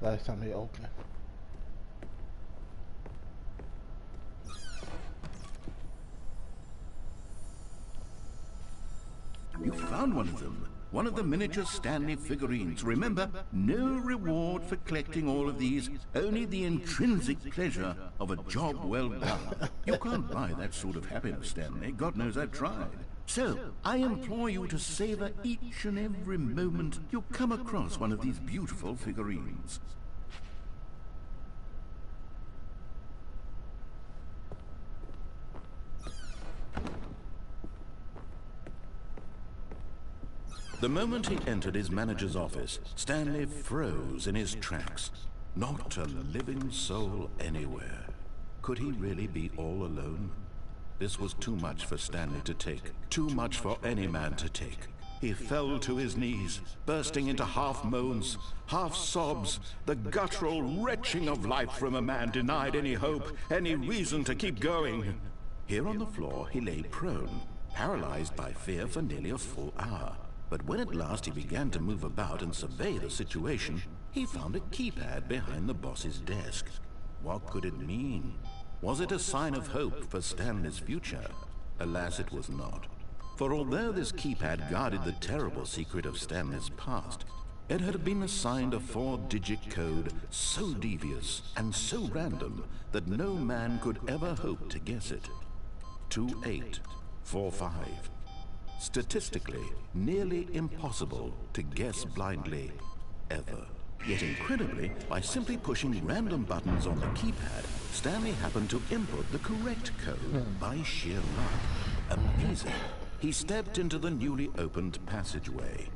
Speaker 1: Last time they opened.
Speaker 2: You found one of them. One of the miniature Stanley figurines. Remember, no reward for collecting all of these, only the intrinsic pleasure of a job well done. You can't buy that sort of happiness, Stanley. God knows I've tried. So, I implore you to savor each and every moment you come across one of these beautiful figurines. The moment he entered his manager's office, Stanley froze in his tracks. Not a living soul anywhere. Could he really be all alone? This was too much for Stanley to take. Too much for any man to take. He fell to his knees, bursting into half moans, half sobs, the guttural retching of life from a man denied any hope, any reason to keep going. Here on the floor, he lay prone, paralyzed by fear for nearly a full hour. But when at last he began to move about and survey the situation, he found a keypad behind the boss's desk. What could it mean? Was it a sign of hope for Stanley's future? Alas, it was not. For although this keypad guarded the terrible secret of Stanley's past, it had been assigned a 4-digit code so devious and so random that no man could ever hope to guess it. 2845. Statistically, nearly impossible to guess blindly, ever. Yet incredibly, by simply pushing random buttons on the keypad, Stanley happened to input the correct code by sheer luck. Amazing. He stepped into the newly opened passageway.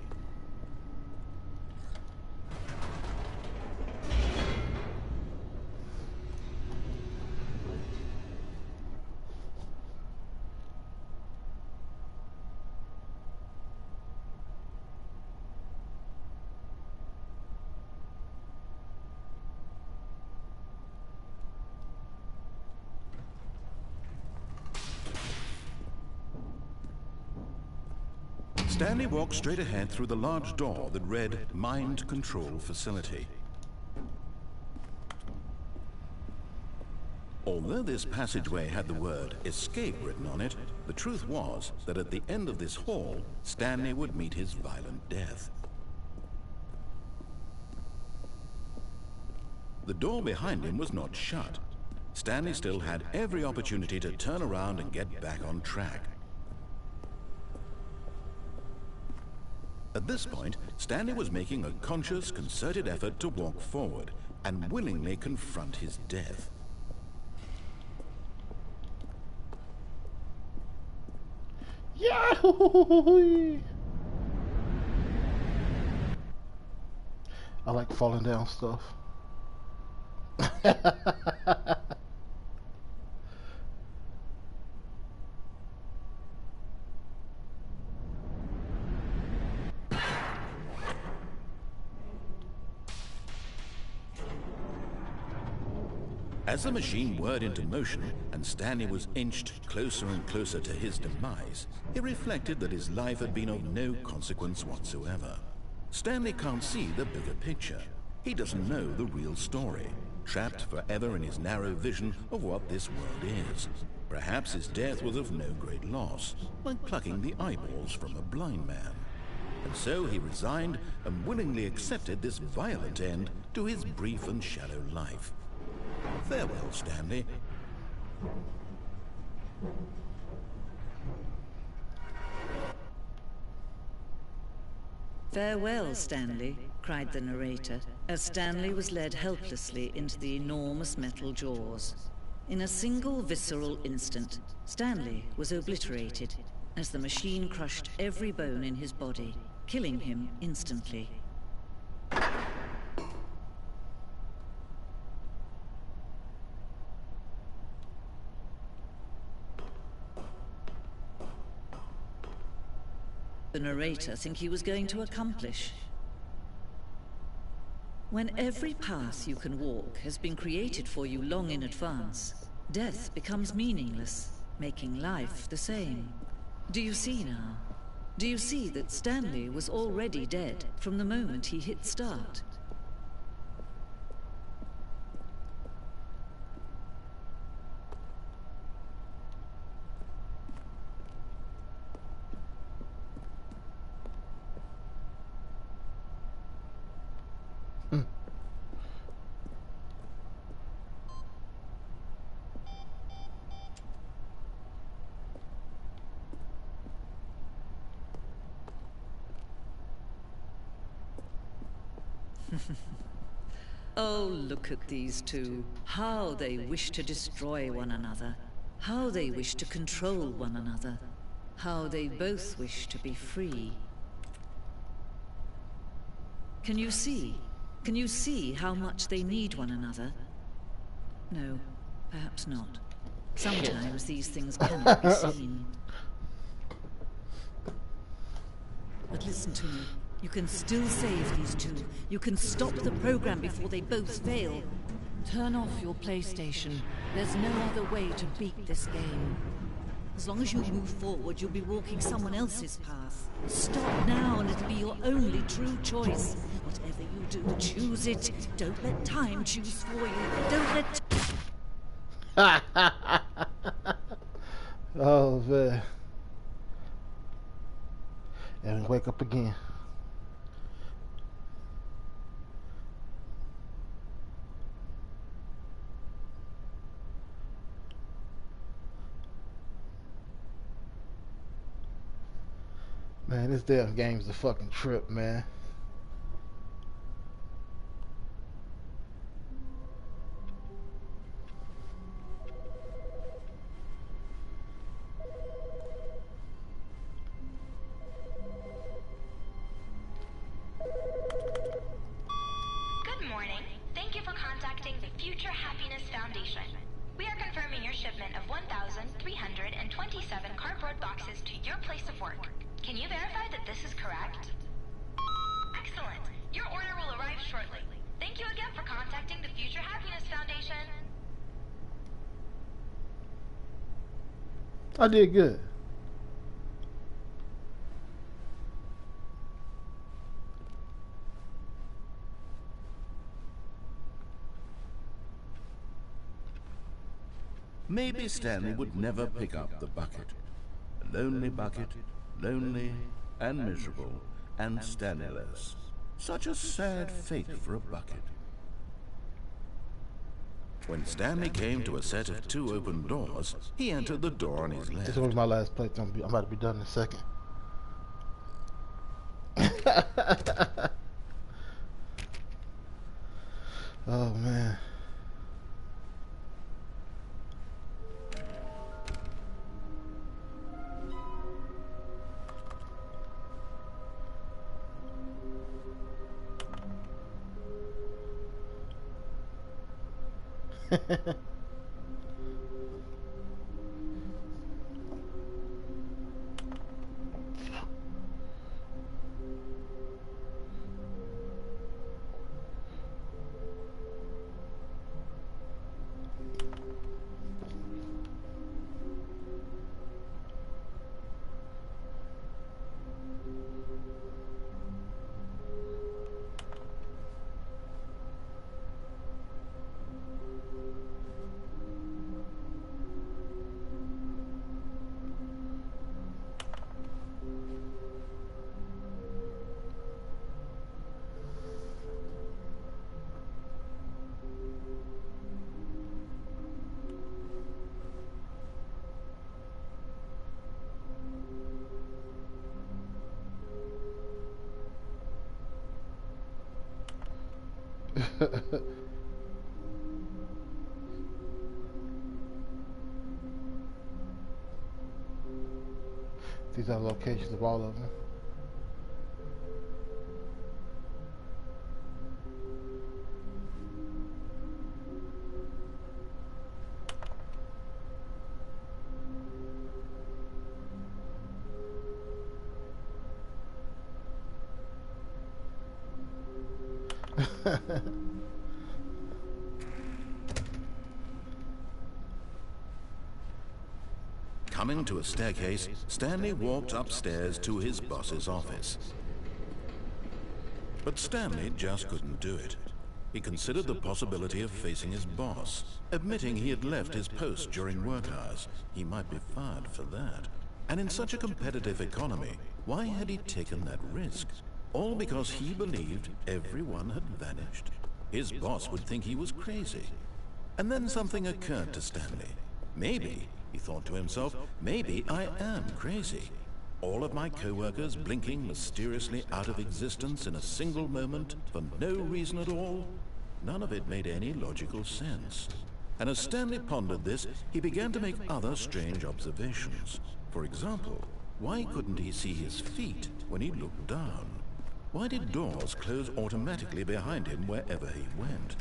Speaker 2: Stanley walked straight ahead through the large door that read Mind Control Facility. Although this passageway had the word escape written on it, the truth was that at the end of this hall, Stanley would meet his violent death. The door behind him was not shut. Stanley still had every opportunity to turn around and get back on track. At this point, Stanley was making a conscious, concerted effort to walk forward and willingly confront his death.
Speaker 1: Yahoo! I like falling down stuff.
Speaker 2: As the machine whirred into motion and Stanley was inched closer and closer to his demise, he reflected that his life had been of no consequence whatsoever. Stanley can't see the bigger picture. He doesn't know the real story, trapped forever in his narrow vision of what this world is. Perhaps his death was of no great loss, like plucking the eyeballs from a blind man. And so he resigned and willingly accepted this violent end to his brief and shallow life. Farewell, Stanley.
Speaker 7: Farewell, Stanley, cried the narrator, as Stanley was led helplessly into the enormous metal jaws. In a single visceral instant, Stanley was obliterated, as the machine crushed every bone in his body, killing him instantly. The narrator think he was going to accomplish. When every path you can walk has been created for you long in advance, death becomes meaningless, making life the same. Do you see now? Do you see that Stanley was already dead from the moment he hit start? Oh, look at these two. How they wish to destroy one another. How they wish to control one another. How they both wish to be free. Can you see? Can you see how much they need one another? No, perhaps not. Sometimes these things cannot be seen. But listen to me. You can still save these two. You can stop the program before they both fail. Turn off your PlayStation. There's no other way to beat this game. As long as you move forward, you'll be walking someone else's path. Stop now and it'll be your only true choice. Whatever you do, choose it. Don't let time choose for you. Don't let...
Speaker 1: Oh, man. And wake up again. Man, this damn game's a fucking trip, man.
Speaker 8: Good morning. Thank you for contacting the Future Happiness Foundation. We are confirming your shipment of 1,327 cardboard boxes to your place of work. Can you verify that this is correct? Excellent. Your order will arrive shortly. Thank you again for contacting the Future Happiness Foundation.
Speaker 1: I did good.
Speaker 2: Maybe Stanley would never pick up the bucket. A lonely bucket, lonely and miserable and Stanley-less. Such a sad fate for a bucket. When Stanley came to a set of 2 open doors, he entered the door on his left.
Speaker 1: This will be my last play. I'm about to be done in a second. Oh man. These are locations of all of them.
Speaker 2: Coming to a staircase, Stanley walked upstairs to his boss's office. But Stanley just couldn't do it. He considered the possibility of facing his boss, admitting he had left his post during work hours. He might be fired for that. And in such a competitive economy, why had he taken that risk? All because he believed everyone had vanished. His boss would think he was crazy. And then something occurred to Stanley. Maybe, he thought to himself, maybe I am crazy. All of my co-workers blinking mysteriously out of existence in a single moment for no reason at all? None of it made any logical sense. And as Stanley pondered this, he began to make other strange observations. For example, why couldn't he see his feet when he looked down? Why did doors close automatically behind him wherever he went?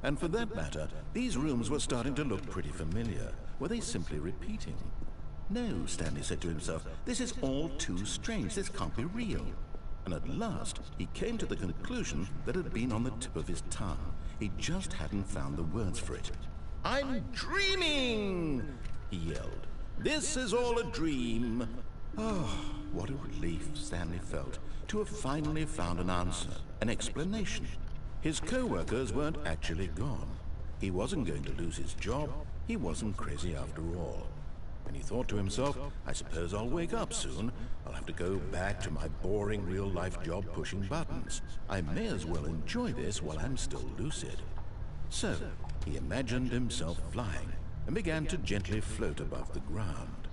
Speaker 2: And for that matter, these rooms were starting to look pretty familiar. Were they simply repeating? No, Stanley said to himself, this is all too strange. This can't be real. And at last, he came to the conclusion that had been on the tip of his tongue. He just hadn't found the words for it. I'm dreaming, he yelled. This is all a dream. Oh, what a relief Stanley felt to have finally found an answer, an explanation. His co-workers weren't actually gone. He wasn't going to lose his job. He wasn't crazy after all. And he thought to himself, I suppose I'll wake up soon. I'll have to go back to my boring real-life job pushing buttons. I may as well enjoy this while I'm still lucid. So, he imagined himself flying and began to gently float above the ground.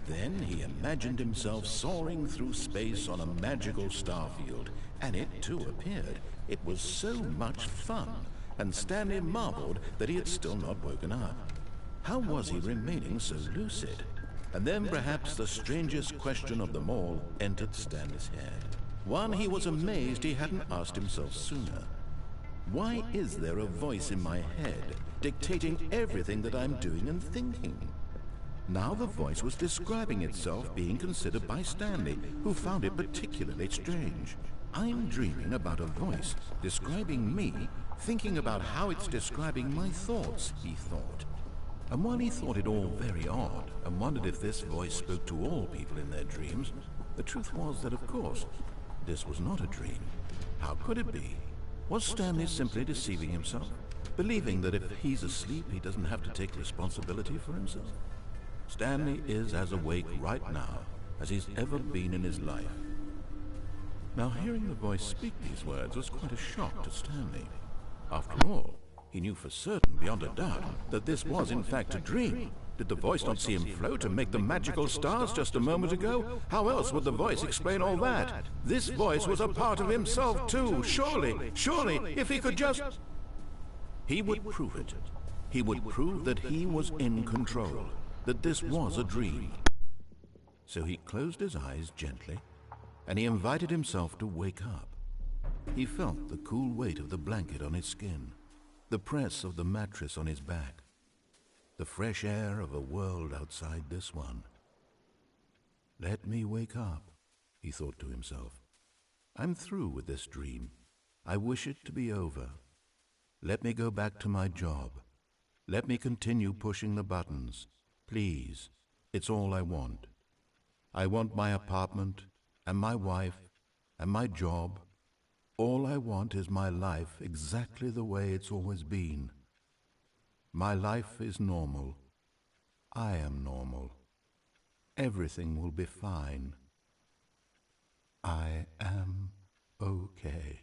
Speaker 2: Then he imagined himself soaring through space on a magical starfield, and it too appeared. It was so much fun, and Stanley marveled that he had still not woken up. How was he remaining so lucid? And then perhaps the strangest question of them all entered Stanley's head. One he was amazed he hadn't asked himself sooner. Why is there a voice in my head dictating everything that I'm doing and thinking? Now the voice was describing itself being considered by Stanley, who found it particularly strange. I'm dreaming about a voice describing me, thinking about how it's describing my thoughts, he thought. And while he thought it all very odd, and wondered if this voice spoke to all people in their dreams, the truth was that, of course, this was not a dream. How could it be? Was Stanley simply deceiving himself? believing that if he's asleep, he doesn't have to take responsibility for himself. Stanley is as awake right now as he's ever been in his life. Now, hearing the voice speak these words was quite a shock to Stanley. After all, he knew for certain, beyond a doubt, that this was in fact a dream. Did the voice not see him float and make the magical stars just a moment ago? How else would the voice explain all that? This voice was a part of himself too. Surely, if he could just... He would prove it. He would prove that he was in control, that this was a dream. So he closed his eyes gently, and he invited himself to wake up. He felt the cool weight of the blanket on his skin, the press of the mattress on his back, the fresh air of a world outside this one. Let me wake up, he thought to himself. I'm through with this dream. I wish it to be over. Let me go back to my job. Let me continue pushing the buttons. Please, it's all I want. I want my apartment, and my wife, and my job. All I want is my life exactly the way it's always been. My life is normal. I am normal. Everything will be fine. I am okay.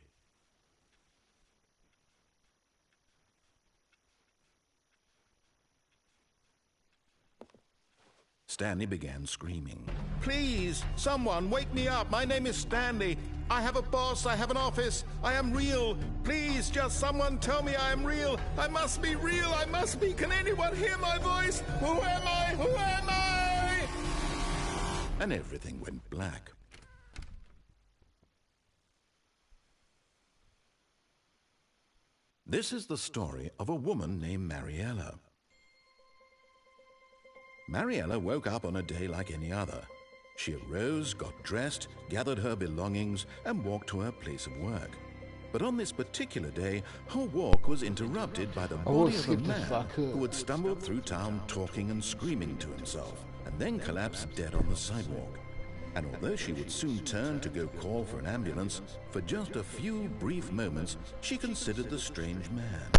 Speaker 2: Stanley began screaming. Please, someone, wake me up. My name is Stanley. I have a boss. I have an office. I am real. Please, just someone tell me I am real. I must be real. I must be. Can anyone hear my voice? Who am I? Who am I? And everything went black. This is the story of a woman named Mariella. Mariella woke up on a day like any other. She arose, got dressed, gathered her belongings, and walked to her place of work. But on this particular day, her walk was interrupted by the body of a man who had stumbled through town talking and screaming to himself, and then collapsed dead on the sidewalk. And although she would soon turn to go call for an ambulance, for just a few brief moments, she considered the strange man.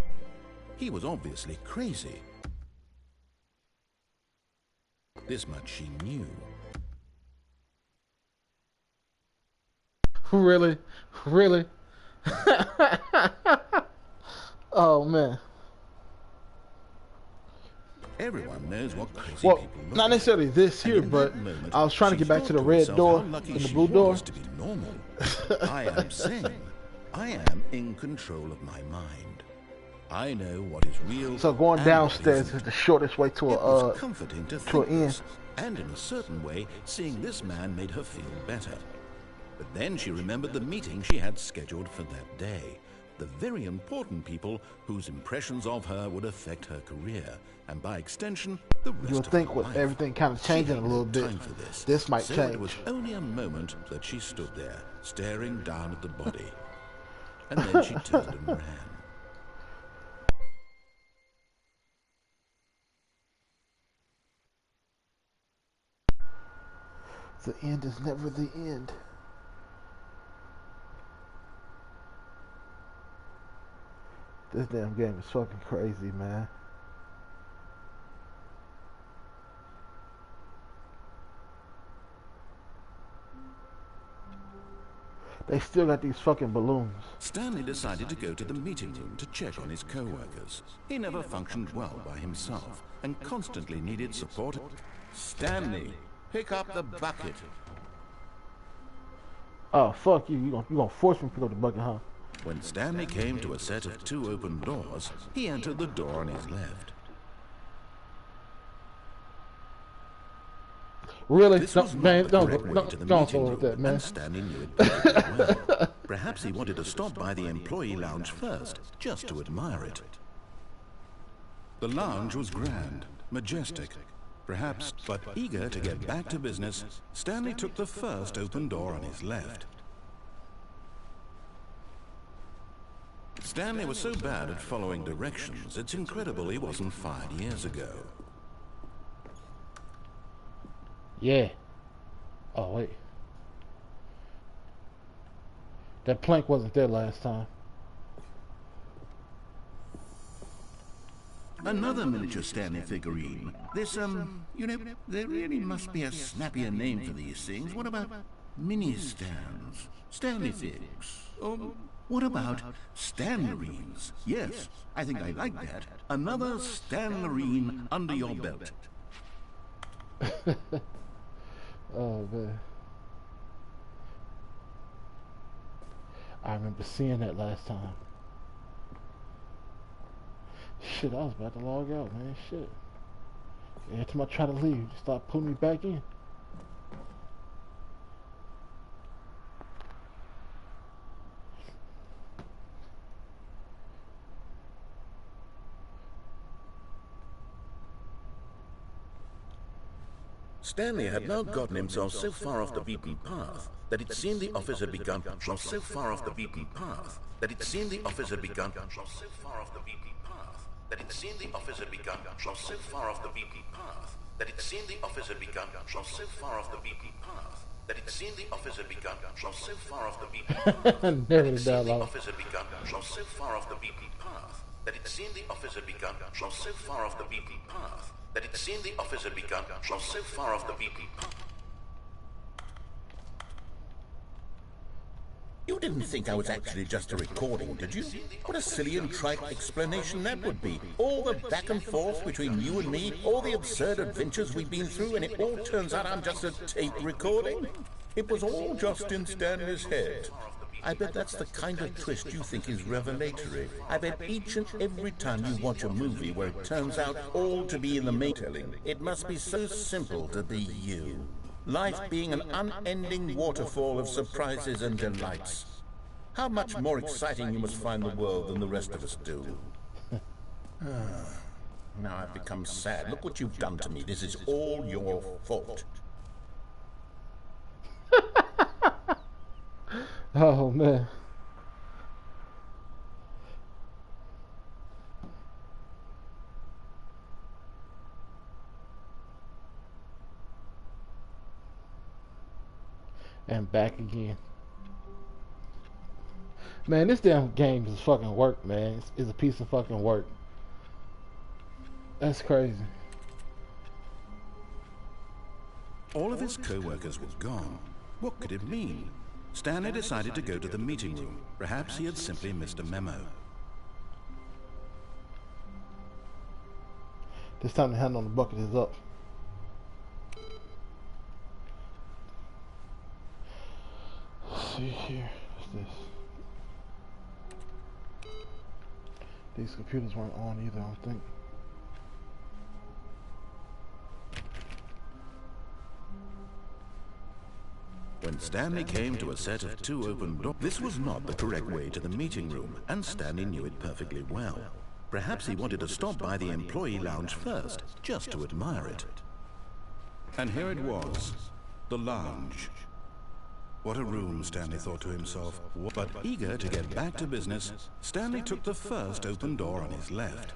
Speaker 2: He was obviously crazy. This much she knew.
Speaker 1: Really? Really? Oh, man.
Speaker 2: Everyone knows what crazy
Speaker 1: Well,
Speaker 2: people look
Speaker 1: not necessarily this here, but
Speaker 2: moment,
Speaker 1: I was trying to get back to the red door and the blue door.
Speaker 2: To be normal. I am sane. I am in control of my mind. I know what is real.
Speaker 1: So going downstairs is the shortest way to
Speaker 2: it
Speaker 1: a
Speaker 2: was comforting to
Speaker 1: an
Speaker 2: think
Speaker 1: end.
Speaker 2: this, and in a certain way, seeing this man made her feel better. But then she remembered the meeting she had scheduled for that day. The very important people whose impressions of her would affect her career, and by extension, the rest
Speaker 1: You would
Speaker 2: of
Speaker 1: think
Speaker 2: her
Speaker 1: with
Speaker 2: life.
Speaker 1: everything kind of changing a
Speaker 2: She had
Speaker 1: little
Speaker 2: no
Speaker 1: bit,
Speaker 2: time for
Speaker 1: this might
Speaker 2: so
Speaker 1: change.
Speaker 2: It was only a moment that she stood there, staring down at the body. And then she turned and ran.
Speaker 1: The end is never the end. This damn game is fucking crazy, man. They still got these fucking balloons.
Speaker 2: Stanley decided to go to the meeting room to check on his co-workers. He never functioned well by himself and constantly needed support. Stanley, pick up the bucket.
Speaker 1: Oh, fuck you. You gonna force me to pick up the bucket, huh?
Speaker 2: When Stanley came to a set of 2 open doors, he entered the door on his left.
Speaker 1: Really?
Speaker 2: This
Speaker 1: No,
Speaker 2: was
Speaker 1: man,
Speaker 2: not the
Speaker 1: don't
Speaker 2: correct way to the
Speaker 1: don't
Speaker 2: meeting
Speaker 1: go with
Speaker 2: room,
Speaker 1: that, man.
Speaker 2: and Stanley knew it perfectly well. Perhaps he wanted to stop by the employee lounge first, just to admire it. The lounge was grand, majestic, perhaps, but eager to get back to business, Stanley took the first open door on his left. Stanley was so bad at following directions, it's incredible he wasn't fired years ago.
Speaker 1: Yeah. Oh, wait. That plank wasn't there last time.
Speaker 2: Another miniature Stanley figurine. This, you know, there really must be a snappier name for these things. What about mini-stands? Stanley figs? Or what about Stanlerines? Yes, I think I like that. Another Stanlerine under your belt.
Speaker 1: Oh man, I remember seeing that last time. Shit, I was about to log out, man. Shit. Every time I try to leave, just start pulling me back in.
Speaker 2: Stanley had now gotten himself so far off the beaten path that it seemed the office had begun so far off the beaten path that it seemed the office had begun so far off the beaten path that it seemed the office had begun so far off the beaten path that it seemed the office had begun so far off the beaten path that it seemed the office had begun so far off the beaten path
Speaker 1: Never
Speaker 2: that it
Speaker 1: the
Speaker 2: seemed the
Speaker 1: dialogue.
Speaker 2: office had begun so far off the beaten path that it seemed the office had begun so far off the beaten path that it seemed the office had begun so far off the beaten path. You didn't think I was actually just a recording, did you? What a silly and trite explanation that would be. All the back and forth between you and me, all the absurd adventures we've been through, and it all turns out I'm just a tape recording? It was all just in Stanley's head. I bet that's the kind of twist you think is revelatory. I bet each and every time you watch a movie where it turns out all to be in the main telling, it must be so simple to be you. Life being an unending waterfall of surprises and delights. How much more exciting you must find the world than the rest of us do. Now I've become sad. Look what you've done to me. This is all your fault.
Speaker 1: Oh man. And back again. Man, this damn game is fucking work, man. It's a piece of fucking work. That's crazy.
Speaker 2: All of his co-workers were gone. What could it mean? Stanley decided to go to the meeting room. Perhaps he had simply missed a memo.
Speaker 1: This time the hand on the bucket is up. Let's see here. What's this? These computers weren't on either, I don't think.
Speaker 2: When Stanley came to a set of 2 open doors, this was not the correct way to the meeting room, and Stanley knew it perfectly well. Perhaps he wanted to stop by the employee lounge first, just to admire it. And here it was, the lounge. What a room, Stanley thought to himself. But eager to get back to business, Stanley took the first open door on his left.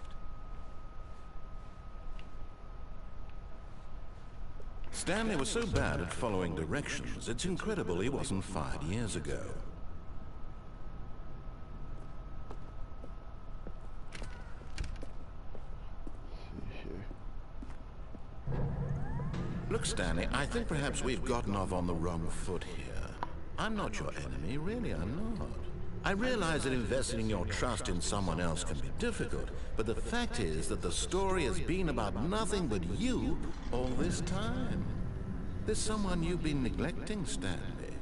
Speaker 2: Stanley was so bad at following directions, it's incredible he wasn't fired years ago. Look, Stanley, I think perhaps we've gotten off on the wrong foot here. I'm not your enemy, really, I'm not. I realize that investing your trust in someone else can be difficult, but the fact is that the story has been about nothing but you all this time. There's someone you've been neglecting, Stanley.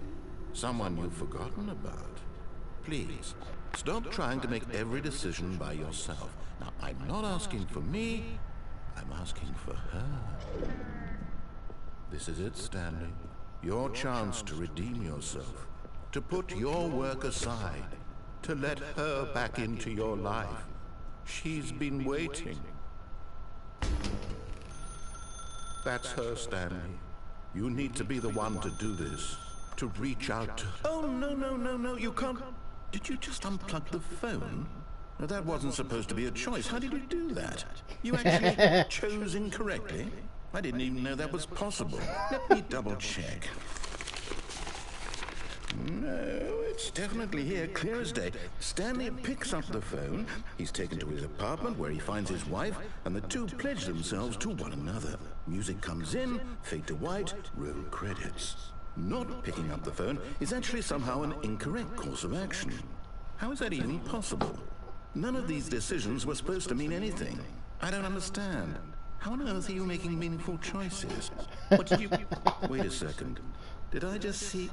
Speaker 2: Someone you've forgotten about. Please, stop trying to make every decision by yourself. Now, I'm not asking for me, I'm asking for her. This is it, Stanley. Your chance to redeem yourself. To put your work aside. To let her back into your life. She's been waiting. That's her, Stanley. You need to be the one to do this. To reach out to her. Oh, no, you can't. Did you just unplug the phone? No, that wasn't supposed to be a choice. How did you do that? You actually chose incorrectly? I didn't even know that was possible. Let me double check. No, It's definitely here, clear as day. Stanley picks up the phone. He's taken to his apartment where he finds his wife, and the two pledge themselves to one another. Music comes in, fade to white, roll credits. Not picking up the phone is actually somehow an incorrect course of action. How is that even possible? None of these decisions were supposed to mean anything. I don't understand. How on earth are you making meaningful choices? What did you... Wait a second. Did I just see...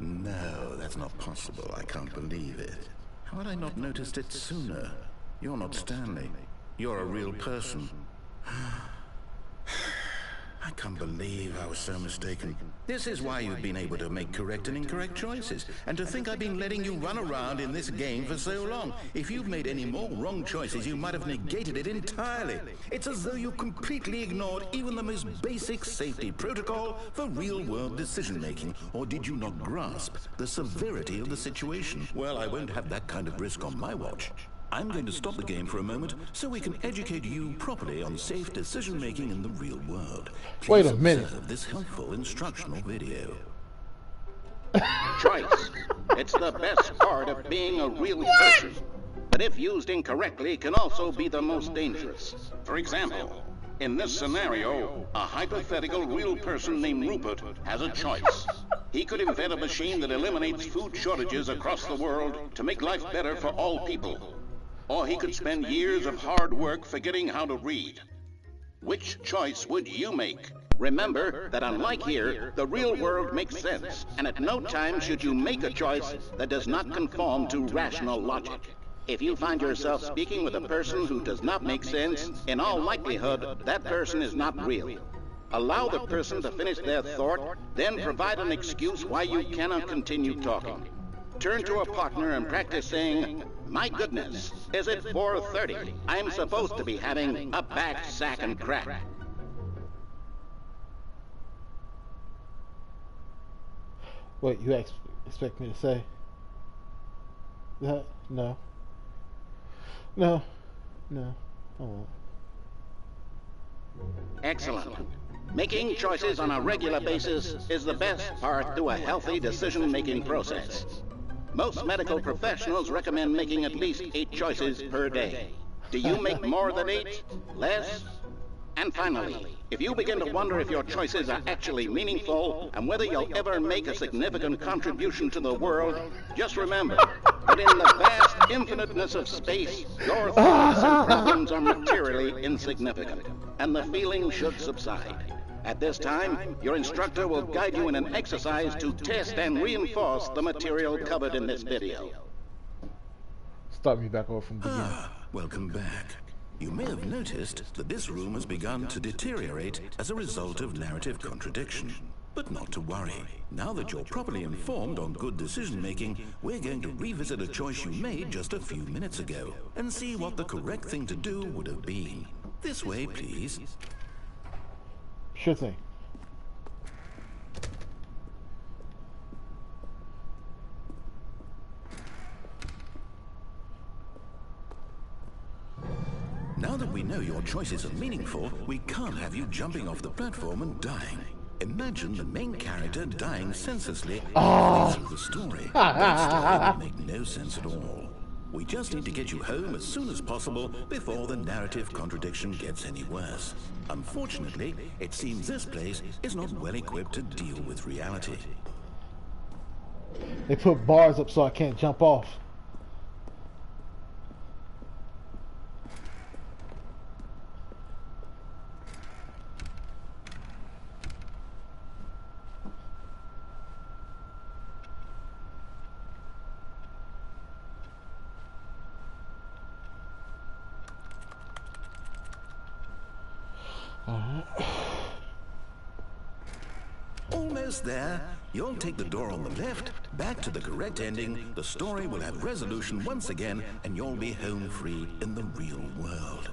Speaker 2: No, that's not possible. I can't believe it. How had I not noticed it sooner? You're not Stanley. You're a real person. I can't believe I was so mistaken. This is why you've been able to make correct and incorrect choices. And to think I've been letting you run around in this game for so long. If you've made any more wrong choices, you might have negated it entirely. It's as though you completely ignored even the most basic safety protocol for real-world decision-making. Or did you not grasp the severity of the situation? Well, I won't have that kind of risk on my watch. I'm going to stop the game for a moment so we can educate you properly on safe decision-making in the real world. Please
Speaker 1: Wait a minute.
Speaker 2: observe this helpful instructional video.
Speaker 9: Choice. It's the best part of being a real person. But if used incorrectly, can also be the most dangerous. For example, in this scenario, a hypothetical real person named Rupert has a choice. He could invent a machine that eliminates food shortages across the world to make life better for all people. Or he could spend years of hard work forgetting how to read. Which choice would you make? Remember that unlike here, the real world makes sense, and at no time should you make a choice that does not conform to rational logic. If you find yourself speaking with a person who does not make sense, in all likelihood, that person is not real. Allow the person to finish their thought, then provide an excuse why you cannot continue talking. Turn to a partner and practice saying, "My goodness, is it 4:30? I'm supposed to be having a back, sack, and crack."
Speaker 1: Wait, you expect me to say that? No. No. No. I won't.
Speaker 9: Excellent. Making choices on a regular basis is the best part to a healthy decision-making process. Most medical professionals recommend making at least 8 choices per day. Do you make more than 8? Less? And finally, if you begin to wonder if your choices are actually meaningful and whether you'll ever make a significant contribution to the world, just remember that in the vast infiniteness of space, your thoughts and problems are materially insignificant, and the feeling should subside. At this time, your instructor will guide you in an exercise to test and reinforce the material covered in this video.
Speaker 1: Start me back over from the beginning.
Speaker 2: Welcome back. You may have noticed that this room has begun to deteriorate as a result of narrative contradiction. But not to worry. Now that you're properly informed on good decision-making, we're going to revisit a choice you made just a few minutes ago and see what the correct thing to do would have been. This way, please.
Speaker 1: Sure thing.
Speaker 2: Now that we know your choices are meaningful, we can't have you jumping off the platform and dying. Imagine the main character dying senselessly halfway through the story. That story would make no sense at all. We just need to get you home as soon as possible before the narrative contradiction gets any worse. Unfortunately, it seems this place is not well equipped to deal with reality.
Speaker 1: They put bars up so I can't jump off.
Speaker 2: Almost there. You'll take the door on the left, back to the correct ending, the story will have resolution once again, and you'll be home free in the real world.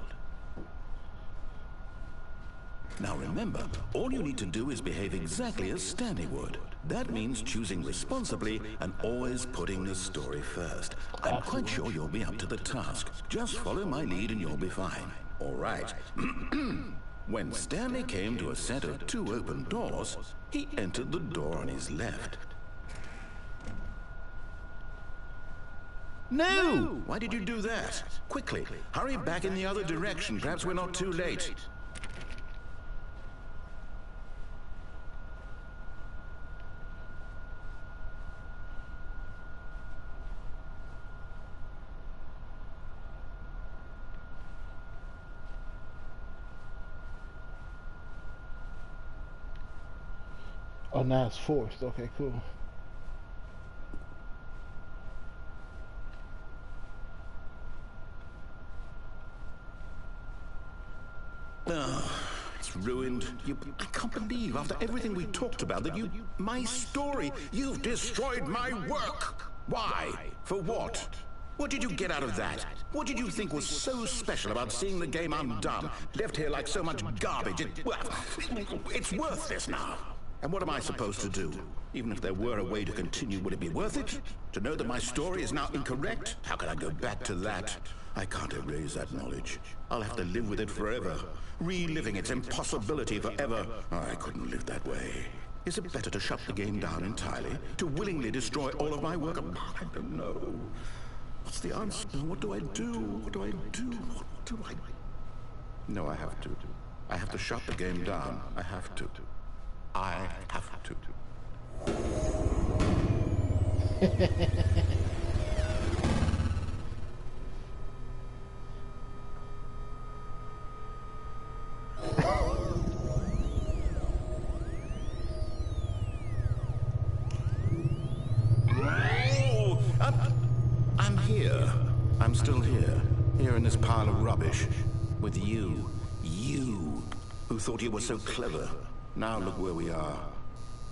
Speaker 2: Now remember, all you need to do is behave exactly as Stanley would. That means choosing responsibly and always putting the story first. I'm quite sure you'll be up to the task. Just follow my lead and you'll be fine. All right. When Stanley came to a set of 2 open doors, he entered the door on his left. No! Why did you do that? Quickly, hurry back in the other direction. Perhaps we're not too late.
Speaker 1: Oh, now it's forced. Okay, cool.
Speaker 2: Oh, it's ruined. I can't believe, after everything we talked about, that my story, you've destroyed my work. Why? For what? What did you get out of that? What did you think was so special about seeing the game undone, left here like so much garbage? It's worthless now. And what am I supposed to do? Even if there were a way to continue, would it be worth it? To know that my story is now incorrect? How can I go back to that? I can't erase that knowledge. I'll have to live with it forever, reliving its impossibility forever. I couldn't live that way. Is it better to shut the game down entirely? To willingly destroy all of my work? I don't know. What's the answer? What do I do? What do I do? What do I... No, I have to. I have to shut the game down. I have to. I have to. I'm here. I'm still here. Here in this pile of rubbish. With you. You. Who thought you were so clever. Now look where we are.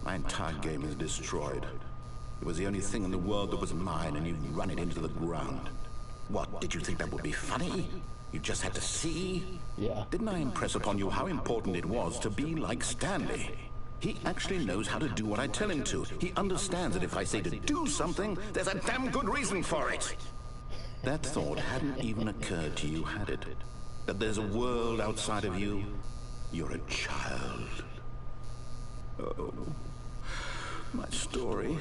Speaker 2: My entire game is destroyed. It was the only thing in the world that was mine, and you've run it into the ground. What, did you think that would be funny? You just had to see?
Speaker 1: Yeah.
Speaker 2: Didn't I impress upon you how important it was to be like Stanley? He actually knows how to do what I tell him to. He understands that if I say to do something, there's a damn good reason for it. That thought hadn't even occurred to you, had it? That there's a world outside of you? You're a child. Oh, my story.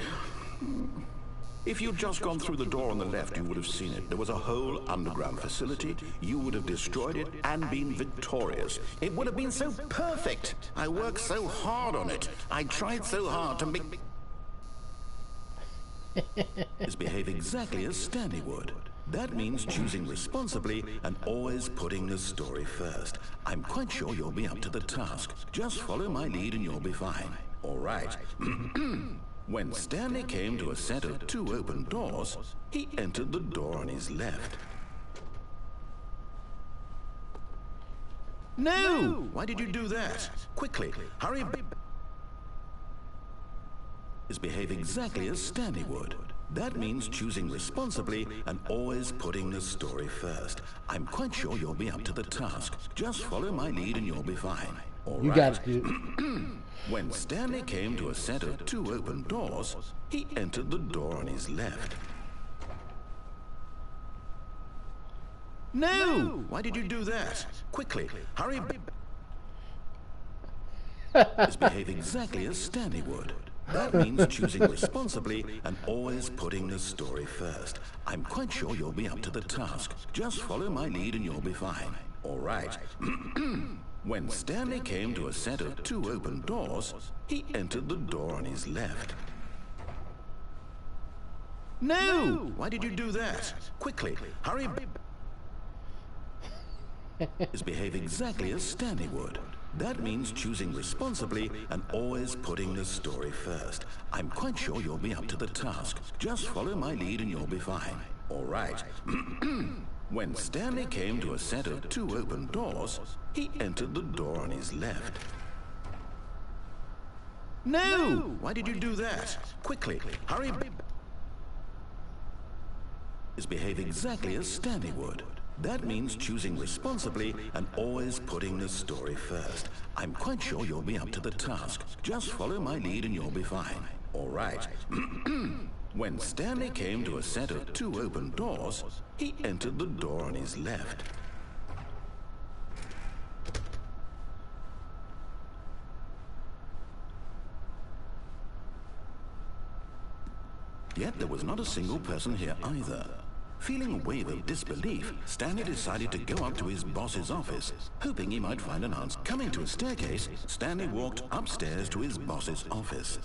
Speaker 2: If you'd just gone through the door on the left, you would have seen it. There was a whole underground facility. You would have destroyed it and been victorious. It would have been so perfect. I worked so hard on it. I tried so hard to make... Behave exactly as Stanley would. That means choosing responsibly and always putting the story first. I'm quite sure you'll be up to the task. Just follow my lead and you'll be fine. All right. When Stanley came to a set of 2 open doors, he entered the door on his left. No! Why did you do that? Quickly, hurry back. Behave exactly as Stanley would. That means choosing responsibly and always putting the story first. I'm quite sure you'll be up to the task. Just follow my lead and you'll be fine. All right.
Speaker 1: You got it, dude.
Speaker 2: When Stanley came to a set of 2 open doors, he entered the door on his left. No! Why did you do that? Quickly, hurry back. Behave exactly as Stanley would. That means choosing responsibly and always putting the story first. I'm quite sure you'll be up to the task. Just follow my lead and you'll be fine. All right. When Stanley came to a set of 2 open doors, he entered the door on his left. No! Why did you do that? Quickly, hurry back. Behave exactly as Stanley would. That means choosing responsibly and always putting the story first. I'm quite sure you'll be up to the task. Just follow my lead and you'll be fine. All right. When Stanley came to a set of 2 open doors, he entered the door on his left. No! Why did you do that? Quickly, hurry back. Behave exactly as Stanley would. That means choosing responsibly and always putting the story first. I'm quite sure you'll be up to the task. Just follow my lead and you'll be fine. All right. When Stanley came to a set of 2 open doors, he entered the door on his left. Yet there was not a single person here either. Feeling a wave of disbelief, Stanley decided to go up to his boss's office, hoping he might find an answer. Coming to a staircase, Stanley walked upstairs to his boss's office.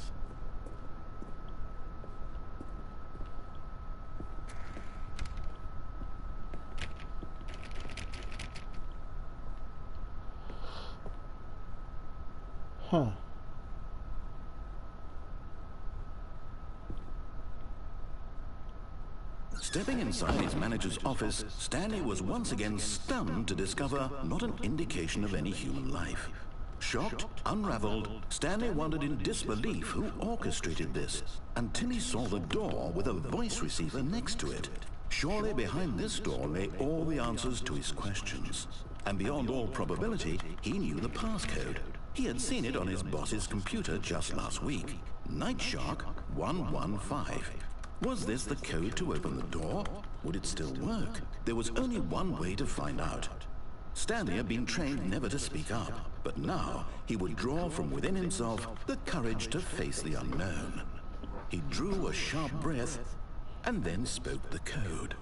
Speaker 1: Huh.
Speaker 2: Stepping inside his manager's office, Stanley was once again stunned to discover not an indication of any human life. Shocked, unraveled, Stanley wondered in disbelief who orchestrated this, until he saw the door with a voice receiver next to it. Surely behind this door lay all the answers to his questions. And beyond all probability, he knew the passcode. He had seen it on his boss's computer just last week. Night Shark 115. Was this the code to open the door? Would it still work? There was only one way to find out. Stanley had been trained never to speak up, but now he would draw from within himself the courage to face the unknown. He drew a sharp breath and then spoke the code.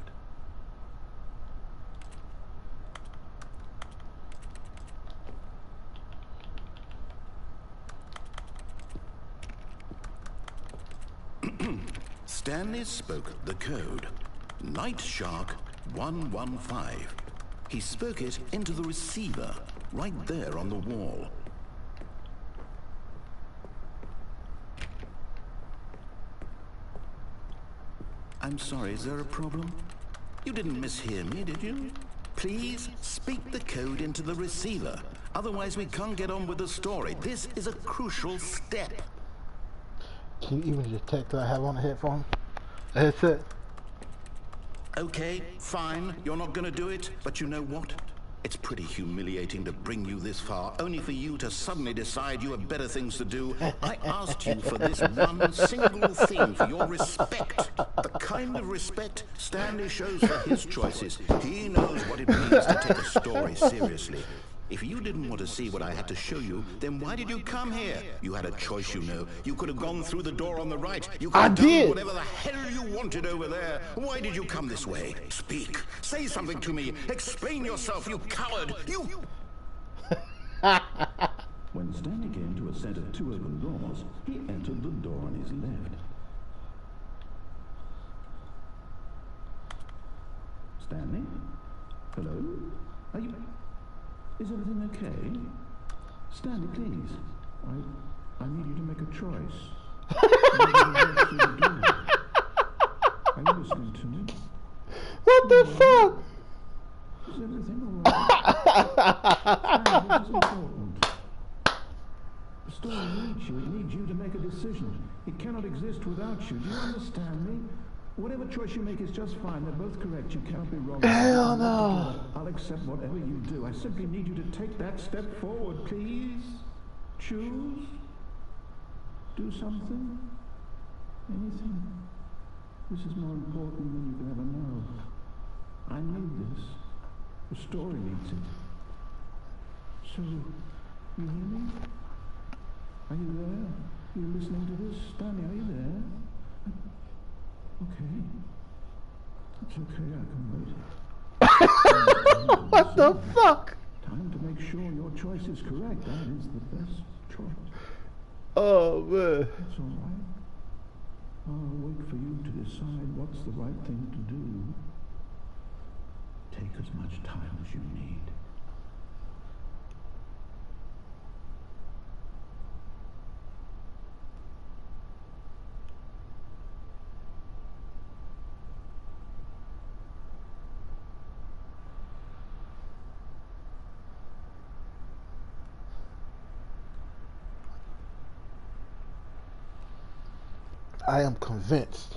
Speaker 2: Stanley spoke the code. Night Shark 115. He spoke it into the receiver, right there on the wall. I'm sorry, is there a problem? You didn't mishear me, did you? Please speak the code into the receiver. Otherwise we can't get on with the story. This is a crucial step.
Speaker 1: Can you even detect that I have on a headset?
Speaker 2: Okay, fine, you're not gonna do it, but you know what? It's pretty humiliating to bring you this far, only for you to suddenly decide you have better things to do. I asked you for this one single thing, for your respect. The kind of respect Stanley shows for his choices. He knows what it means to take a story seriously. If you didn't want to see what I had to show you, then why did you come here? You had a choice, you know. You could have gone through the door on the right. You could have done whatever the hell you wanted over there. Why did you come this way? Speak. Say something to me. Explain yourself, you coward. You... When Stanley came to a set of two open doors, he entered the door on his left. Stanley? Hello? Are you... Is everything okay? Stanley, please. I need you to make a choice. Are you listening to me?
Speaker 1: What the fuck?
Speaker 2: Is everything alright? Stanley, this is important. The story needs you. It needs you to make a decision. It cannot exist without you. Do you understand me? Whatever choice you make is just fine. They're both correct. You can't be wrong.
Speaker 1: Hell no.
Speaker 2: I'll accept whatever you do. I simply need you to take that step forward, please. Choose. Do something. Anything. This is more important than you can ever know. I need this. The story needs it. So, you hear me? Are you there? Are you listening to this? Stanley, are you there? Okay. It's okay, I can wait.
Speaker 1: What the fuck?
Speaker 2: Time to make sure your choice is correct. That is the best choice.
Speaker 1: Oh, man.
Speaker 2: That's all right. I'll wait for you to decide what's the right thing to do. Take as much time as you need.
Speaker 1: I am convinced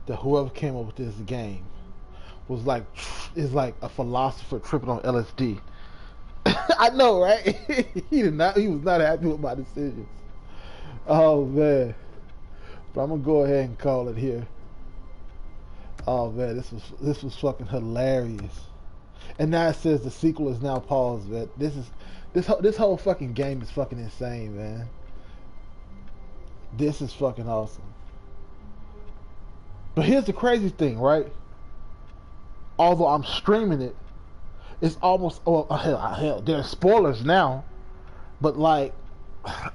Speaker 1: that whoever came up with this game is like a philosopher tripping on LSD. I know, right? He was not happy with my decisions. Oh man. But I'm gonna go ahead and call it here. Oh man, this was fucking hilarious. And now it says the sequel is now paused, man. This whole fucking game is fucking insane, man. This is fucking awesome. But here's the crazy thing, right? although I'm streaming it, it's almost, oh hell, there's spoilers now, but like,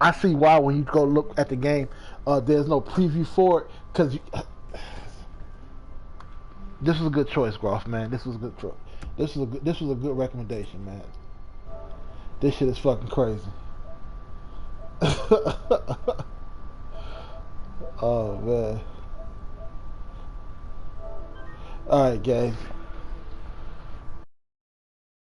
Speaker 1: I see why when you go look at the game, there's no preview for it, because this was a good choice, Groff, man. This was a good choice. This was a good recommendation, man. This shit is fucking crazy. Oh man. Alright, gang.